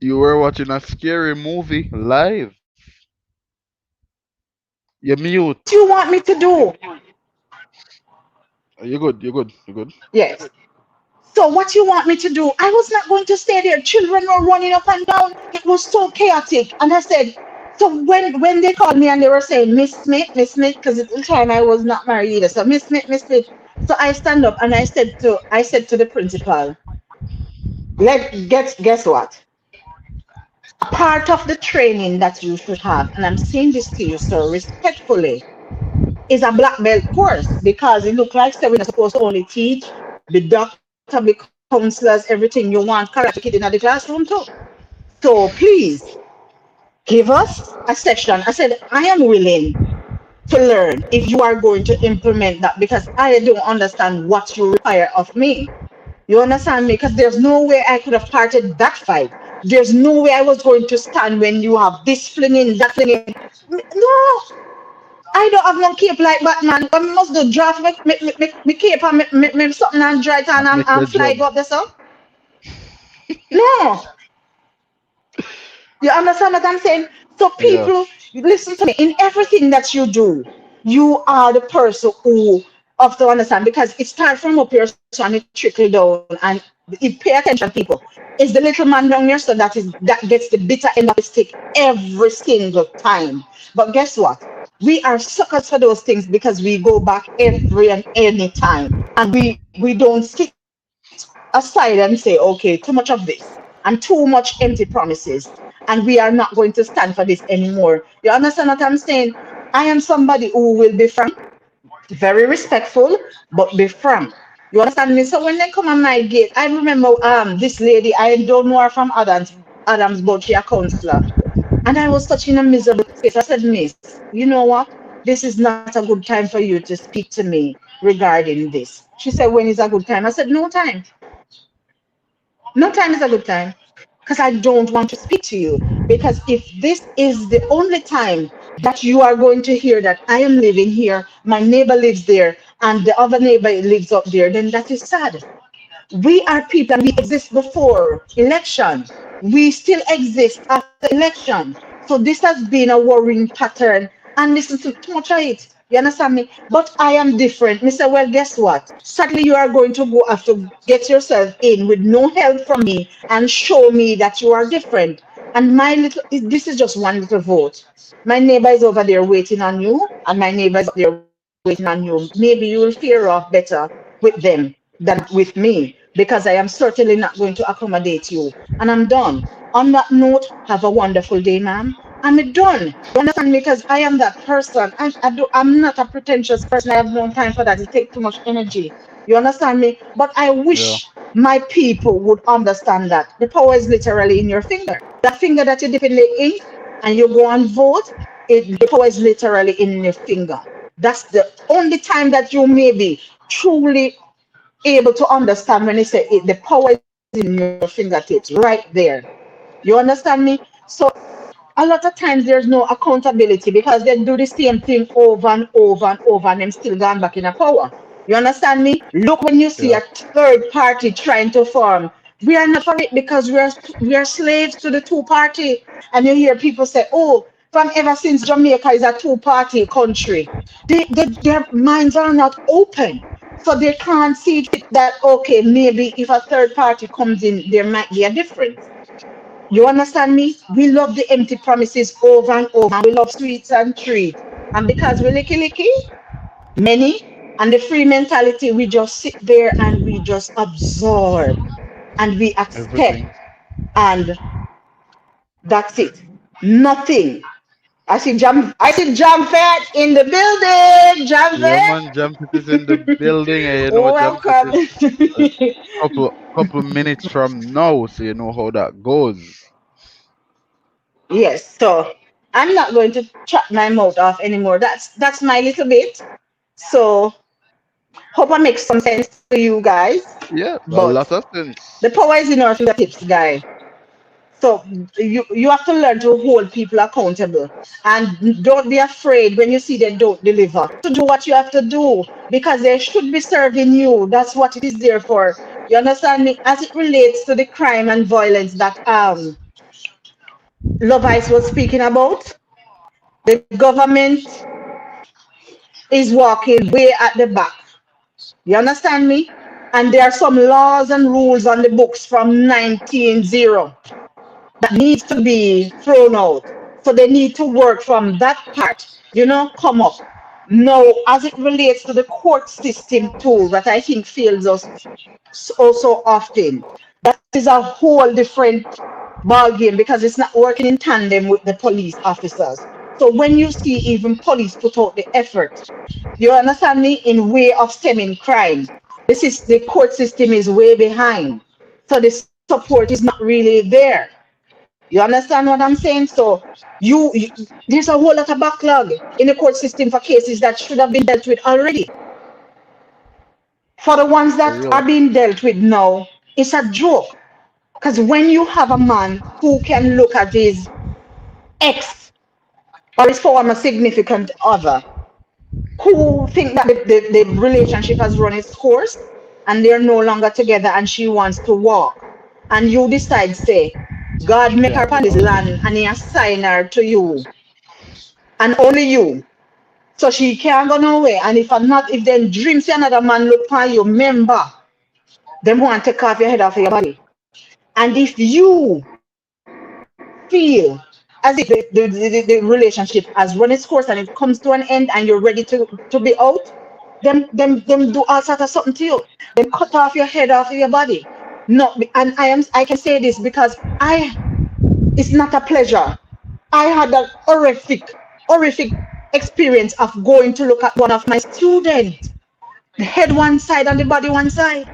You were watching a scary movie live. You What mute. you want me to do? You good, you good, you good. Yes. So what you want me to do? I was not going to stay there. Children were running up and down. It was so chaotic. And I said, so when they called me and they were saying Miss Smith, because at the time I was not married either. So Miss Smith. So I stand up and I said to the principal, guess what? A part of the training that you should have, and I'm saying this to you, sir, respectfully, is a black belt course because it looks like so we're not supposed to only teach, be doctor, be counselors, everything you want, karate kid in the classroom too. So please give us a session. I said, I am willing to learn if you are going to implement that because I don't understand what you require of me. You understand me? Because there's no way I could have parted that fight. There's no way I was going to stand when you have this flinging, that flinging. No, I don't have no cape like Batman. But I must do draft me cape and me something and dry it And make and you fly jump. go up there, so. No, you understand what I'm saying? So Yeah. people, listen to me. In everything that you do, you are the person who have to understand because it starts from up here so and it trickle down. And if pay attention, people, it's the little man down here so that gets the bitter end of the stick every single time. But guess what? We are suckers for those things because we go back every and any time, and we don't sit aside and say, okay, too much of this. and too much empty promises. And we are not going to stand for this anymore. You understand what I'm saying? I am somebody who will be frank, very respectful, but be frank. You understand me? So when they come on my gate, I remember this lady, I don't know her from Adams, but she a counselor. And I was such in a miserable space. I said, Miss, you know what? This is not a good time for you to speak to me regarding this. She said, when is a good time? I said, no time. No time is a good time. Because I don't want to speak to you. Because if this is the only time that you are going to hear that I am living here, my neighbor lives there, and the other neighbor lives up there, then that is sad. We are people and we exist before election. We still exist after election. So this has been a worrying pattern and listen to too much of it. You understand me? But I am different. Mister, well, guess what? Sadly, you are going to go have to get yourself in with no help from me and show me that you are different. And my little, this is just one little vote. My neighbor is over there waiting on you, and my neighbor is up there waiting on you. Maybe you will fare off better with them than with me because I am certainly not going to accommodate you. And I'm done. On that note, have a wonderful day, ma'am. I'm done. You understand me? Because I am that person. I'm not a pretentious person. I have no time for that. It takes too much energy. You understand me? But I Yeah. wish my people would understand that the power is literally in your finger. That finger that you dip in the ink and you go and vote, the power is literally in your finger. That's the only time that you may be truly able to understand when they say it, the power is in your fingertips right there. You understand me? So a lot of times there's no accountability because they do the same thing over and over and over and them still gone back in a power. You understand me? Look when you see Yeah. a third party trying to form. We are not for it because we are slaves to the two party. And you hear people say, oh, from ever since Jamaica is a two-party country, their minds are not open. So they can't see it that okay, maybe if a third party comes in, there might be a difference. You understand me? We love the empty promises over and over. We love sweets and treats. And because we licky licky, many, and the free mentality, we just sit there and we just absorb and we accept. Everything. And that's it. Nothing. I see Jam Fat in the building. Jam Yeah, Fat. man. Jump it is in the building, and you know, jump it is Welcome. a couple minutes from now, so you know how that goes. Yes, so I'm not going to chat my mouth off anymore. That's my little bit. So hope I make some sense to you guys. Yeah, a But lot of sense. the power is in our fingertips, guy. So you have to learn to hold people accountable and don't be afraid when you see they don't deliver. To do what you have to do because they should be serving you. That's what it is there for. You understand me? As it relates to the crime and violence that Love Ice was speaking about, the government is walking way at the back. You understand me? And there are some laws and rules on the books from 1900 that needs to be thrown out. So they need to work from that part, come up. Now, as it relates to the court system tool that I think fails us also often, that is a whole different ball game because it's not working in tandem with the police officers. So when you see even police put out the effort, you understand me, in way of stemming crime, the court system is way behind. So the support is not really there. You understand what I'm saying? So there's a whole lot of backlog in the court system for cases that should have been dealt with already. For the ones For that real. are being dealt with now, it's a joke. Because when you have a man who can look at his ex or his former significant other, who think that the relationship has run its course and they're no longer together and she wants to walk, and you decide, say, God She make her can't upon get this out. land and he assign her to you and only you. So she can't go nowhere. And if them dreams another man look for you, remember, them want to take off your head off your body. And if you feel as if the relationship has run its course and it comes to an end and you're ready to be out, them do all sort of something to you. Them cut off your head off of your body. No, and I can say this because it's not a pleasure. I had an horrific experience of going to look at one of my students, the head one side and the body one side.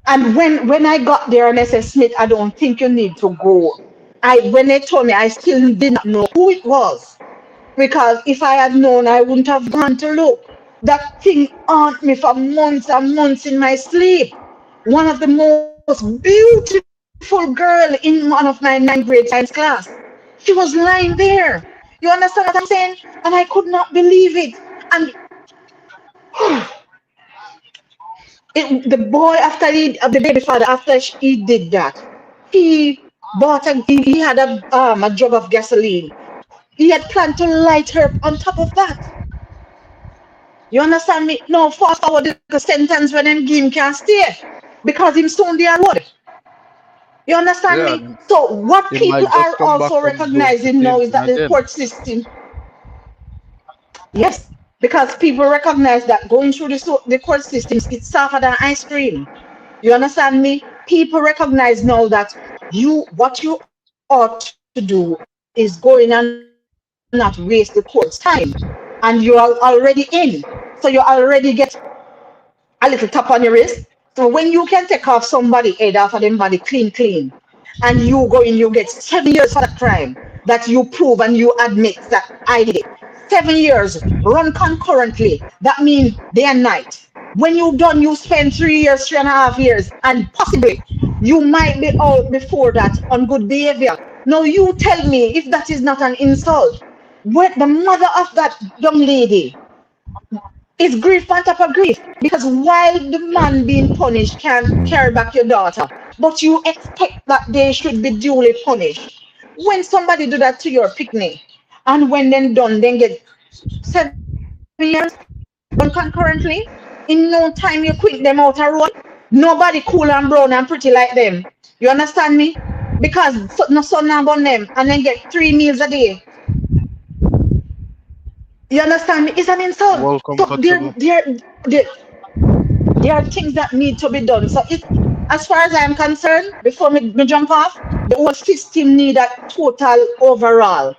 And when I got there and they said, Smith, I don't think you need to go. When they told me, I still did not know who it was. Because if I had known, I wouldn't have gone to look. That thing haunted me for months and months in my sleep. One of the most beautiful girl in one of my ninth grade science class. She was lying there. You understand what I'm saying? And I could not believe it. And the boy, after the baby father, after he did that, he he had a jug of gasoline. He had planned to light her on top of that. You understand me? No, fast forward the sentence when him give him can't stay because him soon there road. You understand Yeah, me? So what he people might just are come back also and do the recognizing now same is thing that the again. court system, yes, because people recognize that going through the court systems, it's softer than ice cream. You understand me? People recognize now that what you ought to do is go in and not waste the court's time. And you are already in. So you already get a little tap on your wrist. So when you can take off somebody head off of them body clean, and you go in, you get 7 years for that crime that you prove and you admit that I did it. 7 years run concurrently. That means day and night. When you done, you spend 3 years, 3.5 years, and possibly you might be out before that on good behavior. Now you tell me if that is not an insult. What the mother of that young lady it's grief on top of grief because while the man being punished can carry back your daughter, but you expect that they should be duly punished. When somebody do that to your picnic, and when then done, then get 7 years run concurrently. In no time you quit them out a road. Nobody cool and brown and pretty like them. You understand me? Because no sun now burn them and then get 3 meals a day. You understand me? It's an insult. Welcome, So touchable. there, there are things that need to be done. So as far as I'm concerned, before me jump off, the whole system need a total overall.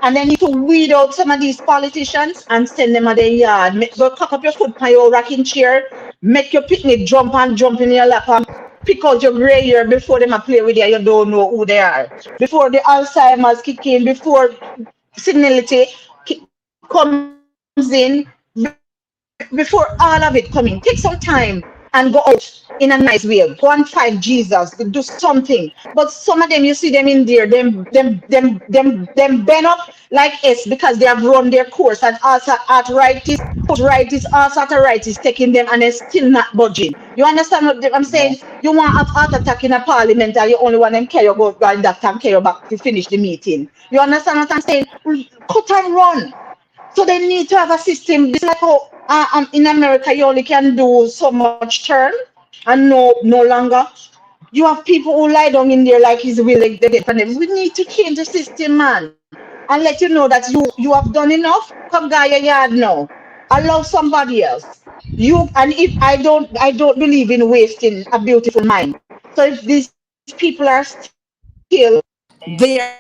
And they need to weed out some of these politicians and send them at their yard. Go cock up your foot on your rocking chair, make your picnic jump and jump in your lap and pick out your grey hair before them a play with you. You don't know who they are. Before the Alzheimer's kick in, before senility comes in, before all of it coming. Take some time and go out in a nice way. Go and find Jesus, do something. But some of them, you see them in there, them bend up like S because they have run their course and also arthritis taking them and they're still not budging. You understand what I'm saying? No, You want to have heart attack in a parliament and you only want them carry you go and that and carry you back to finish the meeting. You understand what I'm saying? Cut and run. So they need to have a system. This is like how in America you only can do so much term and no longer. You have people who lie down in there like his will they get from them. We need to change the system, man, and let you know that you have done enough. Come guy your yard now. Allow somebody else. You and if I don't believe in wasting a beautiful mind. So if these people are still there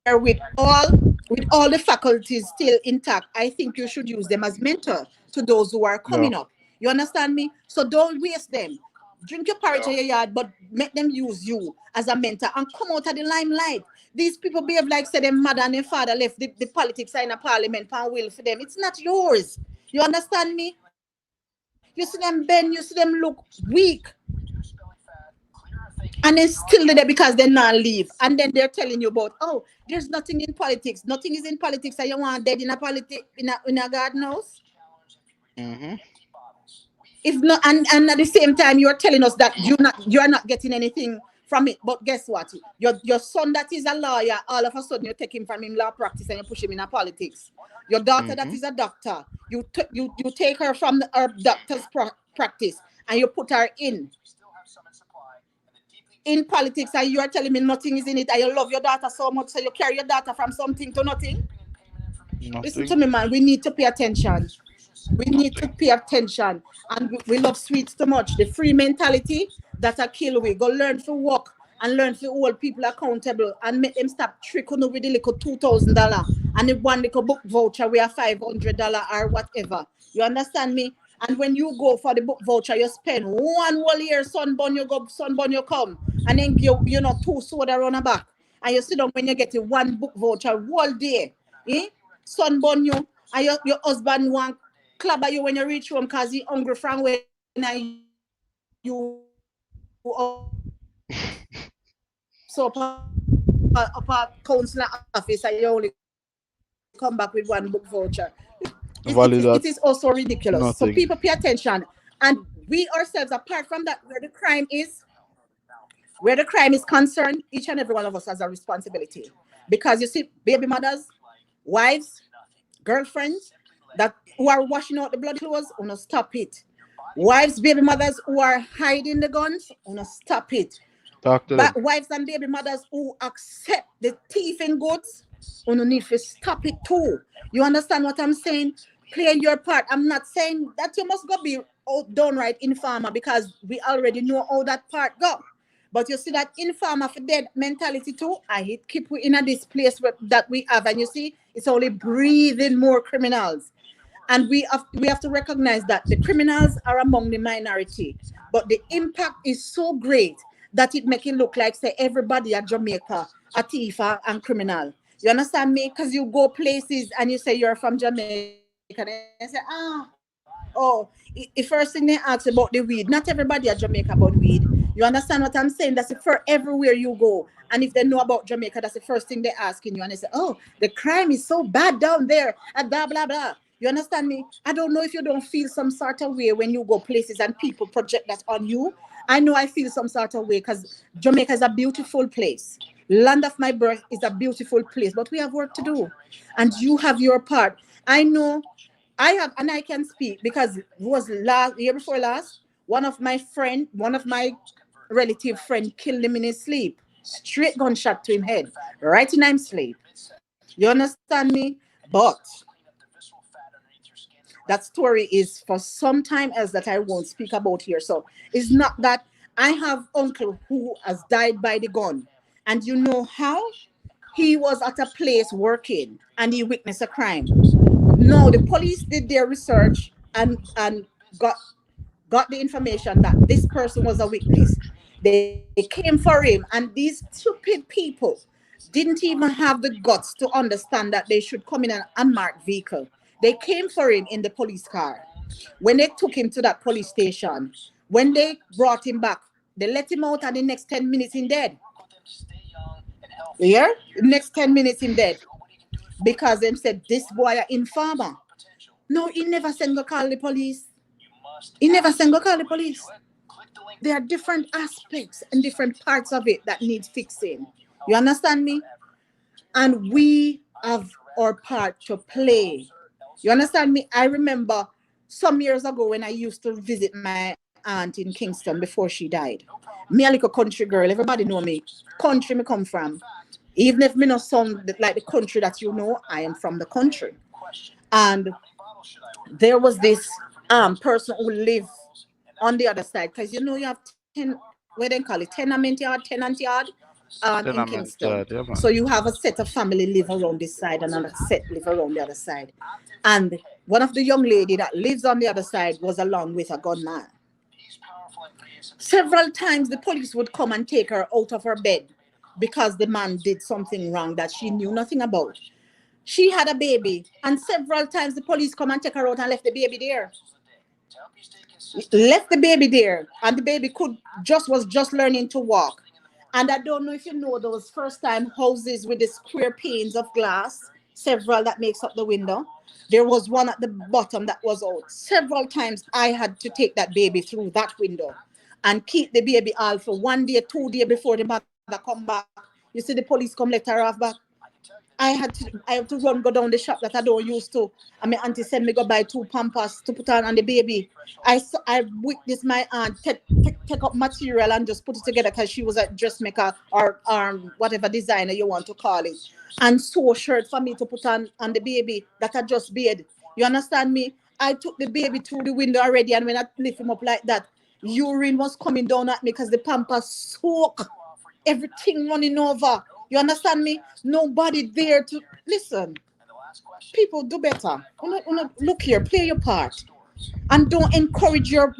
with all the faculties still intact, I think you should use them as mentor to those who are coming up. You yeah, understand me? So don't waste them. Drink your porridge in your yard, but make them use you as a mentor and come out of the limelight. These people behave like say their mother and their father left the politics in a parliament and will for them. It's not yours. You understand me? You see them bend, you see them look weak, and then still there because they're not leave. And then they're telling you about, oh, there's nothing in politics. Nothing is in politics, and you want dead in a in a garden house. hmm, If not, and at the same time you're telling us that you're not getting anything from it. But guess what? Your son that is a lawyer, all of a sudden you take him from him law practice and you push him in a politics. Your daughter that hmm. is a doctor, you take her from her doctor's practice and you put her in politics, and you are telling me nothing is in it, and you love your daughter so much, so you carry your daughter from something to nothing. Listen Nothing. to me, man. We need to pay attention. We need to pay attention. And we love sweets too much. The free mentality that a kill we. Go learn to walk and learn to hold people accountable and make them stop tricking with the little $2,000 and the one little book voucher we are $500 or whatever. You understand me? And when you go for the book voucher, you spend one whole year sunburn, you go sunburn, you come, and then you know two soda around the back. And you sit down when you get a one book voucher whole day. Eh? Sunburn you, and your husband want clabber you when you reach home because he hungry from when you so up a council office and you only come back with one book voucher. It is Value also that ridiculous. So people pay nothing. attention. And we ourselves, apart from that, where the crime is concerned, each and every one of us has a responsibility. Because you see, baby mothers, wives, girlfriends that who are washing out the bloody clothes, wanna stop it. Wives, baby mothers who are hiding the guns, wanna stop it. Talk to But them. wives and baby mothers who accept the thief in goods, you need to stop it too. You understand what I'm saying? Play your part. I'm not saying that you must go be downright informer because we already know how that part go. But you see that informer for dead mentality too. I hate keep we in a this place that we have, and you see it's only breathing more criminals. And we have to recognize that the criminals are among the minority, but the impact is so great that it make it look like say everybody at Jamaica a thief and criminal. You understand me? Because you go places and you say you're from Jamaica, and they say, the first thing they ask about the weed. Not everybody at Jamaica about weed. You understand what I'm saying? That's it for everywhere you go. And if they know about Jamaica, that's the first thing they're asking you. And they say, oh, the crime is so bad down there, and blah, blah, blah. You understand me? I don't know if you don't feel some sort of way when you go places and people project that on you. I know I feel some sort of way because Jamaica is a beautiful place. Land of my birth is a beautiful place, but we have work to do. And you have your part. I know I have, and I can speak because it was last year before last. One of my relative friend killed him in his sleep. Straight gunshot to him head, right in his sleep. You understand me? But that story is for some time else that I won't speak about here. So it's not that I have uncle who has died by the gun, and you know how he was at a place working and he witnessed a crime. No, the police did their research and got the information that this person was a witness. They came for him, and these stupid people didn't even have the guts to understand that they should come in an unmarked vehicle. They came for him in the police car. When they took him to that police station, when they brought him back, they let him out, and the next 10 minutes in dead. Yeah? The next 10 minutes in dead. Because them said this boy a informer. No, he never sent go call the police. He never sent go call the police. There are different aspects and different parts of it that need fixing. You understand me? And we have our part to play. You understand me? I remember some years ago when I used to visit my aunt in Kingston before she died. Me a little country girl, everybody know me. Country me come from. Even if me not sound like the country that you know, I am from the country. And there was this person who lived on the other side because you know you have 10 where they call it tenant yard in Tenement Kingston. yard, yeah, So man. you have a set of family live around this side and another set live around the other side. And one of the young lady that lives on the other side was along with a gunman. Several times the police would come and take her out of her bed because the man did something wrong that she knew nothing about. She had a baby, and several times the police come and take her out and left the baby there. Left the baby there, and the baby could just was just learning to walk. And I don't know if you know those first time houses with the square panes of glass, several that makes up the window. There was one at the bottom that was out. Several times I had to take that baby through that window and keep the baby all for 1 day, 2 day before the mother come back. You see the police come let her off back. I have to run go down the shop that I don't used to. And my auntie send me go buy two pampers to put on the baby. I witnessed my aunt take up material and just put it together because she was a dressmaker or whatever designer you want to call it. And sew shirt for me to put on the baby that I just made. You understand me? I took the baby through the window already, and when I lift him up like that, urine was coming down at me because the pampas soak, everything running over. You understand me? Nobody there to listen. People do better. Look here, play your part. And don't encourage your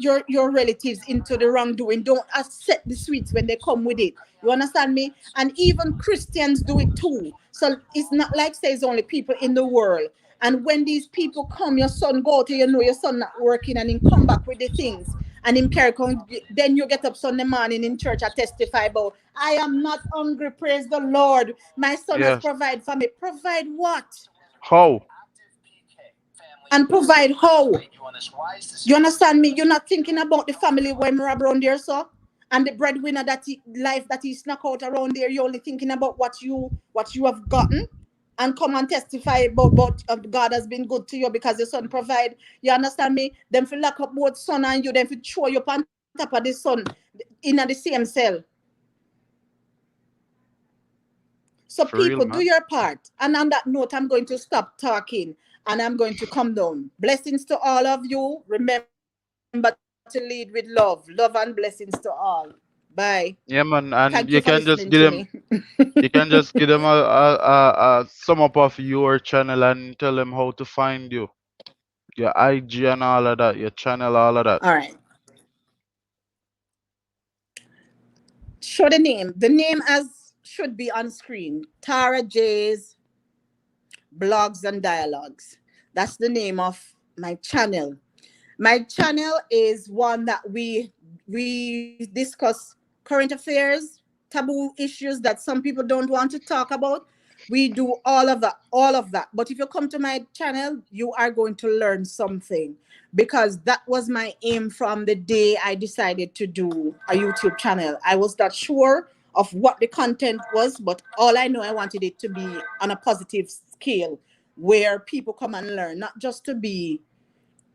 relatives into the wrongdoing. Don't accept the sweets when they come with it. You understand me? And even Christians do it too. So it's not like say it's only people in the world. And when these people come, your son go to, you know your son not working, and him come back with the things, and him carry come, then you get up Sunday morning in church and testify about, I am not hungry, praise the Lord. My son has Yes. provided for me. Provide what? How? And provide how? You understand me? You're not thinking about the family when we're around there, so, and the breadwinner life that he snuck out around there. You're only thinking about what you have gotten, and come and testify about God has been good to you because your son provide. You understand me? Them feel lock up both son and you. Them feel throw you up on top of the son in the same cell. So For real, people, do man. your part. And on that note, I'm going to stop talking and I'm going to come down. Blessings to all of you. Remember to lead with love. Love and blessings to all. Bye. Thank Yeah, you for man. listening And to me. you can just give them a sum up of your channel and tell them how to find you. Your IG and all of that, your channel, all of that. All right. Show the name. The name as should be on screen. Tara J's Blogs and Dialogues. That's the name of my channel. My channel is one that we discuss current affairs, taboo issues that some people don't want to talk about. We do all of that, all of that. But if you come to my channel, you are going to learn something, because that was my aim from the day I decided to do a YouTube channel. I was not sure of what the content was, but all I know, I wanted it to be on a positive scale where people come and learn, not just to be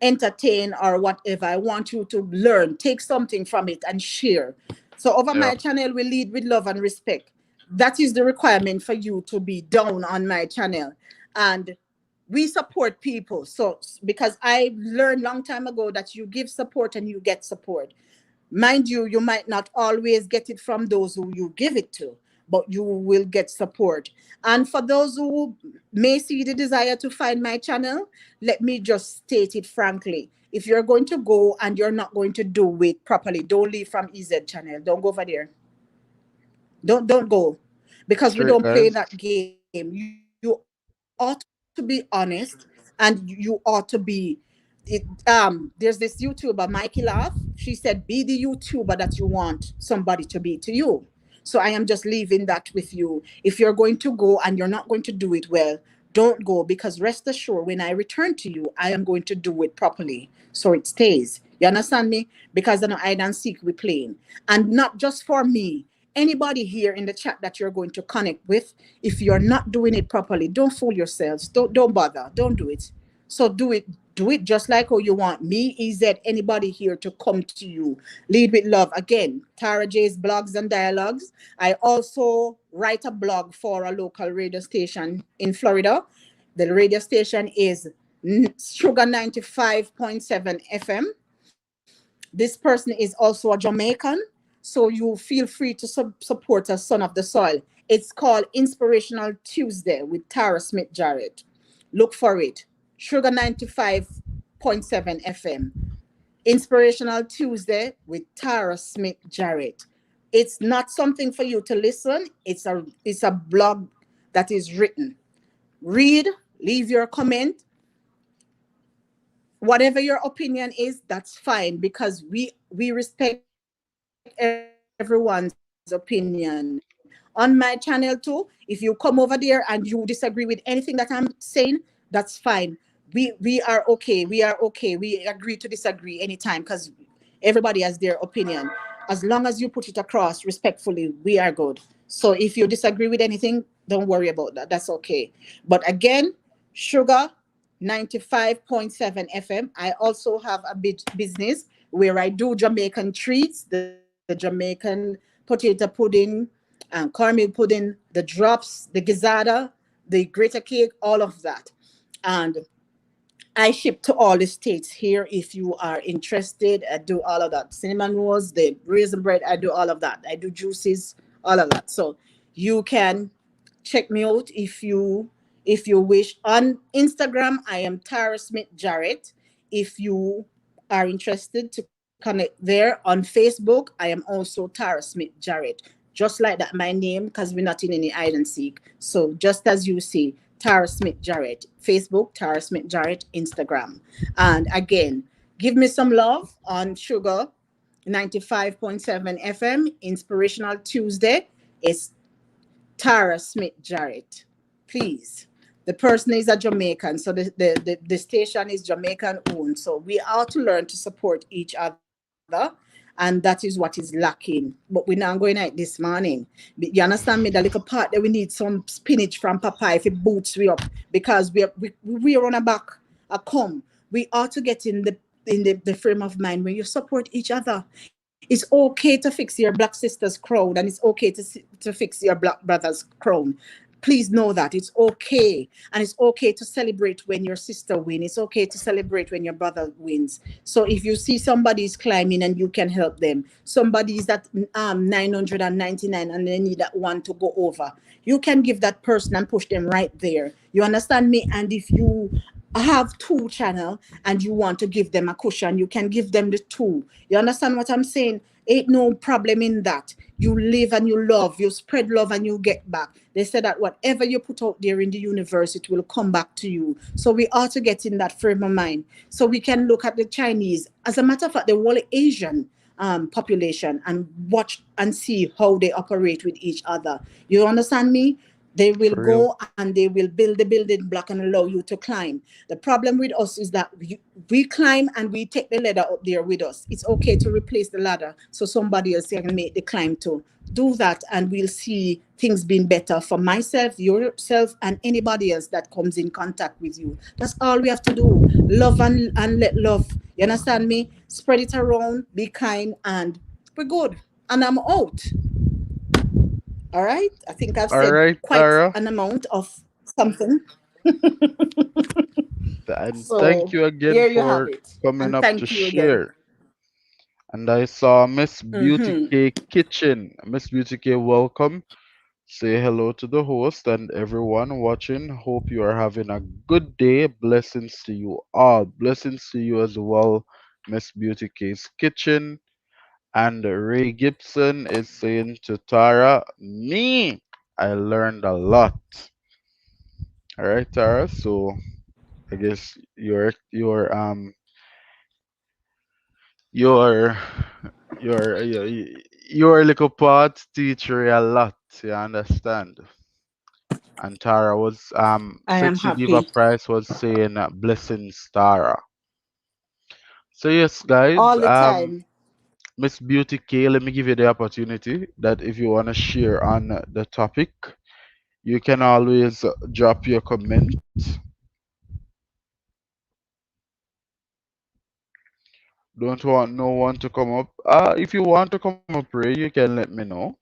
entertain or whatever. I want you to learn, take something from it and share. So over Yeah. my channel, we lead with love and respect. That is the requirement for you to be down on my channel. And we support people. So because I learned long time ago that you give support and you get support. Mind you, you might not always get it from those who you give it to, but you will get support. And for those who may see the desire to find my channel, let me just state it frankly. If you're going to go and you're not going to do it properly, don't leave from EZ channel. Don't go over there. Don't go, because we Straight don't play guys. that game. You ought to be honest, and you ought to be there's this YouTuber, Mikey Laugh. She said, be the YouTuber that you want somebody to be to you. So I am just leaving that with you. If you're going to go and you're not going to do it well, don't go, because rest assured, when I return to you, I am going to do it properly so it stays. You understand me? Because I know hide and seek we playing. And not just for me. Anybody here in the chat that you're going to connect with, if you're not doing it properly, don't fool yourselves. Don't bother. Don't do it. So do it just like how you want me. Is that anybody here to come to you? Lead with love. Again, Tara J's Blogs and Dialogues. I also write a blog for a local radio station in Florida. The radio station is Sugar 95.7 FM. This person is also a Jamaican, so you feel free to support a Son of the Soil. It's called Inspirational Tuesday with Tara Smith Jarrett. Look for it. Sugar 95.7 FM. Inspirational Tuesday with Tara Smith Jarrett. It's not something for you to listen. It's a blog that is written. Read, leave your comment, whatever your opinion is, that's fine, because we respect everyone's opinion. On my channel too, if you come over there and you disagree with anything that I'm saying, that's fine. We are okay. We agree to disagree anytime, because everybody has their opinion. As long as you put it across respectfully, we are good. So if you disagree with anything, don't worry about that. That's okay. But again, Sugar 95.7 FM. I also have a business where I do Jamaican treats, the Jamaican potato pudding, caramel pudding, the drops, the gizzada, the greater cake, all of that. And I ship to all the states here. If you are interested, I do all of that. Cinnamon rolls, the raisin bread, I do all of that. I do juices, all of that. So you can check me out if you wish. On Instagram, I am Tara Smith Jarrett. If you are interested to connect there. On Facebook, I am also Tara Smith Jarrett. Just like that, my name, because we're not in any hide and seek. So just as you see, Tara Smith Jarrett, Facebook, Tara Smith Jarrett, Instagram. And again, give me some love on Sugar 95.7 FM, Inspirational Tuesday. It's Tara Smith Jarrett. Please. The person is a Jamaican, so the station is Jamaican owned. So we are to learn to support each other, and that is what is lacking. But we're not going out this morning. You understand me? The little part that we need some spinach from Papa if it boots we up because we are on a back a come. We are to get in the frame of mind where you support each other. It's okay to fix your black sister's crown, and it's okay to fix your black brother's crown. Please know that it's okay, and it's okay to celebrate when your sister wins. It's okay to celebrate when your brother wins. So if you see somebody's climbing and you can help them, somebody's at 999 and they need that one to go over, you can give that person and push them right there. You understand me? And if you have two channel and you want to give them a cushion, you can give them the two. You understand what I'm saying? Ain't no problem in that. You live and you love, you spread love and you get back. They say that whatever you put out there in the universe, it will come back to you. So we ought to get in that frame of mind. So we can look at the Chinese. As a matter of fact, the whole Asian population and watch and see how they operate with each other. You understand me? They will For real. go and they will build the building block and allow you to climb. The problem with us is that we climb and we take the ladder up there with us. It's okay to replace the ladder so somebody else can make the climb too. Do that and we'll see things being better for myself, yourself, and anybody else that comes in contact with you. That's all we have to do. Love and let love. You understand me? Spread it around, be kind, and we're good. And I'm out. All right. I think I've All said right, quite Tara. an amount of something. And thank So you again here you have for it. coming And up to thank you again. share. And I saw Miss Beauty Mm-hmm. K Kitchen. Miss Beauty K, welcome. Say hello to the host and everyone watching. Hope you are having a good day. Blessings to you all. Blessings to you as well, Miss Beauty K's Kitchen. And Ray Gibson is saying to Tara, me, I learned a lot. All right, Tara. So I guess your your little part teach you a lot. You understand? And Tara was I am Sexy Diva happy Price was saying blessings Tara. So yes, guys, all the time. Miss Beauty K, let me give you the opportunity that if you want to share on the topic, you can always drop your comment. Don't want no one to come up. If you want to come up, Ray, you can let me know.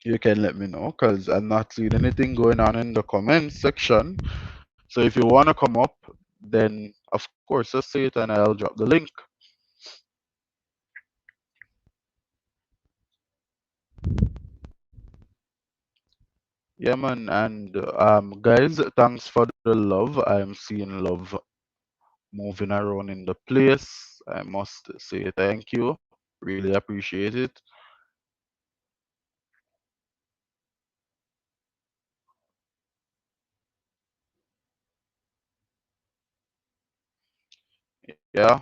You can let me know because I'm not seeing anything going on in the comment section. So if you want to come up, then of course just say it and I'll drop the link. Yeah, man. And guys, thanks for the love. I'm seeing love moving around in the place. I must say thank you. Really appreciate it. Yeah.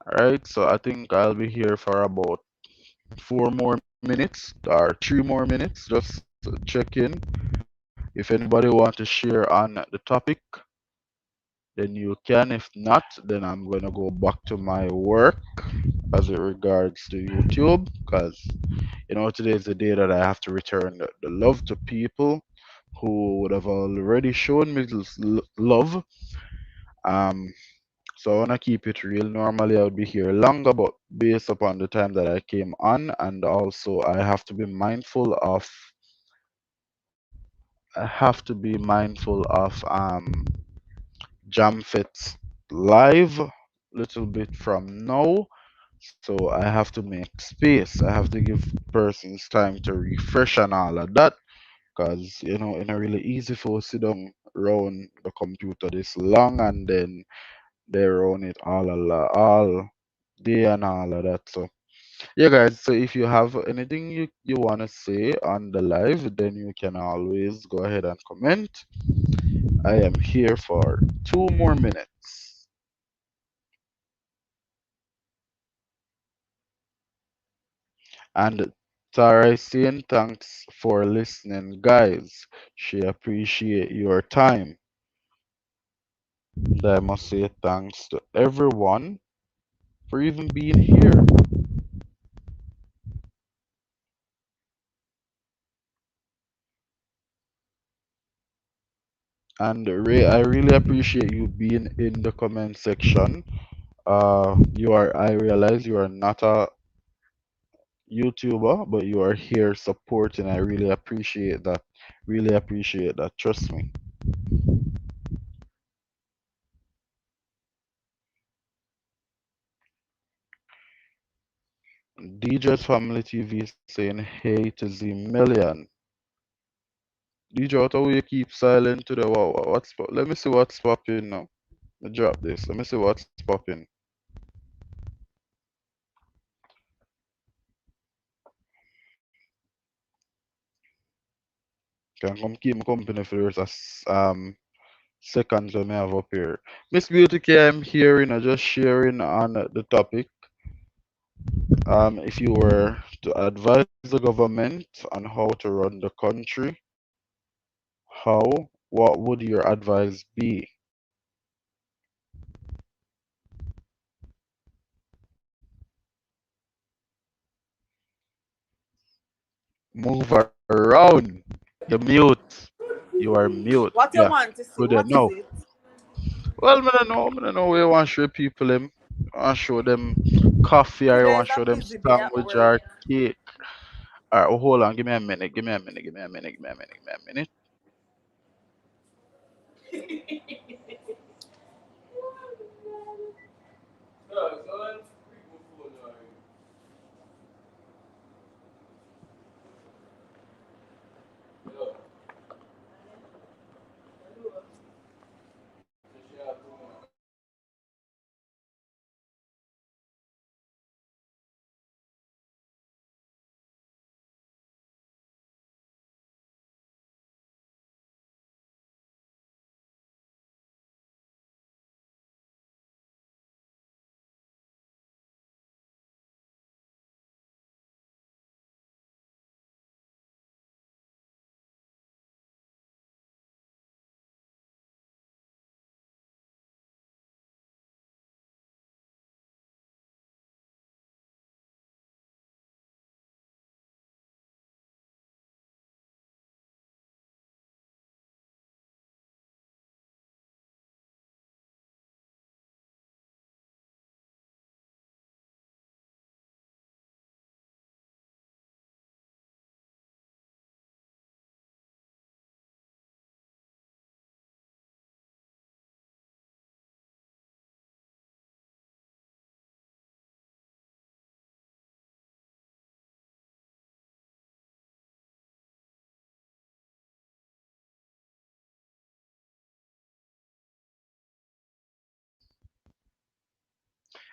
All right. So I think I'll be here for about 4 more minutes or 3 more minutes. Just check in. If anybody want to share on the topic, then you can. If not, then I'm gonna go back to my work as it regards to YouTube, because today is the day that I have to return the love to people who would have already shown me love. Um, so I wanna keep it real. Normally I would be here longer, but based upon the time that I came on, and also I have to be mindful of I have to be mindful of Jamfit's live little bit from now. So I have to make space. I have to give persons time to refresh and all of that. Cause it's not really easy for us to sit down around the computer this long and then they run it all day and all of that. So yeah, guys. So if you have anything you wanna say on the live, then you can always go ahead and comment. I am here for 2 more minutes. And Tara is saying thanks for listening, guys. She appreciate your time. And I must say thanks to everyone for even being here. And Ray, I really appreciate you being in the comment section. I realize you are not a YouTuber, but you are here supporting. I really appreciate that. Really appreciate that. Trust me. DJ's Family TV saying hey to Z Million. DJ, what will you keep silent to the let me see what's popping now. Let me drop this. Let me see what's popping. Can come keep me company for the rest of seconds when me have up here. Miss Beauty K, I'm here, just sharing on the topic. If you were to advise the government on how to run the country, how, what would your advice be? Move around. You're mute. You are mute. What you Yeah. want to see? Good What is enough. it? Well, I don't know where you want to show people them. You want to show them coffee or you Today want is to a show them busy day at sandwich work. or cake. Alright, oh, hold on. Give me a minute. Give me a minute. Give me a minute. Give me a minute. Give me a minute.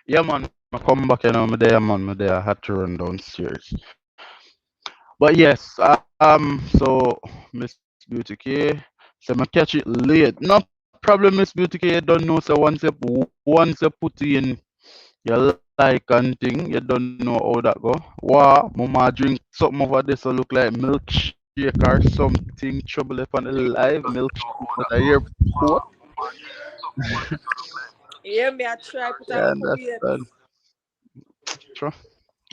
Yeah, man. I come back, I'm there, man. I'm there. I had to run downstairs. But yes, so Miss Beauty K, say I catch it late. No problem, Miss Beauty K. You don't know, so once you put in your like and thing, you don't know how that go. Wow, mama drink something over there, so look like milkshake or something. Trouble up on the live milkshake at the airport. Yeah, me I try put Yeah, a little understand. babes Sure.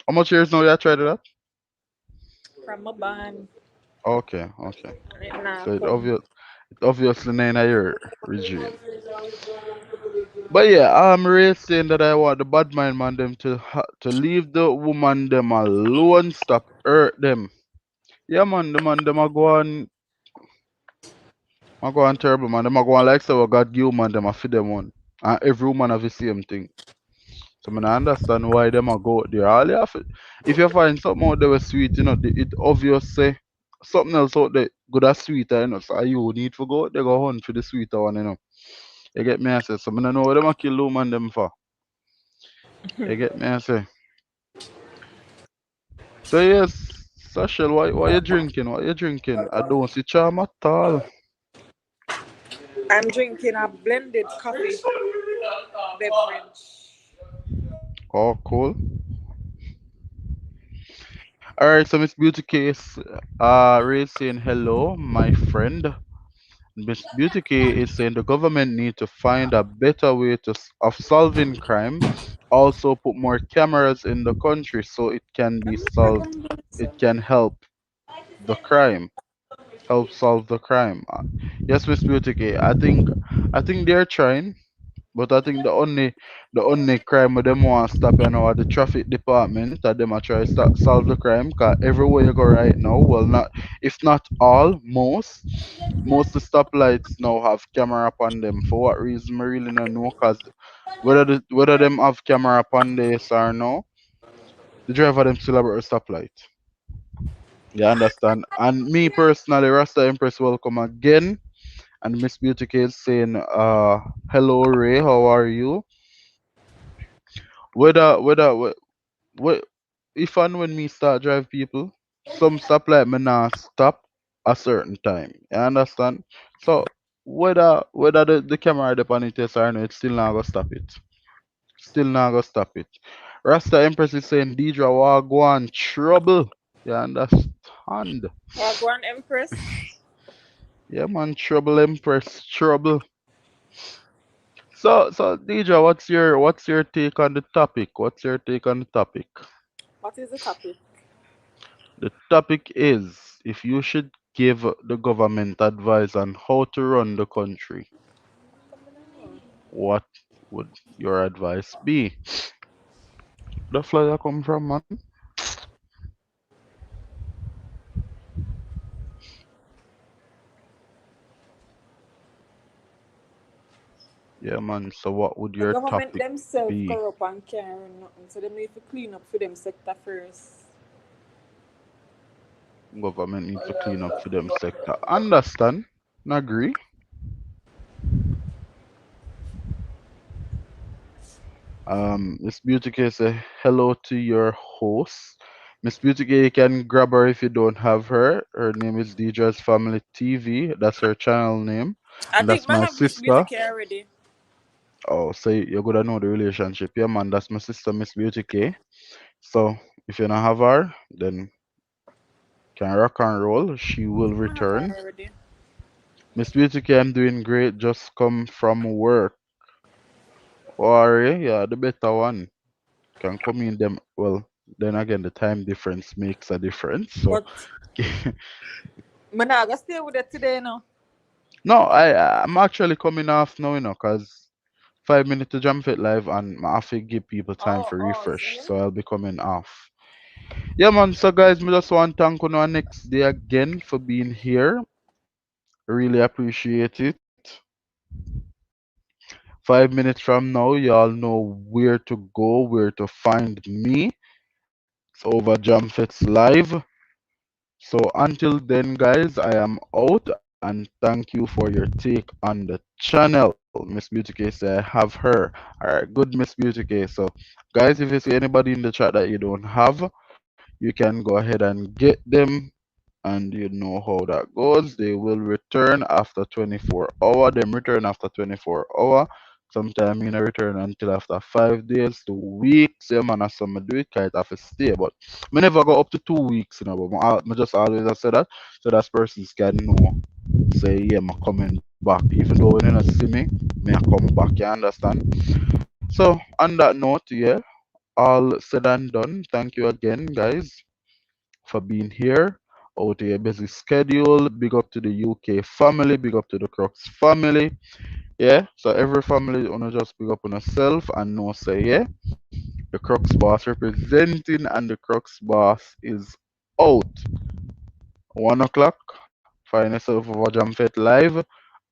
How much years now you tried that? from my band. Okay, okay. It nah So come. it obviously not in your regime. But yeah, I'm really saying that I want the bad mind man them to leave the woman them alone, stop hurt them. Yeah man, the man them a go on. I go on terrible man. Them I go on like say we God give man them I feed them one. And every woman have the same thing. So I understand why them a go out there. All you have to, if you find something out there was sweet, it obvious say something else out there good as sweeter, so you need to go out there go hunt for the sweeter one. You get me I say, so I don't know what them a kill woman them for. You get me I say. So yes, Sashel, why you drinking? What you drinking? I don't see charm at all. I'm drinking a blended coffee beverage. Oh cool. Alright, so Miss Beauty Case Ray saying hello, my friend. Miss Beauty K is saying the government need to find a better way of solving crime. Also, put more cameras in the country so it can be solved. It can help the crime, help solve the crime. Yes, Miss Beauty K. I think they're trying, but I think the only crime with them want to stop are the traffic department that them are try to start solve the crime. Cause everywhere you go right now, well, not if not all, most the stoplights now have camera upon them. For what reason, I really don't know. Cause whether them have camera upon this or no, the driver them still have a stoplight. You understand? And me personally, Rasta Empress, welcome again. And Miss Beauty K is saying, hello Ray, how are you? Whether if and when me start drive people, some stoplight me not stop a certain time. You understand? So whether the camera upon it is or no, it's still not gonna stop it. Still not gonna stop it. Rasta Empress is saying Deidre Wagwan trouble. You understand? Wagwan Empress. Yeah man, trouble Empress, trouble. So Deidre, what's your take on the topic? What's your take on the topic? What is the topic? The topic is if you should give the government advice on how to run the country, what would your advice be? The flyer come from man? Yeah man, so what would The your government topic themselves be? corrupt and can't run nothing, so they need to clean up for them sector first. Government need to clean up for them sector. Understand? Agree? Miss Beauty K say hello to your host. Miss Beauty K, you can grab her if you don't have her. Her name is Deidre's Family TV. That's her channel name. I And think that's I my have Miss Beauty sister. K already. Oh, so you're gonna know the relationship. Yeah, man, that's my sister, Miss Beauty K. So if you don't have her, then can rock and roll. She will I have her return. already. Miss Beauty K, I'm doing great. Just come from work. Worry, yeah, the better one. Can come in them. Well, then again, the time difference makes a difference. So But I'm not gonna stay with it today now. no, I'm actually coming off now, cause 5 minutes to jump it live, and I have to give people time Oh, for oh, refresh. see? So I'll be coming off. Yeah, man. So, guys, me just want to thank you on next day again for being here. Really appreciate it. 5 minutes from now, y'all know where to go, where to find me. It's over Jamfets Live. So, until then, guys, I am out and thank you for your take on the channel. Miss Beauty K say I have her. Alright, good Miss Beauty K. So, guys, if you see anybody in the chat that you don't have, you can go ahead and get them and you know how that goes. They will return after 24 hour. Them return after 24 hour. Sometime in a return until after 5 days, 2 weeks. Yeah, man, as some do it, kite have to stay. But me never go up to 2 weeks, But me just always I say that so that persons can know. Say, yeah, I'm coming back. Even though when you not see me, I come back. You understand? So on that note, yeah, all said and done. Thank you again, guys, for being here out of your busy schedule. Big up to the UK family, big up to the Crux family. Yeah, so every family wanna just big up on yourself and know say yeah, the Crux boss representing and the Crux boss is out. 1 o'clock. Find yourself over Jam Fit Live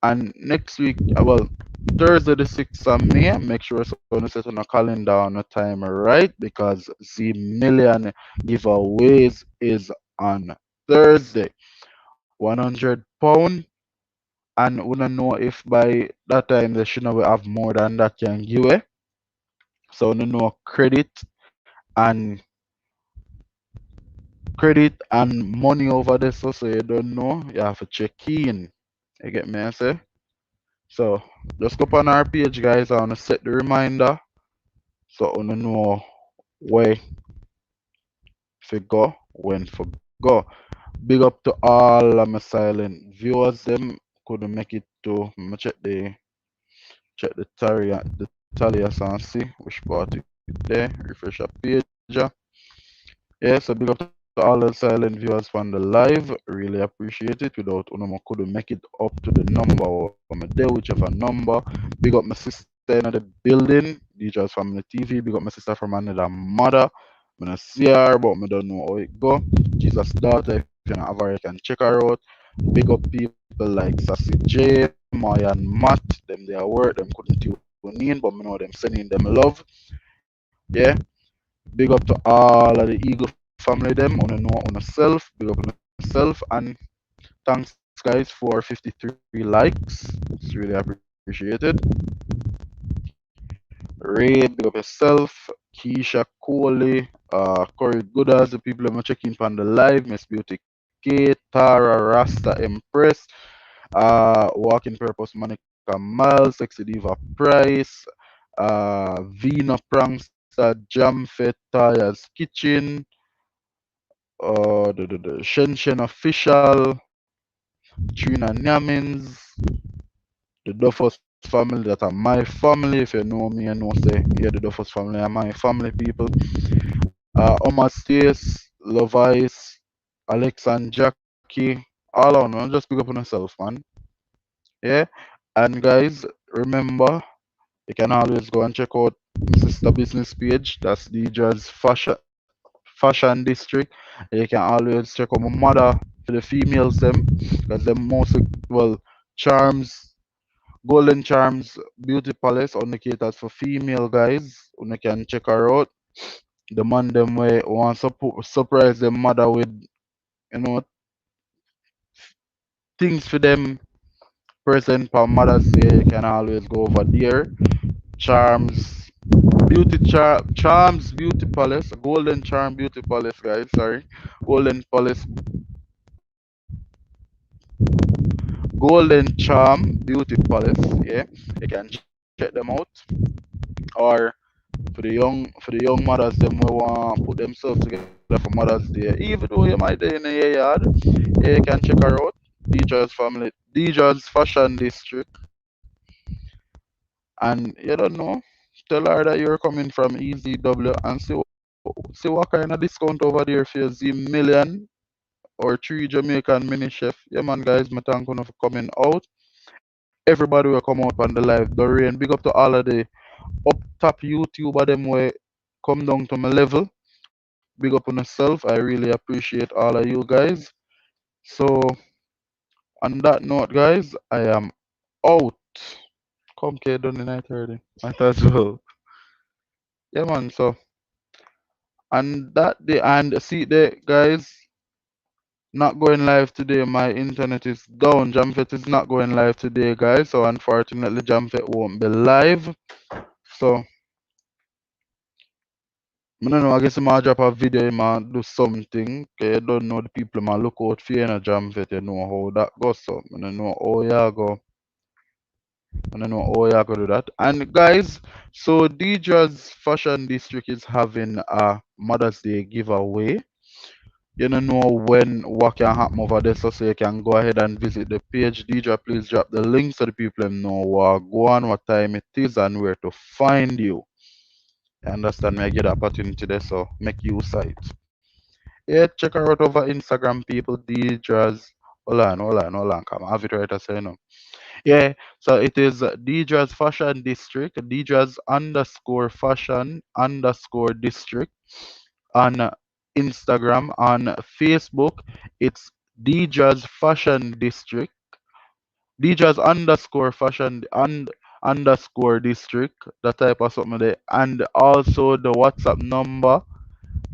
And next week, well, Thursday the 6th of May, make sure so you set on a calendar on a time right because the million giveaways is on Thursday. £100 and we don't know if by that time they should know we have more than that can give away. So we know credit and money over there so you don't know you have to check in. You get me I say? So just go up on our page guys and set the reminder so you know where to go, when to go. Big up to all of my silent viewers. Them couldn't make it to me check the tally and see which part it there. Refresh our page. Yeah, so big up to all the silent viewers from the live. Really appreciate it. Without Unuma couldn't make it up to the number or me there, whichever number. Big up my sister in the building, DJ's Family TV. Big up my sister from another mother. I don't see her, but I don't know how it go. Jesus' daughter, if you don't have her, you can check her out. Big up people like Sassy J, Maya and Matt. Them they are work, them couldn't tune in, but I know them sending them love. Yeah. Big up to all of the Eagle family them. Wanna know on yourself. Big up on yourself and thanks guys for 53 likes. It's really appreciated. Ray, big up yourself. Keisha Coley, Corey Gooders, the people that are checking on the live, Miss Beauty K, Tara Rasta Empress, Walking Purpose Monica Miles, Sexy Diva Price, Vina Prankster, Jamfet, Taya's Kitchen, Shen Shen Official, Trina Nyamins, the Duffus family that are my family. If you know me, you know say yeah, the Duffus family are my family people. Oma Stace, Lovice, Alex and Jackie, all on man. Just pick up on yourself, man. Yeah. And guys, remember you can always go and check out my sister business page. That's DJ's Fashion District. You can always check out my mother for the females them, because them mostly well charms, golden charms beauty palace only caters for female guys. You can check her out. The man them way want surprise them mother with you know things for them present for Mother's Day. You can always go over there. Charms Charms Beauty Palace, Golden Charm Beauty Palace, guys. Sorry, Golden Palace, Golden Charm Beauty Palace. Yeah, you can check them out. Or for the young mothers, them who want put themselves together for Mother's Day, even though you might be in your yard, yeah, you can check her out. DJ's Fashion District, and you don't know. Tell her that you're coming from EZW and see what kind of discount over there for your Z million or three Jamaican mini chef. Yeah, man, guys, my thank you for coming out. Everybody will come out on the live. Doreen, big up to all of the up top YouTuber them way come down to my level. Big up on yourself. I really appreciate all of you guys. So on that note, guys, I am out. Come K done the night already. Might as well. Yeah man, so and that the and see there guys, not going live today. My internet is down. Jamfet is not going live today, guys. So unfortunately Jamfet won't be live. So I don't know, I guess I might drop a video, I might do something. Okay, you don't know the people might look out for you in a Jamfet, you know how that goes. So I don't know how you go. I don't know how you go do that. And guys, so DJ's Fashion District is having a Mother's Day giveaway. You don't know when what can happen over there, so you can go ahead and visit the page. DJ, please drop the link so the people know what go on, what time it is, and where to find you. You understand me? I get the opportunity there, so make use of it. Yeah, check her out over Instagram, people. DJ's. Hold on, come. I have it right as I know. Yeah, so it is DJ's Fashion District, DJ's underscore fashion underscore district on Instagram. On Facebook, it's DJ's Fashion District. DJs underscore fashion and underscore district, that type of something there. And also the WhatsApp number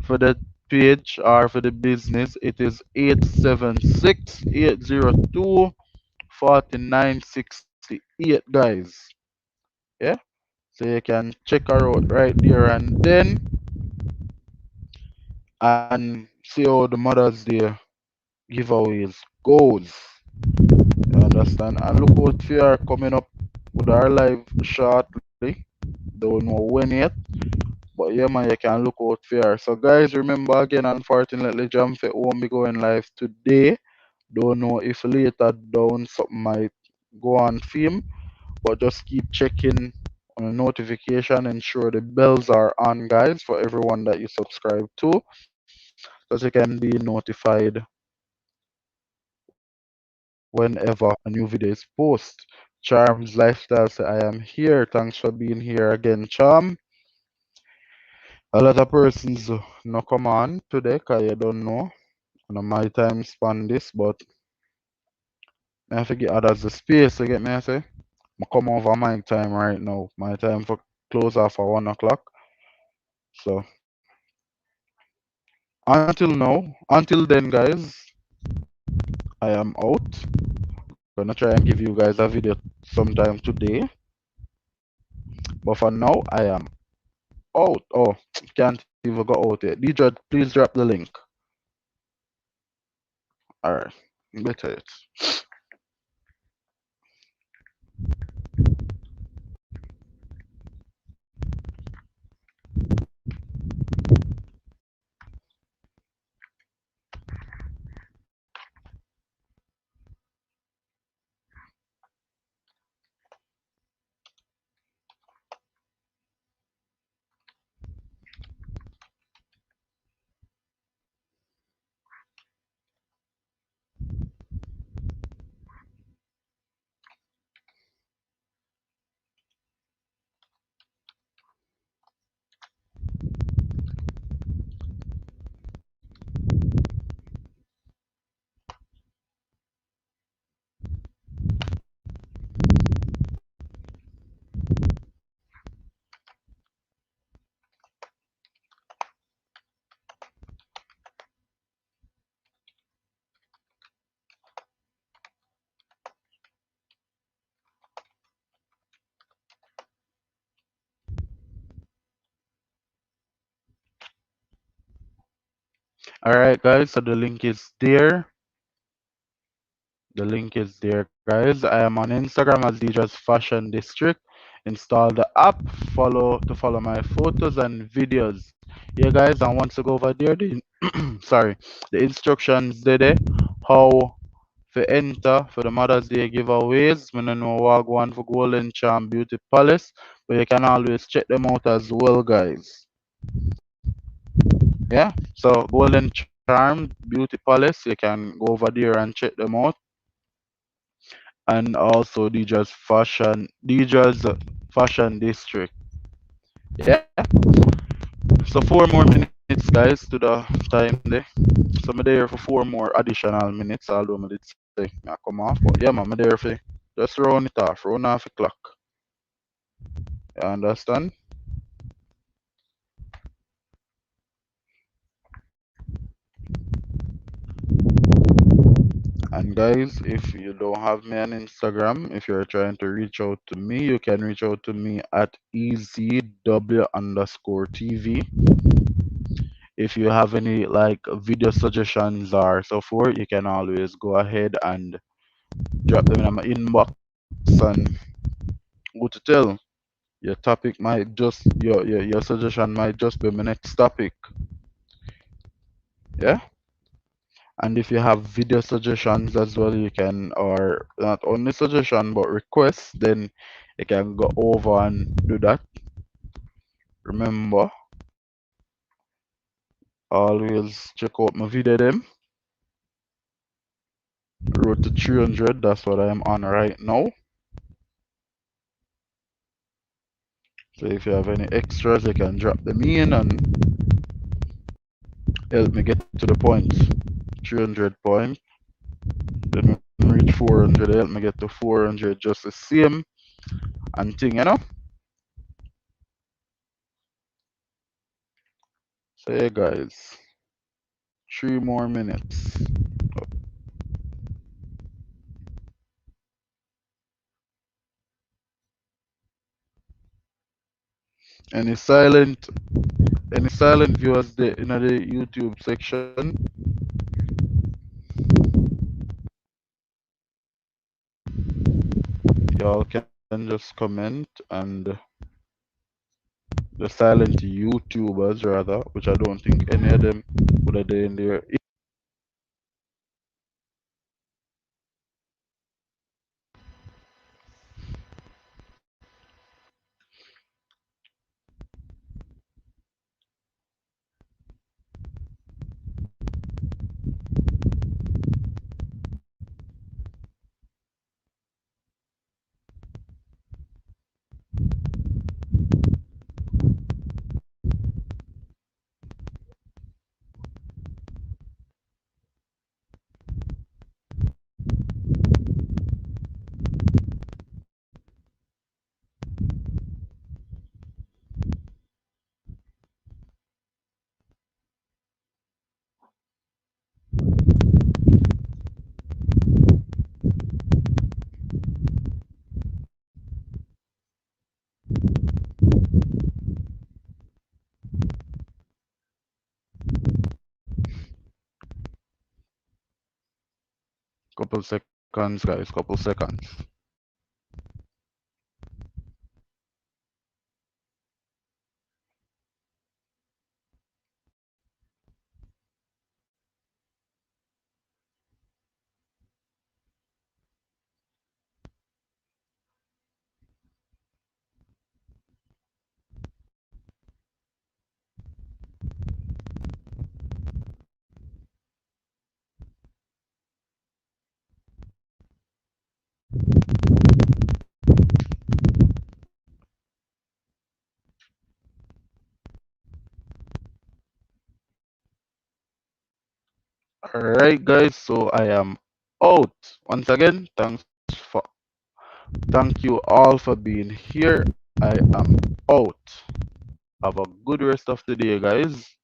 for the page or for the business, it is 876-802-4968, guys. Yeah, so you can check her out right there and then and see how the Mother's Day giveaways goes. You understand? And look out for her coming up with our live shortly. Don't know when yet, but yeah, man, you can look out for her. So, guys, remember again, unfortunately, Jamfet won't be going live today. Don't know if later down something might go on film, but just keep checking on the notification. Ensure the bells are on, guys, for everyone that you subscribe to, so you can be notified whenever a new video is posted. Charms Lifestyle say, I am here. Thanks for being here again, Charm. A lot of persons no come on today because you don't know. On my time span this, but I have to give others the space, you get me, I say? I come over my time right now. My time for close off at 1 o'clock. So until then, guys, I am out. Gonna try and give you guys a video sometime today. But for now, I am out. Oh, can't even go out yet. DJ, please drop the link. Alright, better it. Alright, guys, so the link is there. The link is there, guys. I am on Instagram as DJ's Fashion District. Install the app, follow my photos and videos. Yeah, guys, and once you go over there, the sorry, the instructions there, how to enter for the Mother's Day giveaways. I don't know what one for Golden Charm Beauty Palace, but you can always check them out as well, guys. Yeah, so Golden Charm Beauty Palace, you can go over there and check them out. And also DJ's Fashion District. Yeah. So 4 more minutes, guys, to the time there. So I'm there for 4 more additional minutes, although I did say I come off. But yeah, man, I'm there for just round off the clock. You understand? And guys, if you don't have me on Instagram, if you're trying to reach out to me, you can reach out to me at EZW_TV. If you have any like video suggestions or so forth, you can always go ahead and drop them in my inbox and go to tell. Your topic might just your suggestion might just be my next topic. Yeah. And if you have video suggestions as well, you can, or not only suggestion but requests, then you can go over and do that. Remember, always check out my video them. Road to 300, that's what I am on right now. So if you have any extras, you can drop them in and help me get to the point. 300 point. Then we move reach 400. They help me get to 400 just the same and thing, you know. So yeah, guys, 3 more minutes. Any silent, any silent viewers there in the YouTube section, y'all can just comment, and the silent YouTubers rather, which I don't think any of them would have done in there. Couple seconds, guys. Couple seconds. Alright, guys. So I am out. Once again, thank you all for being here. I am out. Have a good rest of the day, guys.